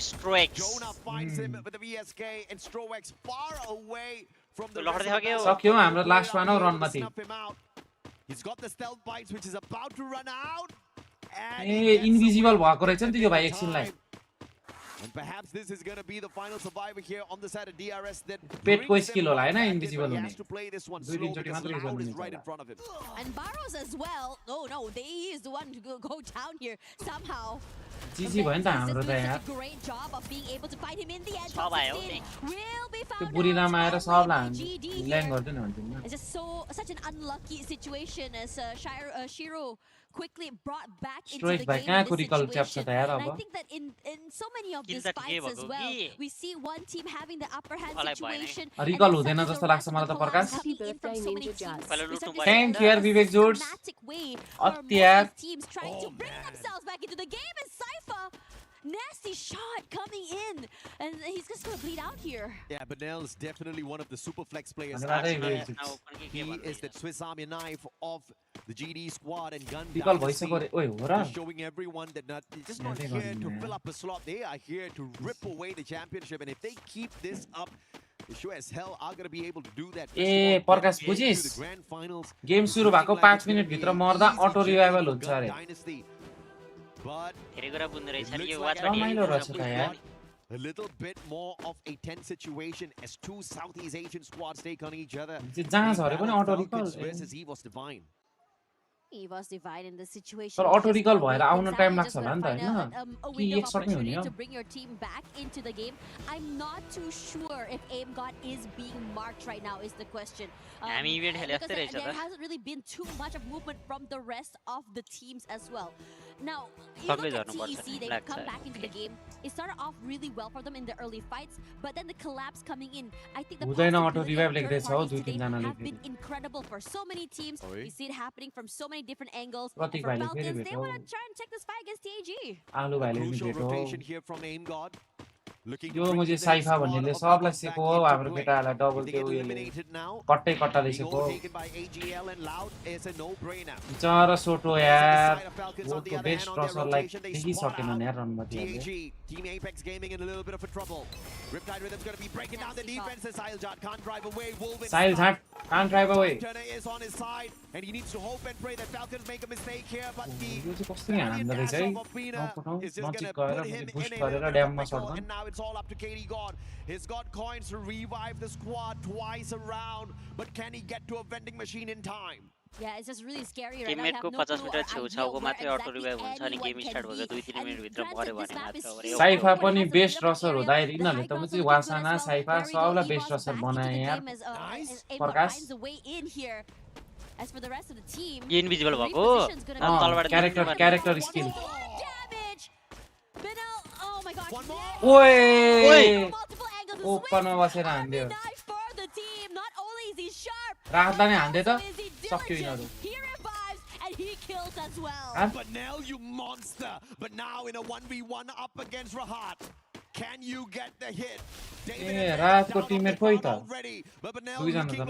स्ट्रोएक्स Jonah finds him with the VSK and Stroex far away from the लड्दै हो के हो सक्यो हाम्रो लास्ट वान हो रन मा थियो He's got the stealth bites which is about to run out. A invisible भएको रहेछ नि त्यो भाइ एकछिनलाई And perhaps this is going to be the final survivor here on the side of DRS that पेटको skill होला हैन invisible he हुने has to play this one दुई slow तीन चोटी because मात्र Loud is use right in गर्नु front of him. And Barros as well. No, he is the one to go down here somehow. जिजी भयो नि त हाम्रो त यार Great job of being able to fight him in the end. सब आयो नि Will be त्यो found बुढी out राम आएर by सबलाई GD ल्याङ here. गर्दैन भन्दिन It's just such an unlucky situation as Shiro quickly brought back into Straight the by game कहाँको in this skill च्याप्छ situation. त यार And I अब think that in so many of किन these त ठिकै fights as भएको well, कि we see one team having the upper hand मलाई भएन situation. रिकल हुँदैन जस्तो लाग्छ मलाई त प्रकाश Happy birthday, Ninja Jazz. पहिला लुट्नु पर्यो थ्यांक यू यार विवेक जोड्स अति यार Teams trying to bring themselves back into the game, and Cypher, nasty shot coming in, and he's just gonna bleed out here. Yeah, but Nell's definitely one of the super flex players. He is the Swiss Army knife of the GD squad and gun रिकल भइसक्यो रे ओइ हो र They're showing everyone that they're just not here to fill up a slot. They are here to rip away the championship, and if they keep this up, they sure as hell are going to be able to do that. ए प्रकाश बुझिस game सुरु भएको 5 minute भित्र मर्दा अटो revival हुन्छ अरे धेरै कुरा बुझ्नु रहेछ नि यो रमाइलो रहेछ त यार A little bit more of a tense situation as two Southeast Asian squads take on each other. जहाँ झरे पनि अटो रिकल versus EVOS Divine. EVOS Divine in this situation. तर अटो रिकल भएर आउन टाइम लाग्छ होला नि त हैन कि एक शट नै हुने हो to bring your team back into the game. I'm not too sure if Aim God is being marked right now is the question. हामी इभेन्ट खेले जस्तै रहेछ There त hasn't really been too much of movement from the rest of the teams as well. Now, you look at TEC, they've come back into the game. It started off really well for them in the early fights, but then the collapse coming in. I think the possibility of third parties today have been incredible for so many teams. We see it happening from so many different angles. And for Falcons, they want to try and take this fight against TAG. आलु भाइले नि Crucial भेटो rotation here from Aim God. यो मुझे cipher भन्नेले सबलाई सिको हो हाम्रो केटाहरुलाई double त्यो कट्टै कट्टाले सिको बिचारा सोटो यार वोटको बेस्ट रसरलाई देखि सकेन यार रनमा दिए Team Apex Gaming in a little bit of a trouble. Riptide Rhythm's going to be breaking down the defense. Sahiljat can't drive away. Wolven Sahiljat can't drive away. Turner is on his side, and he needs to hope and pray that Falcons make a mistake here. But the यो चाहिँ कस्तो हान्दा रहेछ है is just going to गएर put him boost in गरेर a ड्याममा pickle, सर्दैन and now it's all up to KD God. He's got coins to revive the squad twice around, but can he get to a vending machine in time? Yeah, it's just really scary right now. टिममेटको 50 metre छेउछाउको मात्रै अटो revive हुन्छ अनि game start भएको 2-3 minute भित्र मर्यो भने मात्र साइफा पनि बेस्ट रसर हुँदा यिनीहरुले त मुझे वासना साइफा सबलाई बेस्ट रसर बनाए यार प्रकाश As for the rest of the team, invisible भएको तलबाट character skill oh my god. ओए ओपनमा बसेर हान्दियो For the team, not only is he sharp, राहतलाई नै हान्दै त सक्यो यिनीहरु he revives and he kills as well. But now you monster, but now in a 1v1 up against Rahat. Can you get the hit? ए रातको teammate खोइ त दुईजना त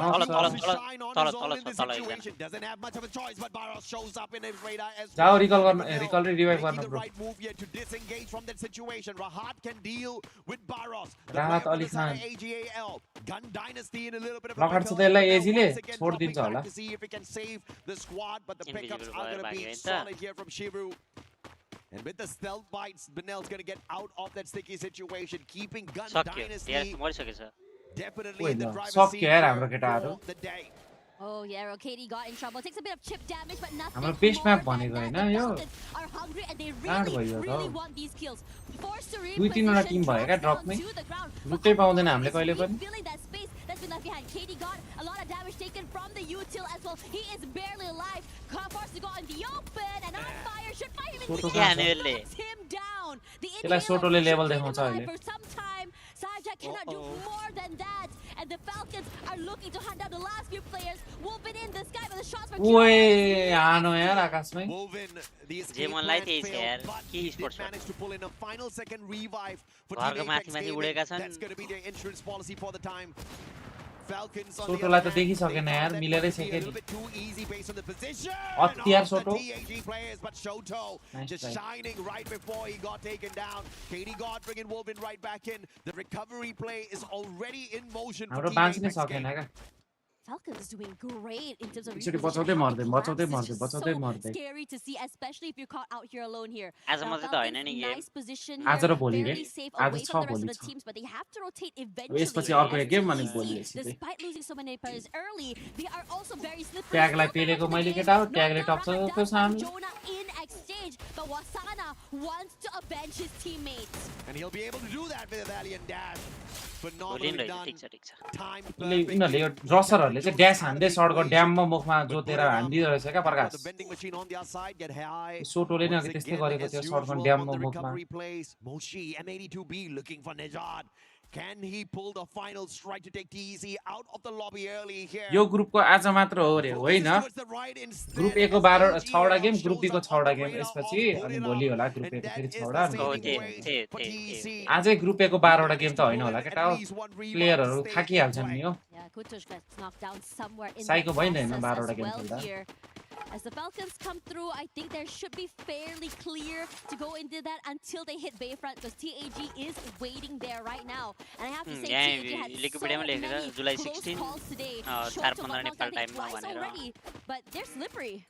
doesn't have much of a choice, but Barros shows up in his radar as जाओ रिकल गर्न रिकल रि revive गर्न bro right move here to disengage from that situation. Rahat can deal with Barros. राहत अलि Khan AGAL Gun Dynasty in a little bit of लखट छ त्यसलाई एजीले छोड दिन्छ होला to see if he can save the squad, but the pickups are going to be solid here from Shiru. And with the stealth bites, Benel's going to get out of that sticky situation, keeping Gun Dynasty definitely in the driver's seat for the day. Oh yeah, KD got in trouble. Takes a bit of chip damage, but nothing. हाम्रो best map भनेको हैन यो Are hungry and they really want these kills. Forced to दुई तीनवटा Tim भयो क्या ड्रपमै लुट्टै पाउँदैन हामीले कहिले पनि filling that space that's been left behind. KD got a lot of damage taken from the util as well. He is barely alive. Forced to go in the open and on fire. Should fight him in the game. Him down. The त्यसलाई सोटोले level देखाउँछ अहिले for some time. Sajak cannot do more than that. and the Falcons are looking to hunt down the last few players. Wolven in the sky, but the shots for ओए आनो यार आकाशमै जे मनलाई त्यही छ यार के स्पोर्ट्स घरको माथि माथि उडेका छन् सोटोलाई त देखिसकेन यार मिलेरै छ के अत्यार सोटो just shining right before he got taken down. Katie God bringing Wolven right back in. The recovery play is already in motion for Team Apex Gaming. Falcons doing great in terms of Actually, बचाउँदै मर्दै scary to see, especially if you're caught out here alone here. आज मात्रै त हैन नि game Nice position आज र भोलि रे आज छ from the rest of भोलि the छ teams, but they have to rotate eventually. यसपछि अर्को एक गेम अनि भोलि Despite losing so many players early, they are also very slippery. ट्यागलाई पेलेको मैले केटा हो ट्यागले टप्छ त्यो सामने Jonah in exchange, but Wasana wants to avenge his teammates. And he'll be able to do that with a valiant dash. भोलिन Phenomenally रहेछ done. ठिक छ यिनीहरूले यो रसरहरूले चाहिँ ड्यास हान्दै सर्टको ड्याममा मुखमा जोतेर हान्दिदो रहेछ क्या प्रकाश The vending machine on their side get high. सोटोले नै अघि त्यस्तै गरेको थियो सर्टको ड्याममा मुखमा Recovery plays. Moshi M82B looking for Nejad. Can he pull the final strike to take TEC out of the lobby early here? यो ग्रुपको आज मात्र हो रे होइन ग्रुप ए को 12 6वटा गेम ग्रुप बी को 6वटा गेम यसपछि अनि भोलि होला ग्रुप ए को फेरि 6वटा आजै ग्रुप ए को 12वटा गेम त होइन होला केटा हो प्लेयरहरु थाकिहाल्छन् नि हो साइको भइन हैन 12वटा गेम खेल्दा As the Falcons come through, I think there should be fairly clear to go into that until they hit Bayfront, because TAG is waiting there right now. And I have to say, TAG had so many July close 16 calls today. Short to almost, I think, twice already, but they're slippery.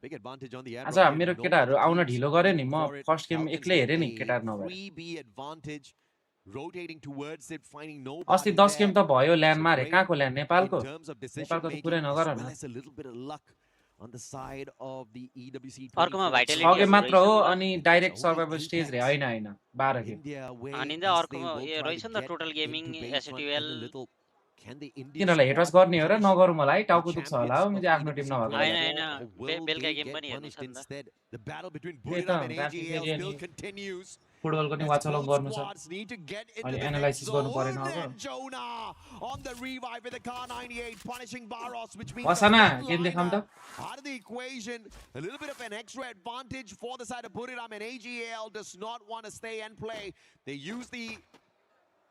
Big advantage on the air. आज मेरो केटाहरु आउन ढिलो गरे नि म first game एक्लै हेरे नि केटाहरु नभए 3B advantage rotating towards it, finding no. अस्ति 10 गेम त भयो ल्यान्डमा रे कहाँको ल्यान्ड नेपालको नेपालको त पुरै नगर न A little bit of luck on the side of the EWC. अर्कोमा भाइटालिटी 6 गेम मात्र हो अनि डाइरेक्ट सर्भाइभल स्टेज रे हैन 12 गेम निन्जा अर्कोमा यो रहेछ नि त टोटल गेमिङ एसटीएल किनलाई हेटवास गर्ने हो र नगरौँ मलाई टाउको दुख्छ होला हो मैले आफ्नो टिम नभएको हैन बेलका गेम पनि हेर्नु छ नि त The battle between Buriram and AGL still continues. फुटबलको नि वाचलङ गर्नु छ अनि एनालाइसिस गर्नु परेन अब on the revive with the car 98 punishing Baros, which means वसना गेम देखाउँ त out of the equation. A little bit of an extra advantage for the side of Buriram, and AGL does not want to stay and play. They use the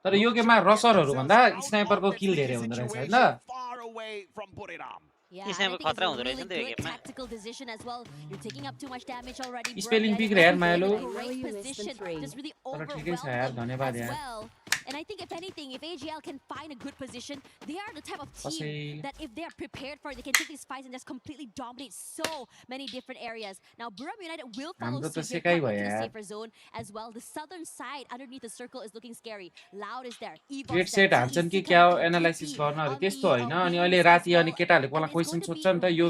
तर यो गेममा रसरहरु भन्दा स्नाइपरको किल धेरै हुँदै रहेछ हैन far away from Buriram. Yeah, I think it's a really good tactical decision as well. You're taking up too much damage already. Spelling big rare Milo. Great position, just really overwhelming as well. And I think if anything, if AGL can find a good position, they are the type of team that if they are prepared for it, they can take these fights and just completely dominate so many different areas. Now, Buriram United will follow suit here, come into the safer zone as well. The southern side underneath the circle is looking scary. Loud is there. Great set हान्छन् कि क्या analysis गर्नहरु त्यस्तो हैन अनि अहिले राति अनि केटाहरुले Cola question सोध्छ नि त यो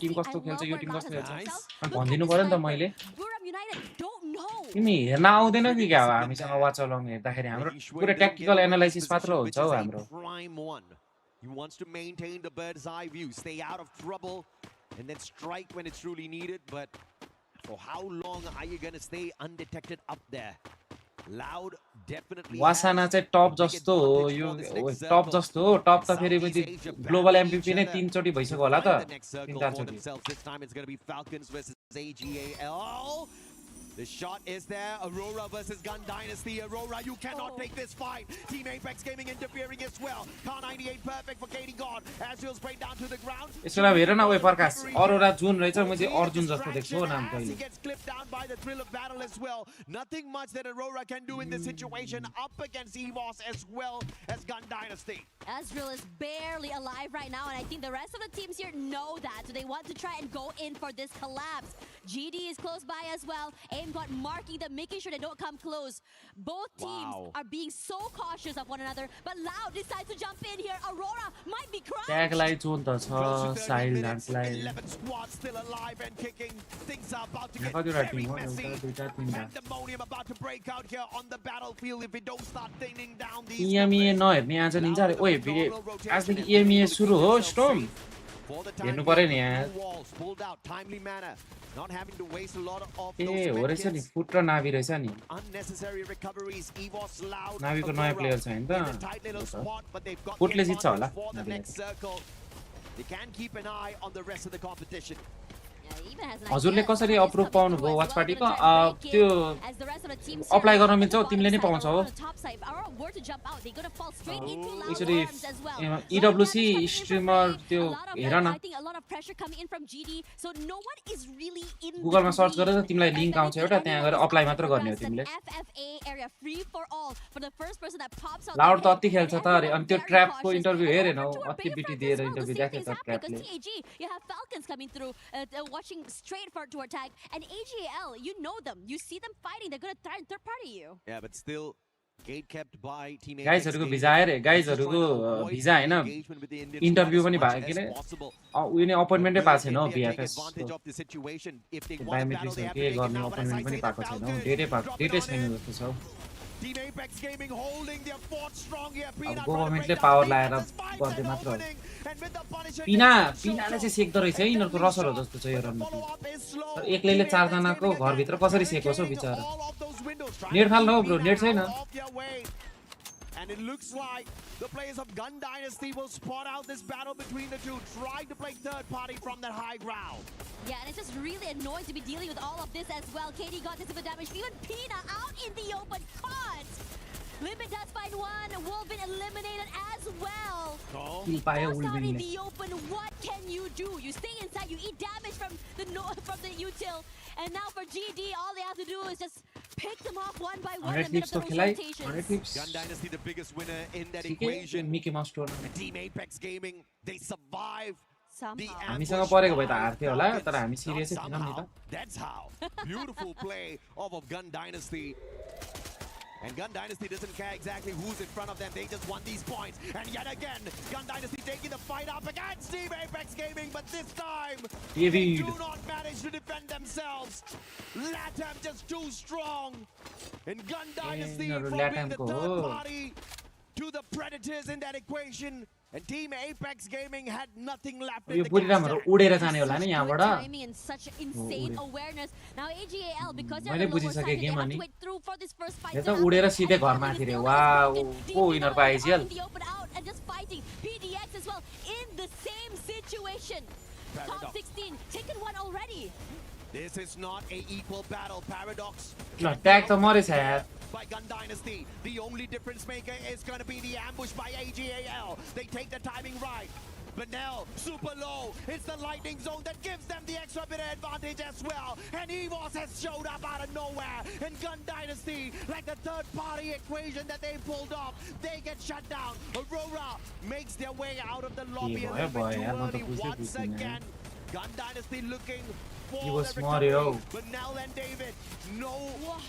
टिम कस्तो खेल्छ यो टिम कस्तो खेल्छ अनि भन्दिनु पर्यो नि त मैले तिमी हेर्न आउँदैन कि क्या हामीसँग वाचलङ हेर्दाखेरि हाम्रो पुरै ट्याक्टिकल एनालाइसिस मात्र हुन्छ हौ हाम्रो He wants to maintain the bird's eye view, stay out of trouble, and then strike when it's truly needed. But for how long are you going to stay undetected up there? Loud definitely. वासना चाहिँ टप जस्तो हो यो टप जस्तो हो टप त फेरि पछि global MPP नै 3 चोटी भइसक्यो होला त 3-4 चोटी This time it's going to be Falcons versus AGAL. The shot is there. Aurora versus Gun Dynasty. Aurora, you cannot take this fight. Team Apex Gaming interfering as well. Car 98 perfect for Katie God. as he'll spray down to the ground. यसलाई हेर न ओए प्रकाश अरोरा जुन रहेछ म चाहिँ अर्जुन जस्तो देख्छु नाम कहिले He gets clipped down by the thrill of battle as well. Nothing much that Aurora can do in this situation up against EVOS as well as Gun Dynasty. Ezreal is barely alive right now, and I think the rest of the teams here know that, so they want to try and go in for this collapse. GD is close by as well. Aim got marking them, making sure they don't come close. Both teams are being so cautious of one another, but Loud decides to jump in here. Aurora might be crying. ट्यागलाई zone त छ साइल डान्सलाई 11 squads still alive and kicking. Things are about to get कतिवटा very Tim हो messy. एउटा दुईटा तीनटा Pandemonium about to break out here on the battlefield if we don't start thinning down these. EME नहेर्ने आज निन्जा रे ओए आजदेखि EME सुरु हो स्टोम हेर्नु पर्यो नि यार walls pulled out timely manner. Not having to waste a lot of A those हो रहेछ नि फुट र नाभि रहेछ नि unnecessary recoveries. EVOS loud. नाभिको नयाँ प्लेयर छ हैन in a tight little spot, but they've got फुटले the जित्छ होला advantage for the next circle. They can keep an eye on the rest of the competition. हजुरले कसरी approve पाउनु भयो watch पार्टीको त्यो अप्लाई गर्न मिल्छ तिमीले नै पाउँछौ हो यसरी EWC स्ट्रिमर त्यो हेर न गुगलमा सर्च गरेर तिमीलाई लिंक आउँछ एउटा त्यहाँ गएर अप्लाई मात्र गर्ने हो तिमीले लाउड त अति खेल्छ त अरे अनि त्यो ट्र्यापको इन्टरभ्यु हेरेनौ अति बिटी दिएर इन्टरभ्यु देखे त ट्र्यापले watching straight for to attack and AGL, you know them, you see them fighting, they're gonna third party you. Yeah, but still gate kept by team A. गाइजहरुको भिजा आयो रे गाइजहरुको भिजा हैन इन्टरभ्यु पनि भयो किन उयो नै अपॉइन्टमेन्टै पाएको छैन हो बीएफएस बायोमेट्रिक्स के गर्ने अपॉइन्टमेन्ट पनि पाएको छैन डेटै छैन जस्तो छ Team Apex Gaming holding their fort strong here. अब गभर्नमेन्टले पावर लाएर गर्दै मात्र हो पिनाले चाहिँ सेक्दो रहेछ है यिनीहरुको रसर हो जस्तो छ यो रणनीति तर एक्लैले चार जनाको घर भित्र कसरी सेकोस् हो बिचारा नेट फाल्नु हो ब्रो नेट छैन And it looks like the players of Gun Dynasty will spot out this battle between the two, trying to play third party from that high ground. Yeah, and it's just really annoying to be dealing with all of this as well. KD got this with damage. Even Pina out in the open. Caught! Limit does find one. Wolvin eliminated as well. Wolvin out in the open. What can you do? You stay inside. You eat damage from the util. And now for GD, all they have to do is just pick them off one by one. 100 clips to rotations. 100 clips. Gun Dynasty, the biggest winner in that equation. Mickey Mouse tournament. Team Apex Gaming, they survive. हामीसँग परेको भए त हार्थ्यो होला तर हामी सिरियसै थिएनौं नि त That's how. Beautiful play of Gun Dynasty. And Gun Dynasty doesn't care exactly who's in front of them. They just won these points. And yet again, Gun Dynasty taking the fight up against Team Apex Gaming. But this time, they do not manage to defend themselves. Latam just too strong. And Gun Dynasty probably the third party to the Predators in that equation. And Team Apex Gaming had nothing left in the पुरिरामहरु उडेर जाने होला नि यहाँबाट timing and such insane awareness. Now AGAL because they're मैले बुझिसके game अनि यो त उडेर सिधै घरमा आथिरे wow को विनर पाए AGL and just fighting PDX as well in the same situation. Top 16 taken one already. This is not a equal battle. Paradox. ल tag त मरेछ यार By Gun Dynasty, the only difference maker is going to be the ambush by AGAL. They take the timing right. But now, super low. It's the lightning zone that gives them the extra bit of advantage as well. And EVOS has showed up out of nowhere. And Gun Dynasty, like the third party equation that they pulled off, they get shut down. Aurora makes their way out of the lobby a little bit too early once again. Gun Dynasty looking He was Mario. But Nell and David, no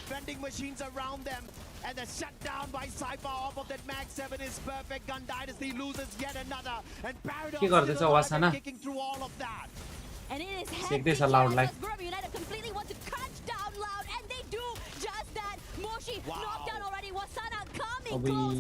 vending machines around them. And the shutdown by Cypher off of that Mag 7 is perfect. Gun Dynasty loses yet another. And Paradox is kicking through all of that. And it is hectic this allowed like United completely want to crunch down Loud and they do just that. Moshi knocked down already. Wasana coming close.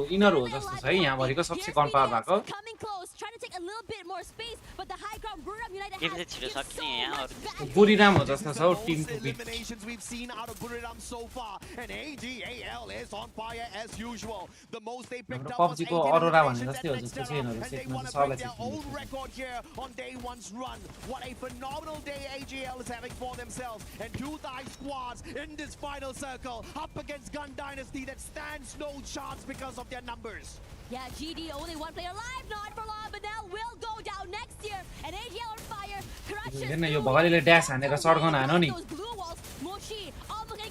इनरु जस्तो छ है यहाँ भरिको सबसे कम power भएको coming close trying to take a little bit more space but the high ground Buram United has छिटो सक्ने यहाँ Buriram हो जस्तो छ team to beat eliminations we've seen out of Buriram so far and AGAL is on fire as usual. The most they picked up was 8 Aurora भने जस्तै हो जस्तो छ and यिनीहरु they want to break their own record here on day one's run. What a phenomenal day AGL is having for themselves and two dive squads in this final circle up against Gun Dynasty that stands no chance because of their numbers. Yeah, GD only one player alive, not for long, but now will go down next year. And AGL on fire, crushes यो भगालीले dash हानेर सर्गन हानो नि Moshi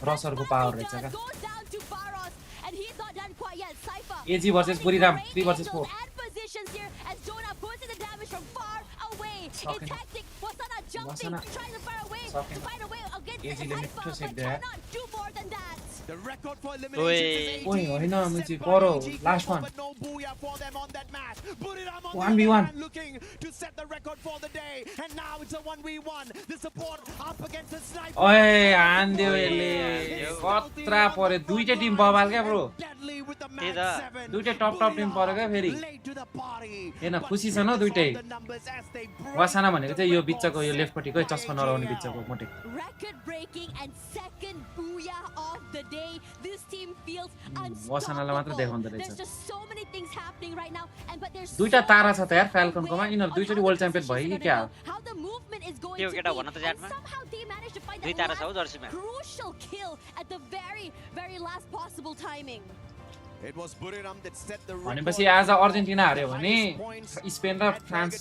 रसरको power रहेछ का goes down to Baros and he's not done quite yet. Cypher AG versus Buriram 3 versus 4 positions here as Jonah puts in the damage from far away. It's hectic. Wasana jumping, trying to fire away to find a way against Cypher, but cannot do more than that. The record for eliminations is 18. हैन मुझे परो last one Booyah for them on that match. Buriram on 1v1. the other hand looking to set the record for the day. And now it's a 1v1. The support up against the sniper. ओए हान्दियो यसले कत्रा पर्यो दुईटा Tim बबाल क्या bro दुईटा टप Tim पर्यो क्या फेरि हेर्न खुसी छ न दुईटै वासना भनेको चाहिँ यो बिचको यो लेफ्टपट्टिको चस्मा नलाउने बिचको मोटे वासनालाई मात्र देखाउँदो रहेछ दुईटा तारा छ त यार फ्याल्कनको यिनीहरू दुईचोटि वर्ल्ड च्याम्पियन भयो कि क्या त्यो केटा भन त च्याटमा दुई तारा छ हौ जर्सीमा भनेपछि आज अर्जेन्टिना हार्यो भने स्पेन र फ्रान्स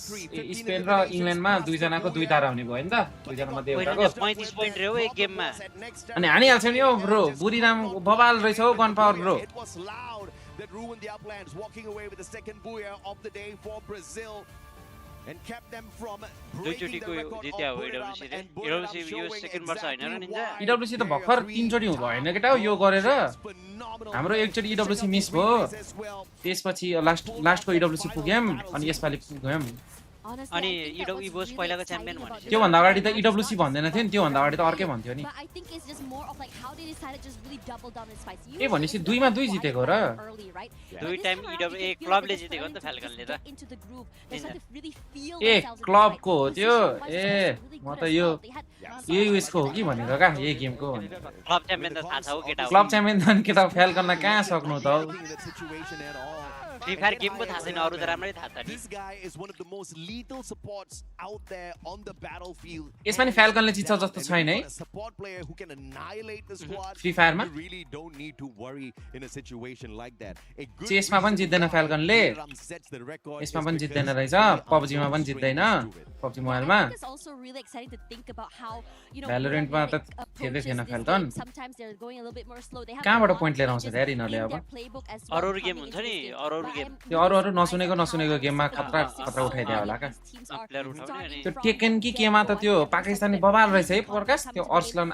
स्पेन र इङ्ल्यान्डमा दुईजनाको दुई तारा हुने भयो नि त दुईजना मध्ये एउटाको 35 पोइन्ट रे हो एक गेममा अनि हानिहाल्छ नि हौ ब्रो बुरिराम बबाल रहेछ हौ gun power bro that ruined the uplands, walking away with the second Booyah of the day for Brazil and kept them from breaking the record of Buriram and Buriram showing exactly why. EWC त भर्खर 3 चोटी भएन केटा यो गरेर हाम्रो एकचोटी EWC miss भयो त्यसपछि लास्टको EWC पुग्यौं अनि यसपालि पुग्यौं अनि इभोस पहिलाको च्याम्पियन भनेपछि त्यो भन्दा अगाडि त EWC भन्दैन थियो नि त्यो भन्दा अगाडि त अर्कै भन्थ्यो नि ए भनेपछि 2 मा 2 जितेको र दुई टाइम EWA क्लबले जितेको नि त फ्याल्कनले त ए क्लबको हो त्यो ए म त यो युएसको हो कि भनेको का यही गेमको क्लब च्याम्पियन त थाहा छ हो केटा क्लब च्याम्पियन त नि केटा फ्याल्कनलाई कहाँ सक्नु त फ्री फायर गेमको थाहा छैन अरु त राम्रै थाहा छ नि This guy is one of the most lethal supports out there on the battlefield. यसमा नि फ्याल्कनले जित्छ जस्तो छैन है support player who can annihilate the squad. Free फायरमा You really don't need to worry in a situation like that. चेसमा पनि जित्दैन फ्याल्कनले यसमा पनि जित्दैन रहेछ पबजीमा पनि जित्दैन पबजी मोबाइलमा भ्यालोरेन्टमा त खेल्दै थिएन फ्याल्कन कहाँबाट पोइन्ट लिएर आउँछ यार यिनीहरूले अब अरु गेम हुन्छ नि अरु गेम त्यो अरु नसुनेको गेममा खतरा उठाइदियो होला का प्लेयर उठाउने अनि त्यो टेकन कि केमा त त्यो पाकिस्तानी बबाल रहेछ है प्रकाश त्यो अर्सलन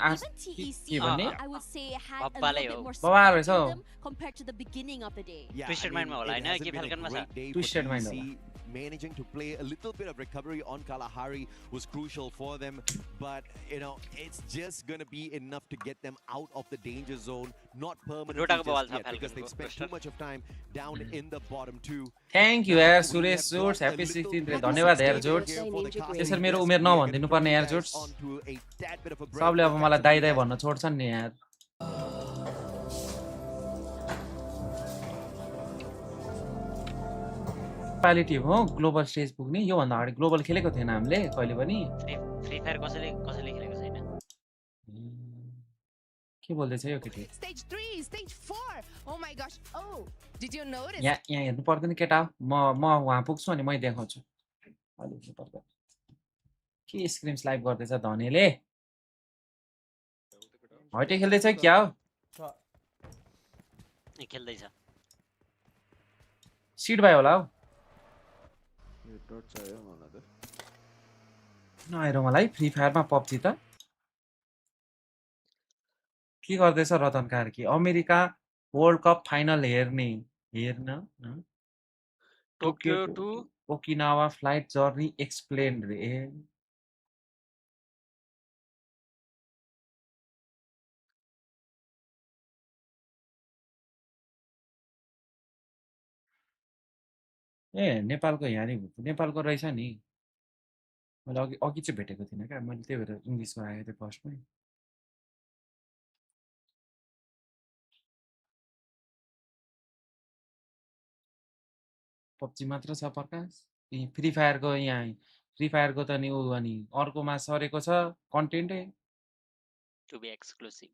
के भन्ने बब्बालै हो बबाल रहेछ हौ ट्विस्टेड माइन्डमा होला हैन के फ्याल्कनमा छ ट्विस्टेड माइन्ड होला managing to play a little bit of recovery on Kalahari was crucial for them, but you know it's just gonna be enough to get them out of the danger zone, not permanently just yet, because they've spent too much of time down in the bottom two. Thank you यार Suresh जोड्स happy 16 रे धन्यवाद यार जोड्स त्यसरी मेरो उमेर नभन्दिनु पर्ने यार जोड्स सबले अब मलाई दाइ दाइ भन्न छोड्छन् नि यार नेपाली टिम हो ग्लोबल स्टेज पुग्ने यो भन्दा अगाडि ग्लोबल खेलेको थिएन हामीले कहिले पनि फ्री फायर कसैले खेलेको छैन के बोल्दै छ यो केटी Stage 3, stage 4. Oh my gosh. Oh, did you notice? यहाँ हेर्नु पर्दैन केटा म वहाँ पुग्छु अनि मै देखाउँछु अलि हेर्नु पर्दैन के स्क्रिम्स लाइभ गर्दैछ धनेले हटे खेल्दै छ क्या हो खेल्दै छ सिट भयो होला हौ नआएर मलाई फ्री फायरमा पब्जी त के गर्दैछ Ratan Karki America world cup final हेर्न Tokyo to Okinawa flight journey explain रे ए नेपालको यहाँ नि नेपालको रहेछ नि मैले अघि चाहिँ भेटेको थिइनँ क्या मैले त्यही भएर इङ्ग्लिसमा आएको थिएँ फर्स्टमै पब्जी मात्र छ प्रकाश फ्री फायरको यहाँ फ्री फायरको त नि ऊ अनि अर्कोमा सरेको छ कन्टेन्टै टु बी एक्सक्लुसिभ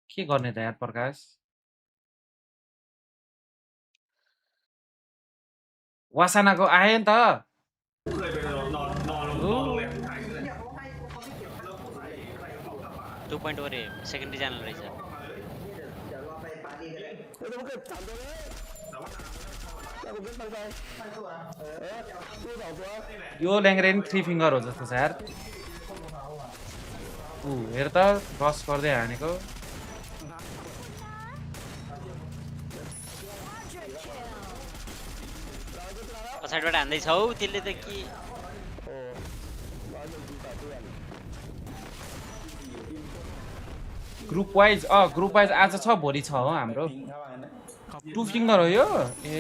के गर्ने त यार प्रकाश वासनाको आयो नि त 2.0 रे सेकेन्डरी च्यानल रहेछ यो ल्याङ्ग्रेन 3 फिङ्गर हो जस्तो छ यार हेर त रस गर्दै हानेको पछाडिबाट हान्दै छौ त्यसले त के ग्रुप वाइज आज छ भोलि छ हो हाम्रो 2 फिङ्गर हो यो ए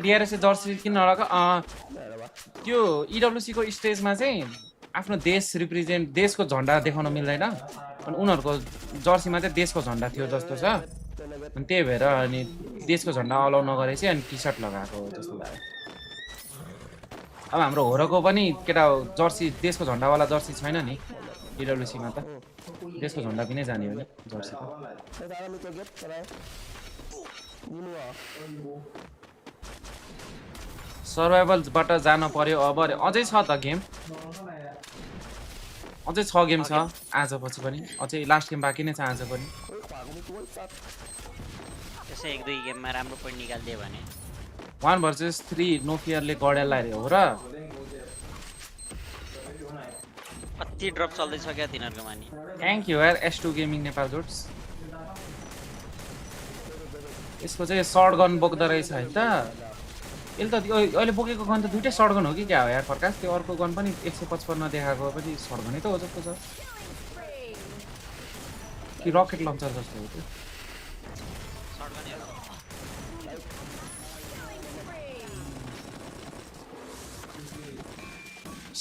डिआरएस जर्सी किन नलग त्यो इडब्ल्युसी को स्टेजमा चाहिँ आफ्नो देश रिप्रेजेन्ट देशको झन्डा देखाउन मिल्दैन अनि उनीहरुको जर्सीमा चाहिँ देशको झन्डा थियो जस्तो छ अनि त्यही भएर अनि देशको झन्डा अलाउ नगरेपछि अनि टी-शर्ट लगाएको जस्तो लाग्यो अब हाम्रो होरको पनि केटा जर्सी देशको झन्डावाला जर्सी छैन नि इडब्ल्युसी मा त देशको झन्डा पनि जाने हो नि जर्सी सर्भाइभलबाट जान पर्यो अब अझै छ त गेम अझै 6 गेम छ आज पछि पनि अझै लास्ट गेम बाँकी नै छ आज पनि त्यसै 1-2 गेममा राम्रो पनि निकाल्दियो भने 1 भर्सेस 3 नो फियरले गडेललाई हो र कति ड्रप चल्दैछ क्या तिनीहरुको मानी थ्यांक यू यार S2 गेमिङ नेपाल जोड्स यसको चाहिँ शॉर्ट गन बोक्दा रहेछ है त एल त अहिले बोकेको गन त दुईटै शॉर्ट गन हो कि क्या हो यार प्रकाश त्यो अर्को गन पनि 155 देखाएको पनि शॉर्ट गनै त हो जस्तो छ कि रकेट लन्चर जस्तो हो त्यो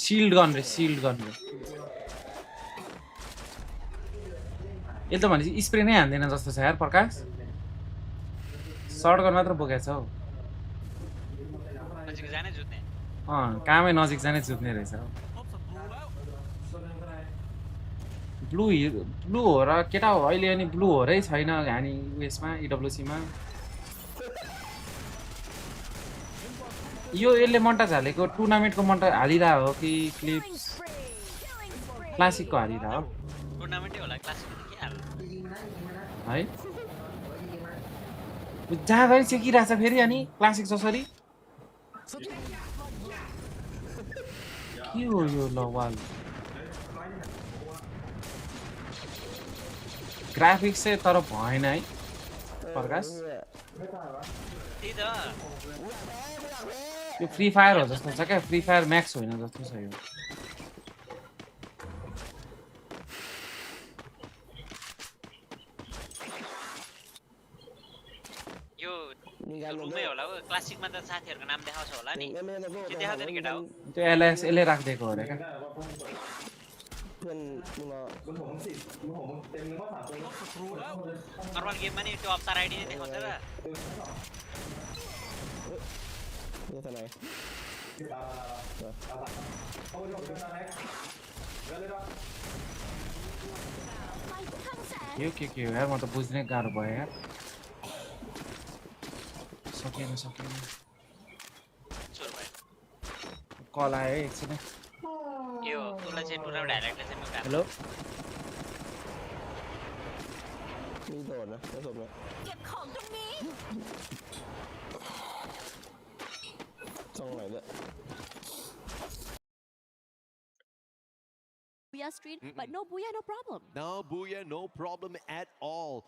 शील्ड गन रे एल त भनेपछि स्प्रे नै हान्दैन जस्तो छ यार प्रकाश शॉर्ट गन मात्र बोकेछ हौ नजिक जाने जुत्ने कामै नजिक जाने जुत्ने रहेछ ब्लू हो र केटा हो अहिले अनि ब्लू हो रै छैन हामी उयसमा इडब्ल्युसी मा यो यसले मन्टा हालेको टुर्नामेन्टको मन्टा हालिरा हो कि क्लिप्स क्लासिकको हालिरा हो टुर्नामेन्टै होला क्लासिकको के हाल है जहाँ गए चेकिरहेछ फेरि अनि क्लासिक जसरी के हो यो लवाल ग्राफिक्स चाहिँ तर भएन है प्रकाश यो फ्री फायर हो जस्तो छ क्या फ्री फायर म्याक्स होइन जस्तो छ यो रुममै होला हो क्लासिकमा त साथीहरुको नाम देखाउँछ होला नि के देखाउँदैन केटा हो त्यो एलएस एले राख्दिएको हो रे क्या नर्मल गेममा नि त्यो अवतार आइडी नै देखाउँछ र यो के हो यार म त बुझ्नै गाह्रो भयो यार सकेन कल आयो एकछिन यो उसलाई चाहिँ टुर्नामेन्ट हाइलाइटले चाहिँ म hello Booyah screen, but no Booyah, no problem. No Booyah, no problem at all.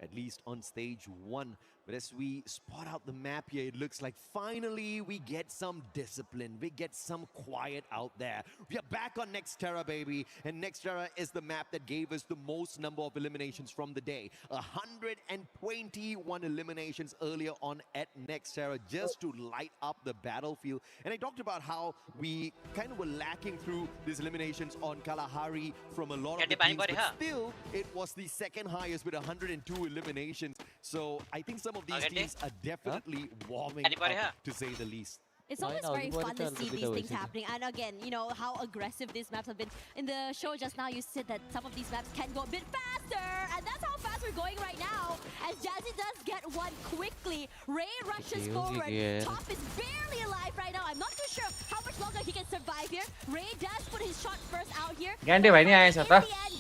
At least on stage 1. But as we spot out the map here, it looks like finally we get some discipline. We get some quiet out there. We are back on Nextera, baby. And Nextera is the map that gave us the most number of eliminations from the day. 121 eliminations earlier on at Nextera just to light up the battlefield. And I talked about how we kind of were lacking through these eliminations on Kalahari from a lot of the teams. But still, it was the second highest with 102 eliminations. So I think some of these teams are definitely warming up, to say the least. It's always very fun to see these things happening. And again, you know, how aggressive these maps have been. In the show just now, you said that some of these maps can go a bit faster. And that's how fast we're going right now. As Jazzy does get one quickly. Ray rushes forward. Top is barely alive right now. I'm not too sure how much longer he can survive here. Ray does put his shot first out here. Gante bhai ni aएछ त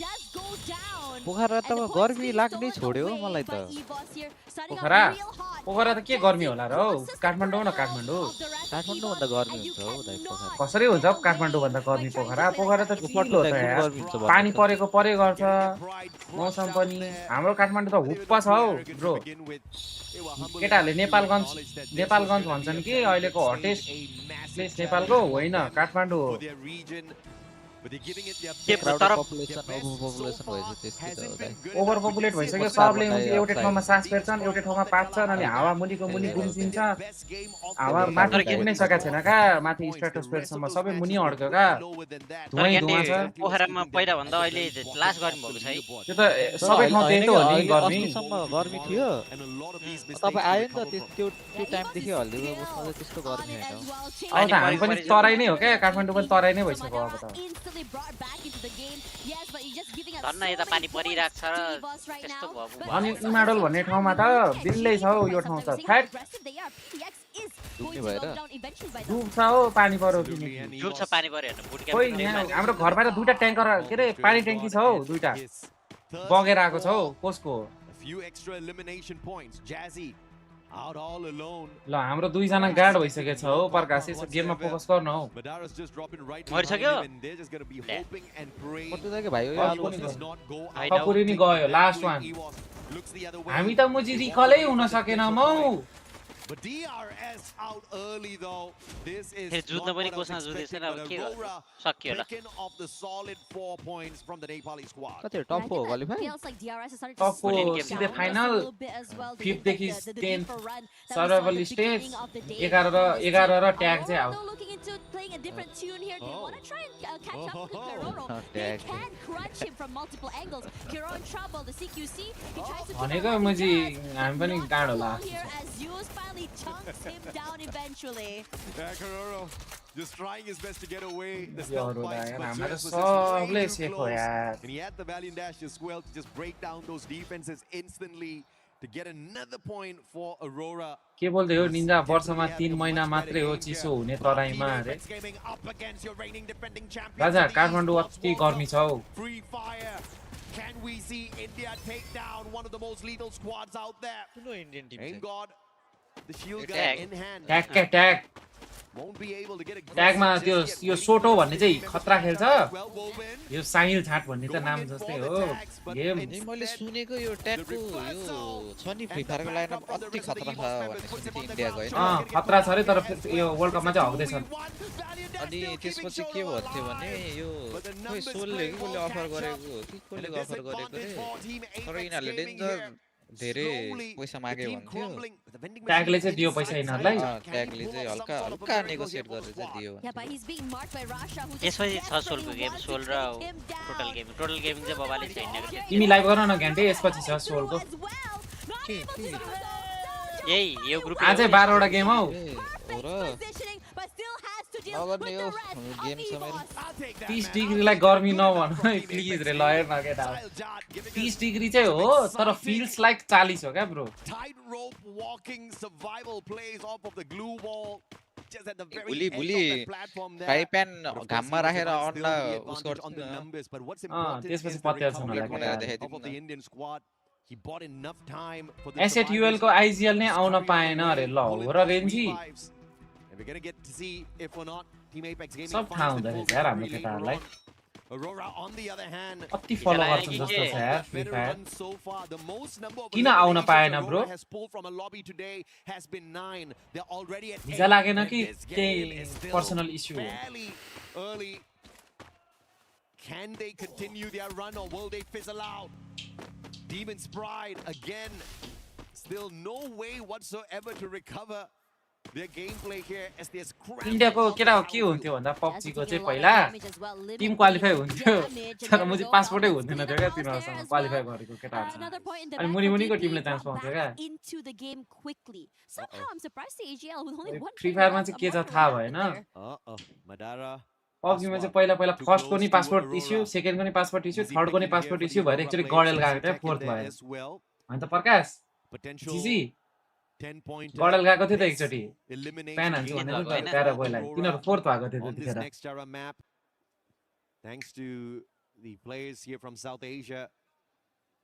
does go down. पोखरा त गर्मी लाग्नै छोड्यो मलाई त पोखरा त के गर्मी होला र हौ काठमाडौँ न काठमाडौँ काठमाडौँ भन्दा गर्मी हुन्छ हो दाइ पोखरा कसरी हुन्छ काठमाडौँ भन्दा गर्मी पोखरा त चिल्लो छ यार पानी परेको परे गर्छ मौसम पनि हाम्रो काठमाडौँ त हुप्प छ हौ ब्रो केटाहरूले नेपालगञ्ज भन्छन् कि अहिलेको हटेस्ट प्लेस नेपालको होइन काठमाडौँ हो ओभर पपुलेट भइसक्यो सबले एउटै ठाउँमा सास फेर्छन् एउटै ठाउँमा पाक्छन् अनि हावा मुनिको मुनि गुम्सिन्छ हावा माथि पुग्नै सकेको छैन का माथि स्ट्राटोस्फियरसम्म सबै मुनि अड्क्यो का धुवाँ छ पोखरामा पहिला भन्दा अहिले लास्ट गर्मी भएको छ है त्यो त सबै ठाउँ त्यही त हो नि गर्मी अस्तिसम्म गर्मी थियो तपाईँ आयो नि त त्यो टाइमदेखि हल्दिएको बस्मा चाहिँ त्यस्तो गर्मी होइन अब त हामी पनि तराई नै हो क्या काठमाडौँ पनि तराई नै भइसक्यो अब त धन्न यता पानी परिरहेको छ र त्यस्तो भयो अनि इमाडोल भन्ने ठाउँमा त बिल्लै छ हौ यो ठाउँ त फ्याट डुब्ने भएर डुब्छ हौ पानी पर्यो डुब्छ पानी पर्यो हेर्नु बुट खोइ यहाँ हाम्रो घरमा त दुईटा ट्याङ्कर के अरे पानी ट्याङ्की छ हौ दुईटा बगेर आएको छ हौ कसको ल हाम्रो दुईजना गार्ड भइसकेको छ हौ प्रकाश यसो गेममा फोकस गर्नु हौ मरिसक्यो कपुरी नि गयो लास्ट वान हामी त मुजी रिकलै हुन सकेन मौ जुत्न पनि कोसमा जुत्दैछ अब के सक्यो ल कति टप हो क्वालिफाई टप हो सिधै फाइनल 5 देखि 10 सर्भाइभल स्टेज 11 र ट्याग चाहिँ आउ भनेको मुजी हामी पनि गाड होला chunks him down eventually. Just trying his best to get away. The and he had the valiant dash as well to just break down those defenses instantly to get another point for Aurora. के बोल्दै हो Ninja वर्षमा 3 महिना मात्रै हो चिसो हुने तराईमा रे राजा काठमाडौँ अति गर्मी छ हौ Can we see India take down one of the most lethal squads out there? No Indian team. Thank God. The shield gun in hand. Tag. Won't be able to get a tag मा त्यो यो सोटो भन्ने चाहिँ खतरा खेल्छ यो साहिल छाट भन्ने त नाम जस्तै हो गेम मैले सुनेको यो ट्यागको यो छ नि फ्री फायरको लाइनअप अति खतरा छ भन्ने सुनेको इन्डियाको हैन खतरा छ रे तर यो वर्ल्ड कपमा चाहिँ हग्दै छन् अनि त्यसपछि के भन्थे भने यो खोइ सोलले कि कसले अफर गरेको कि कसले अफर गरेको रे तर यिनीहरुले डेन्जर धेरै पैसा मागे भन्थ्यो ट्यागले चाहिँ दियो पैसा यिनीहरुलाई ट्यागले चाहिँ हल्का नेगोसिएट गरेर चाहिँ दियो यसपछि 6 सोलको गेम सोल र टोटल गेम चाहिँ बबाले छैन तिमी लाइभ गर्न न घण्टे यसपछि 6 सोलको यही यो ग्रुप अझै 12 वटा गेम हौ नगर्ने हो गेम छ मेरो 30 डिग्रीलाई गर्मी नभन प्लिज रे लयर नगेट आउट 30 डिग्री चाहिँ हो तर फिल्स लाइक 40 हो क्या ब्रो भुली फ्राई प्यान घाममा राखेर अन्डा उस गर्छ त्यसपछि पत्याउँछ मलाई देखाइदिन्छ एसएटयुएल को आइजिएल नै आउन पाएन अरे ल हो र रेन्जी we're going to get to see if or not Team Apex Gaming सब थाहा हुँदैन यार हाम्रो केटाहरुलाई Aurora on the other hand अति फलो गर्छन् जस्तो छ यार फ्री फायर किन आउन पाएन ब्रो भिजा लागेन कि त्यही पर्सनल इश्यु हो Can they continue their run or will they fizzle out? Demon's Pride again, still no way whatsoever to recover their gameplay here as they scramble. इन्डियाको केटा हो के हुन्थ्यो भन्दा पब्जी को चाहिँ पहिला टिम क्वालिफाई हुन्थ्यो तर म चाहिँ पासपोर्टै हुँदैन थियो क्या तिनीहरुसँग क्वालिफाई गरेको केटाहरुसँग अनि मुनिमुनिको टिमले चान्स पाउँथ्यो क्या फ्री फायरमा चाहिँ के छ थाहा भएन पब्जीमा चाहिँ पहिला फर्स्टको नि पासपोर्ट इस्यु सेकेन्डको नि पासपोर्ट इस्यु थर्डको नि पासपोर्ट इस्यु भएर एकचोटी गडेल गएको थियो फोर्थ भयो हैन त प्रकाश जीजी गडेल गएको थियो त एकचोटी प्यान हान्छु भनेर प्यारा बोइलाई तिनीहरु फोर्थ भएको थियो त्यतिखेर thanks to the players here from South Asia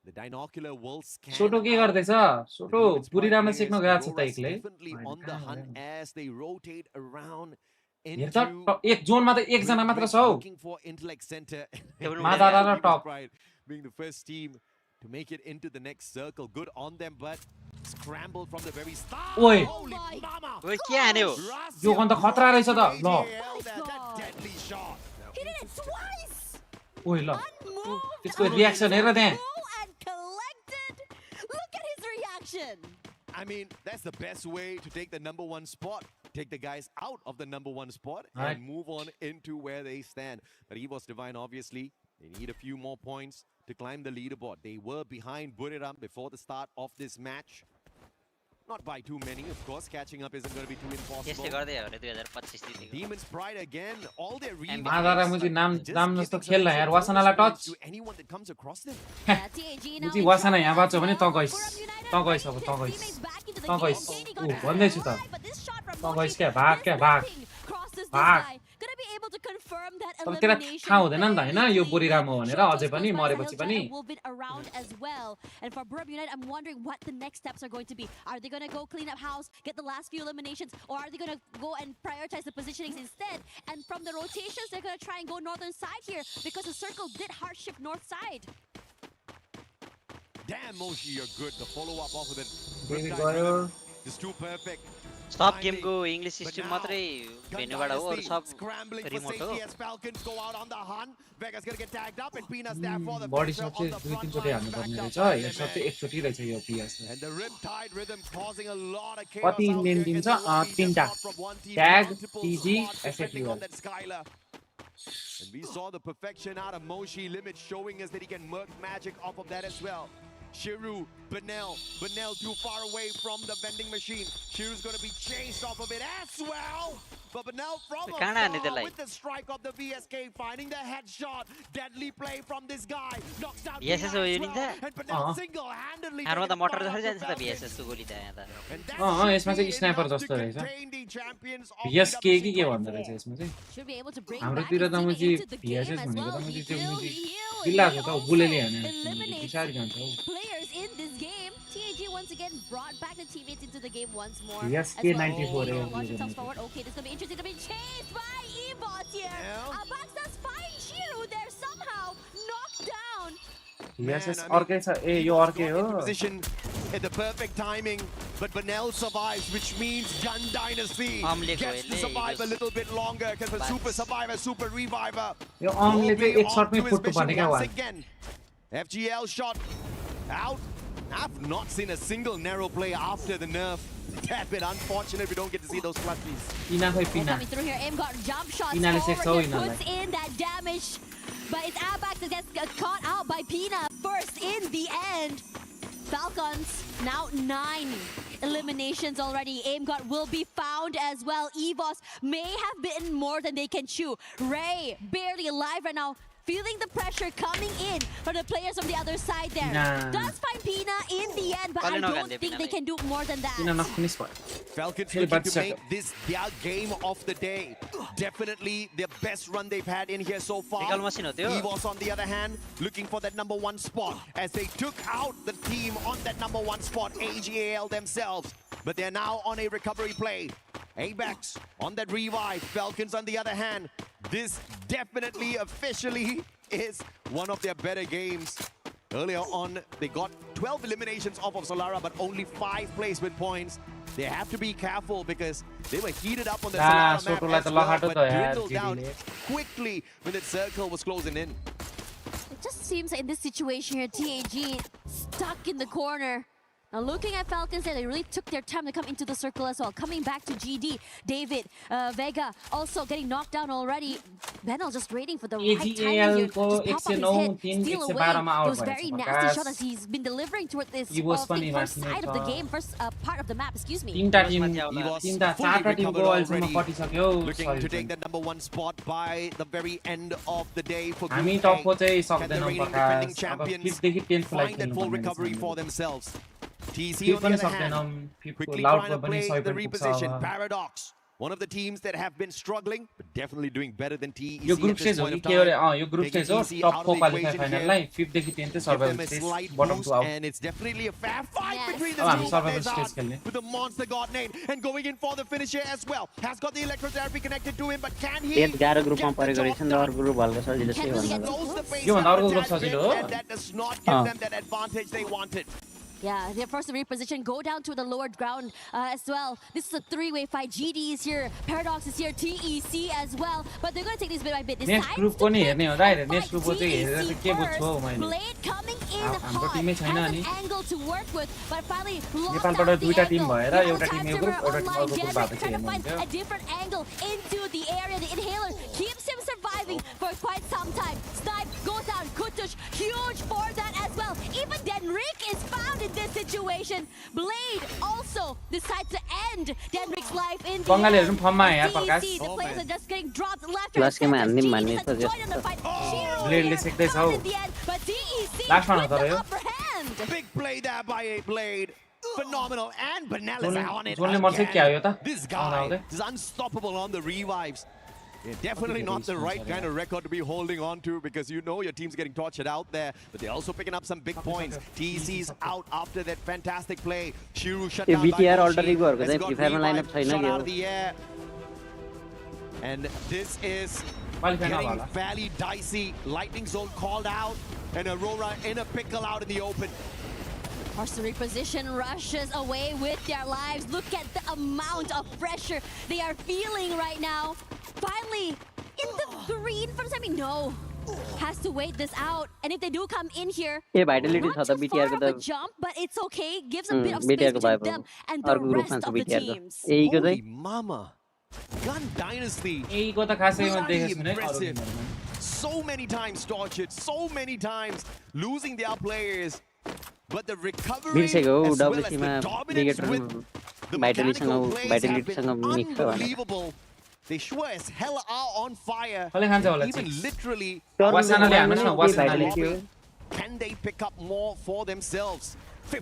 The binocular will scan सोटो के गर्दैछ सोटो पुरीरामले सिक्न गएको छ त एक्लै definitely on the hunt as they rotate around हेर त एक जोनमा त एक जना मात्र छ हौ looking for intellect center. मादारा raw tub Being the first team to make it into the next circle. Good on them, but scrambled from the very start. ओइ Holy mama! ओइ के हान्यो यो गन त खतरा रहेछ त ल Deadly shot. He did it twice. ओइ ल त्यसको रियाक्सन हेर त्यहाँ Look at his reaction. I mean, that's the best way to take the #1 spot. Take the guys out of the #1 spot and move on into where they stand. But EVOS Divine, obviously, they need a few more points to climb the leaderboard. They were behind Buriram before the start of this match. Not by too many, of course. Catching up isn't going to be too impossible. Demon's Pride again. All their मादारा मुझे नाम जस्तो खेल्न यार वासनालाई touch anyone that comes across them. मुझे वासना यहाँ बाँच्यो भने त गइस अब त गइस ऊ भन्दैछु त गइस क्या भाग तर तेरा थाहा हुँदैन नि त हैन यो बोरिराम हो भनेर अझै पनि मरेपछि पनि And for Burab United, I'm wondering what the next steps are going to be. Are they going to go clean up house, get the last few eliminations, or are they going to go and prioritize the positionings instead? And from the rotations, they're going to try and go northern side here because the circle did hard shift north side. Damn, Moshi, you're good. The follow-up off of it. Just too perfect. Stop game को English system मात्रै भेन्युबाट हो अरु सब remote हो Falcons go out on the hunt. Vega's going to get tagged up and Pina's there for the body shot चाहिँ दुई तीन चोटी हाल्नु पर्ने रहेछ हेड शट चाहिँ एक चोटी रहेछ यो PS and the riptide rhythm causing a lot of chaos. कति मेन दिन्छ तीनटा tag TG FFU and we saw the perfection out of Moshi Limit showing us that he can murk magic off of that as well. Shiru, Benel too far away from the vending machine. Shiru's going to be chased off of it as well. But Benel from afar with the strike of the VSK, finding the headshot. Deadly play from this guy. Knocks down VSS हो यो Ninja and Benel single-handedly. हारमा त motor जसरी जान्छ त VSS को गोली त यहाँ त यसमा चाहिँ स्नाइपर जस्तो रहेछ VSK के भन्दो रहेछ यसमा चाहिँ हाम्रोतिर त मुजी VSS भनेको त मुजी त्यो मुजी किल्लाको त बुलेले हाने पिछाडी जान्छ हौ Players in this game, TAG once again brought back the teammates into the game once more. Yes, K94. Launch themselves forward. Okay, this is going to be interesting. They're being chased by EVOS here. Abax does find Shiru. They're somehow knocked down. Yes, अर्कै छ ए यो अर्कै हो Position at the perfect timing, but Benel survives, which means Gun Dynasty gets to survive a little bit longer because the Super Survivor, Super Reviver. यो अमले चाहिँ एक शटमै फुट्नु पर्ने क्या again. FGL shot out. I've not seen a single narrow play after the nerf. That bit unfortunate we don't get to see those clutches. Coming through here, Aim got jump shots forward that puts in that damage. But it's Abax that gets caught out by Pina first in the end. Falcons now 9 eliminations already. AimGod will be found as well. EVOS may have bitten more than they can chew. Ray barely alive right now. Feeling the pressure coming in from the players on the other side there. Does find Pina in the end, but I don't think they can do more than that. Falcons looking to make this their game of the day. Definitely the best run they've had in here so far. EVOS on the other hand, looking for that #1 spot as they took out the team on that #1 spot, AGAL themselves. But they're now on a recovery play. Abax on that revive. Falcons on the other hand. This definitely officially is one of their better games. Earlier on, they got 12 eliminations off of Solara, but only 5 placement points. They have to be careful because they were heated up on the Solara map as well, but dwindled down quickly when the circle was closing in. It just seems in this situation here, TAG stuck in the corner. Now looking at Falcons there, they really took their time to come into the circle as well. Coming back to GD, David, Vega also getting knocked down already. Benel just waiting for the right timing here to just pop up his head, steal away those very nasty shots as he's been delivering toward this first side of the game, first part of the map, excuse me. Looking to take the #1 spot by the very end of the day for Group A. Can the reigning defending champions find that full recovery for themselves? TC on the other hand, quickly trying to play the reposition. Paradox One of the teams that have been struggling, but definitely doing better than TEC. Yo group stage हो कि के अरे यो group stage हो टप 4 qualify final लाई 5 देखि 10 चाहिँ survival stage bottom two out and it's definitely a fair fight between the हामी two. Survival stage खेल्ने With the monster god name and going in for the finish here as well. Has got the electrotherapy connected to him, but can he? एक 11 ग्रुपमा परेको रहेछ नि अरु group हल्का सजिलो छ यो भन्दा अर्को ग्रुप सजिलो हो That does not give them that advantage they wanted. Yeah, they're forced to reposition, go down to the lower ground as well. This is a three-way fight. GD is here, Paradox is here, TEC as well. But they're going to take this bit by bit. Next group को नहीं हेर्ने हो दाइ next group को चाहिँ हेरेर चाहिँ के बुझ्छौ मैले Blade coming in हाम्रो hot. टिमै छैन Has अनि an angle to work with, but finally lost नेपालबाट दुईटा टिम angle. भएर एउटा टिम यो ग्रुप एउटा टिम अर्को ग्रुप भएको Trying to चाहिँ find हेर्नु a different angle into the area. The inhaler keeps him surviving for quite some time. Snipe goes down. Kutush, huge for that as well. Even Denrick is found in this situation. Blade also decides to end Denrick's life in the बङ्गालीहरु पनि फर्ममा यार प्रकाश The players are just getting dropped left and center. ब्लेडले सिक्दै छ But DEC last मा with नतर the yo upper hand. Big play there by a Blade. Phenomenal, and Benellis on it जोनले मर्छ के आयो त This guy is unstoppable on the revives. Yeah, definitely not the right kind of record to be holding on to, because you know your team's getting tortured out there, but they're also picking up some big points. TEC's out after that fantastic play. Shiru shut down by VTR Moshi. already गएको Has छ got प्रिफायरमा lineup छैन shot के out हो of the air. And this is Qualify getting होला fairly dicey. Lightning zone called out, and Aurora in a pickle out in the open. Forced to reposition, rushes away with their lives. Look at the amount of pressure they are feeling right now. Finally, in the green for the time, no. Has to wait this out. And if they do come in here, ए भाइटलिटी छ त far BTR of को a त jump, but it's okay. Gives a bit of BTR space को between भाइ them and the अर्को ग्रुपमा rest छ of the BTR teams. को एई को Holy चाहिँ mama. Gun Dynasty. एई को त खासै म Bloody देखेको छैन impressive. So many times tortured, so many times losing their players. But the recovery बिर्सेको as well as WC मा the dominance बिगेटर with the भाइटलिटीसँग mechanical plays have भाइटलिटीसँग been mix छ भने unbelievable. They sure as hell are on fire. कसले खान्छ होला Even chips literally. वासनाले हान्नुस् न वासनाले Can they pick up more for themselves?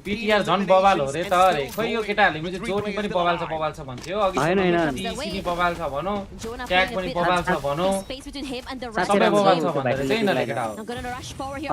BTR झन् बवाल हो रे त अरे खै यो केटाहरुले मैले जोनी पनि बवाल छ भन्थ्यो अघि TEC नि बवाल छ भनौ ट्याग पनि बवाल छ भनौ सबै बवाल छ भन्दै चाहिँ यिनीहरुले केटा हो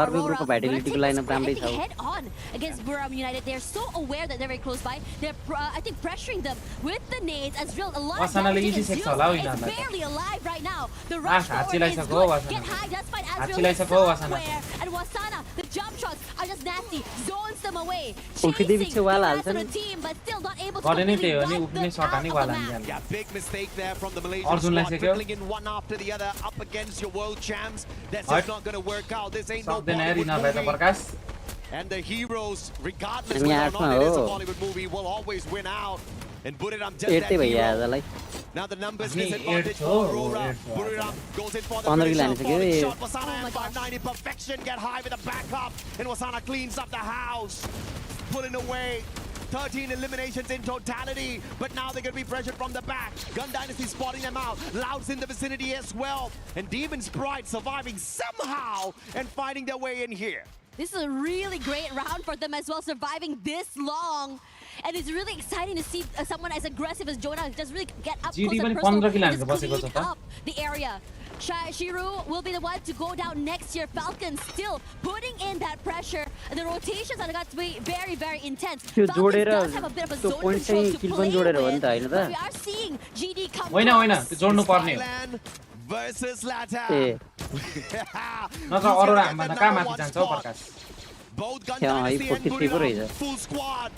अर्को ग्रुपको भाइटलिटीको लाइनअप राम्रै छ head on against Buram United. They're so aware that they're very close by. They're I think pressuring them with the nades as real. A lot of damage is it's barely alive right now. The rush forward is good. Get high, that's fine. Azrael is somewhere. And Wasana, the jump shots are just nasty. Zones them away. Chasing the rest of the team, but still not able to completely wipe them out of the map. Yeah, big mistake there from the Malaysian squad, dribbling in one after the other up against your world champs. That's just not going to work out. This ain't no Bollywood movie. And the heroes, regardless whether or not it is a Bollywood movie, will always win out. And Buriram just that hero. Now the numbers disadvantage for Aurora. Buriram goes in for the finish. Falling shot. Wasana and 590 perfection. Get high with a backup. And Wasana cleans up the house. Pulling away. 13 eliminations in totality. But now they're going to be pressured from the back. Gun Dynasty spotting them out. Loud's in the vicinity as well. And Demon's Pride surviving somehow and finding their way in here. This is a really great round for them as well, surviving this long. And it's really exciting to see someone as aggressive as Jonah just really get up close and personal and just clean up the area. Shiru will be the one to go down next year. Falcons still putting in that pressure. The rotations are got to be very, very intense. Falcons does have a bit of a zone control to play with, but we are seeing GD come Thailand versus Latam. Both Gun Dynasty and Buriram, full squad.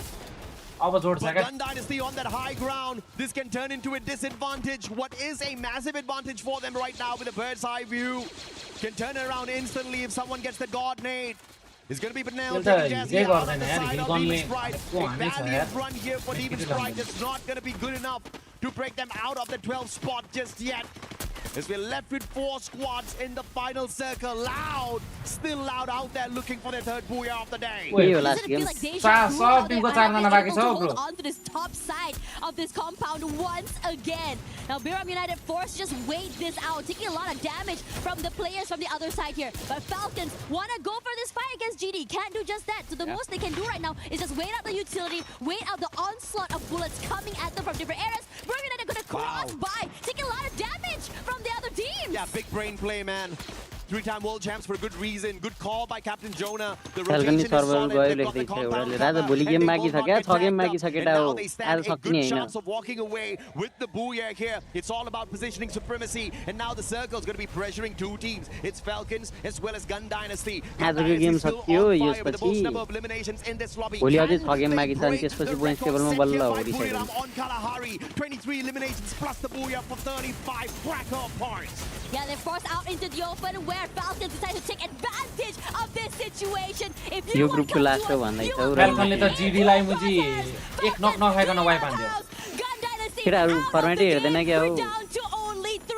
But Gun Dynasty on that high ground, this can turn into a disadvantage. What is a massive advantage for them right now with a bird's eye view? Can turn it around instantly if someone gets the God nade. It's going to be Benel taking Jazzy out on the side of Demon's Pride. A valiant run here for Demon's Pride. It's not going to be good enough to break them out of the 12th spot just yet. As we're left with 4 squads in the final circle. Loud still loud out there looking for their third booyah of the day. Wait, doesn't it feel like deja vu how they are able to hold on to this top side of this compound once again? Now, Biram United forced to just wait this out, taking a lot of damage from the players from the other side here. But Falcons want to go for this fight against GD. Can't do just that. So the most they can do right now is just wait out the utility, wait out the onslaught of bullets coming at them from different areas. Biram United going to cross by, taking a lot of damage from the other teams. Yeah, big brain play, man. Three-time world champs for a good reason. Good call by Captain Jonah. The rotation is solid. They've got the compound covered, and they will not get tagged. And now they stand a good chance of walking away with the booyah here. It's all about positioning supremacy. And now the circle's going to be pressuring two teams. It's Falcons as well as Gun Dynasty. Gun Dynasty is still on fire with the most number of eliminations in this lobby. Can they break the record setting by Buriram on Kalahari? 23 eliminations plus the booyah for 35 cracker points. Yeah, they're forced out into the open where Falcons decide to take advantage of this situation. If you want to come to us, Falconले त GD लाई मुजी एक नक नखाइकन wipe हान्दियो केटाहरु format हेर्दैन क्या हो down to only 3.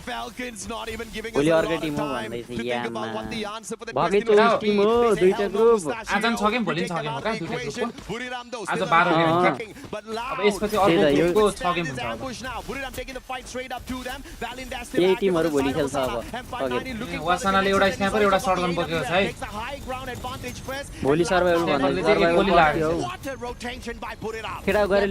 Falcons not even giving भोलि us a अर्को lot team of हो time भन्दै to छ think यामा about what the answer for the भगे question त is. टिम हो दुईटा ग्रुप आज पनि छ गेम भोलि पनि छ गेम हो का दुईटा ग्रुपको Buriram though आज still 12 गेम alive, हुन्छ kicking, but अब loud. यसपछि अर्को ग्रुपको 6 गेम Stand हुन्छ his अब ambush now. Buriram taking the fight straight up to them. Valiant still यही active on टिमहरु the भोलि side of खेल्छ अब Osana. And 590 looking for the वासनाले एउटा स्न्यापर एउटा शटगन बोकेको छ है takes the high ground advantage first. भोलि सर्भाइभल भन्दै सर्भाइभल लाग्यो What a rotation by Buriram. केटा गरे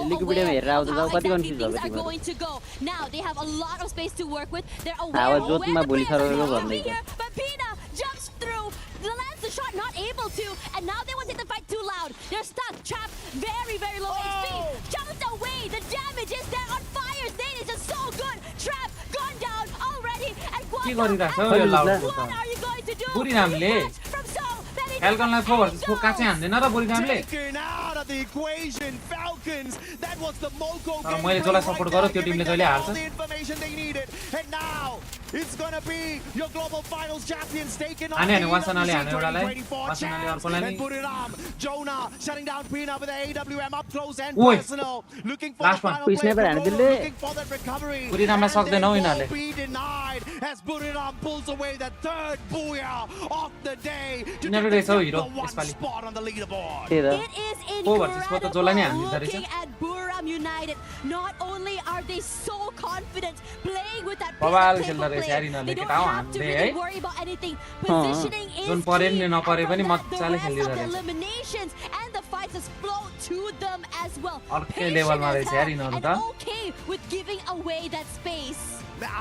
लिक्विडियम हेरेर आउँदा त कति कन्फ्युज things are भएको going to go. Now they have a lot of space to work with. They're aware आवाज of जोतमा where the भोलि players are survival going to be भन्दै here. But Pina jumps through, lands the shot, not able to, and now they want to take the fight too loud. They're stuck, trapped, very, very low HP. Jumped away, the damage is there on fire. Zane is just so good. Trapped, gone down already, and के गरिरहेछ यो loud what are you going to do? बुरिनामले From so many फ्याल्कनलाई 4 versus 4 काचे हान्दैन र बुरिनामले Taken out of the equation, Falcons. That was the Moco तर game मैले जसलाई support गर्यो त्यो टिमले जहिले all हाल्छ the information they needed. And now it's gonna be your global finals champions taking on हाने the वासनाले EWC हाने एउटालाई 2024 वासनाले champs. अर्कोलाई And Buriram, Jonah shutting down Pina with the AWM up close and Oi. personal. Looking for Last the one. final Push play never of the handled goal, it. looking for that recovery. बुरिनामलाई सक्दैन हौ And they यिनीहरूले will be denied as Buriram pulls away the third booyah of the day to यिनीहरू get रहेछ हौ the hero number one यसपालि spot on the leaderboard. त्यही त It is 4 versus 4 त जसलाई नै हान्दिन्छ incredible रहेछ looking at Buriram United. Not only are they so confident playing with that बबाल playful खेल्दा रहेछ play, यार they यिनीहरूले don't केटा हो have to हान्दै really है worry about anything. Positioning is जुन परे key. नि नपरे And पनि from that, the मजाले rest of खेलिदिँदो the रहेछ eliminations and the fights just flow to them as well. अर्कै Patient लेभलमा as रहेछ hell यार यिनीहरू and त okay with giving away that space. Man,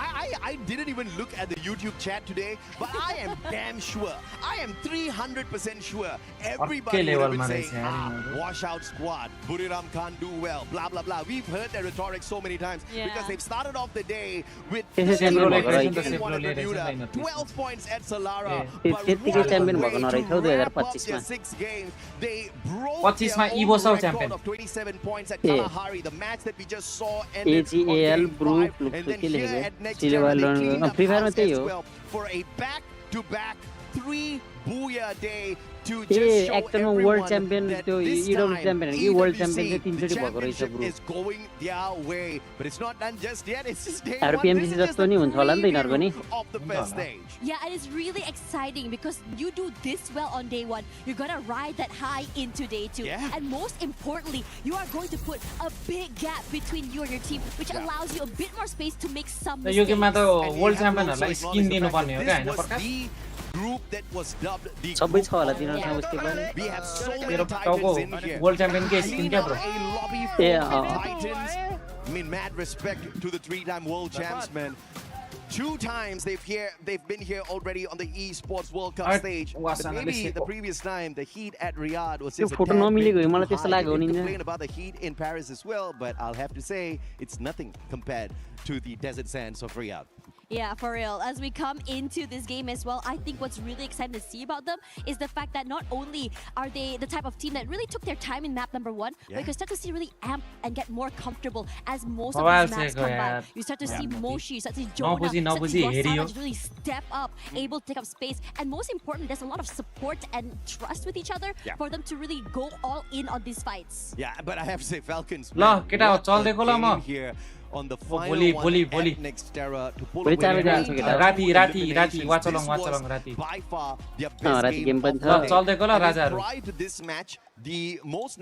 I didn't even look at the YouTube chat today, but I am damn sure, I am 300% sure everybody would have been level saying, ma washout squad, Buriram can't do well, blah, blah, blah. We've heard their rhetoric so many times because they've started off the day with 12 points at Solara, but their 6 games, they broke their own record of 27 points at Kalahari. The match that we just saw ended on game 5, and then here at next year, they cleaned up house as well for a back-to-back 3 booyah day to just show everyone that this time EWC, the championship is going their way. But it's not done just yet. It's just day 1. This is just the preview of the first stage. Yeah, and it's really exciting because you do this well on day 1. You're going to ride that high into day 2. Yeah. And most importantly, you are going to put a big gap between you and your team, which allows you a bit more space to make some yo mistakes. गेममा त world च्याम्पियनहरुलाई skin दिनुपर्ने हो क्या हैन This was Prakash the group that was dubbed the सबै छ होला तिनीहरुसँग उस्तै पनि We have so many मेरो titans टाउको in here. वर्ल्ड च्याम्पियनकै स्किन क्या bro A lobby Yeah. full of titans. I mean, mad respect to the 3-time world champs, man. 2 times they've been here already on the Esports World Cup stage. But maybe the previous time, the heat at Riyadh was just a tad bit too high. You can complain about the heat in Paris as well, but I'll have to say it's nothing compared to the desert sands of Riyadh. Yeah, for real. As we come into this game as well, I think what's really exciting to see about them is the fact that not only are they the type of team that really took their time in map number 1, but you can start to see really amp and get more comfortable as most of these maps come by. You start to see Moshi, you start to see Jonah, you start to see Rosana really step up, able to take up space. And most importantly, there's a lot of support and trust with each other for them to really go all in on these fights. Yeah, but I have to say, Falcons, ल man, केटा what चल्दै a को ल म game here. on the Volley, final volley, one volley. at Nextera to pull Volley away चार बजे the आउँछ केटा। राति watch This along was राति by far their राति best गेम game पनि of छ। the day. चल्दै गयो ल And राजाहरु। prior to this match, the most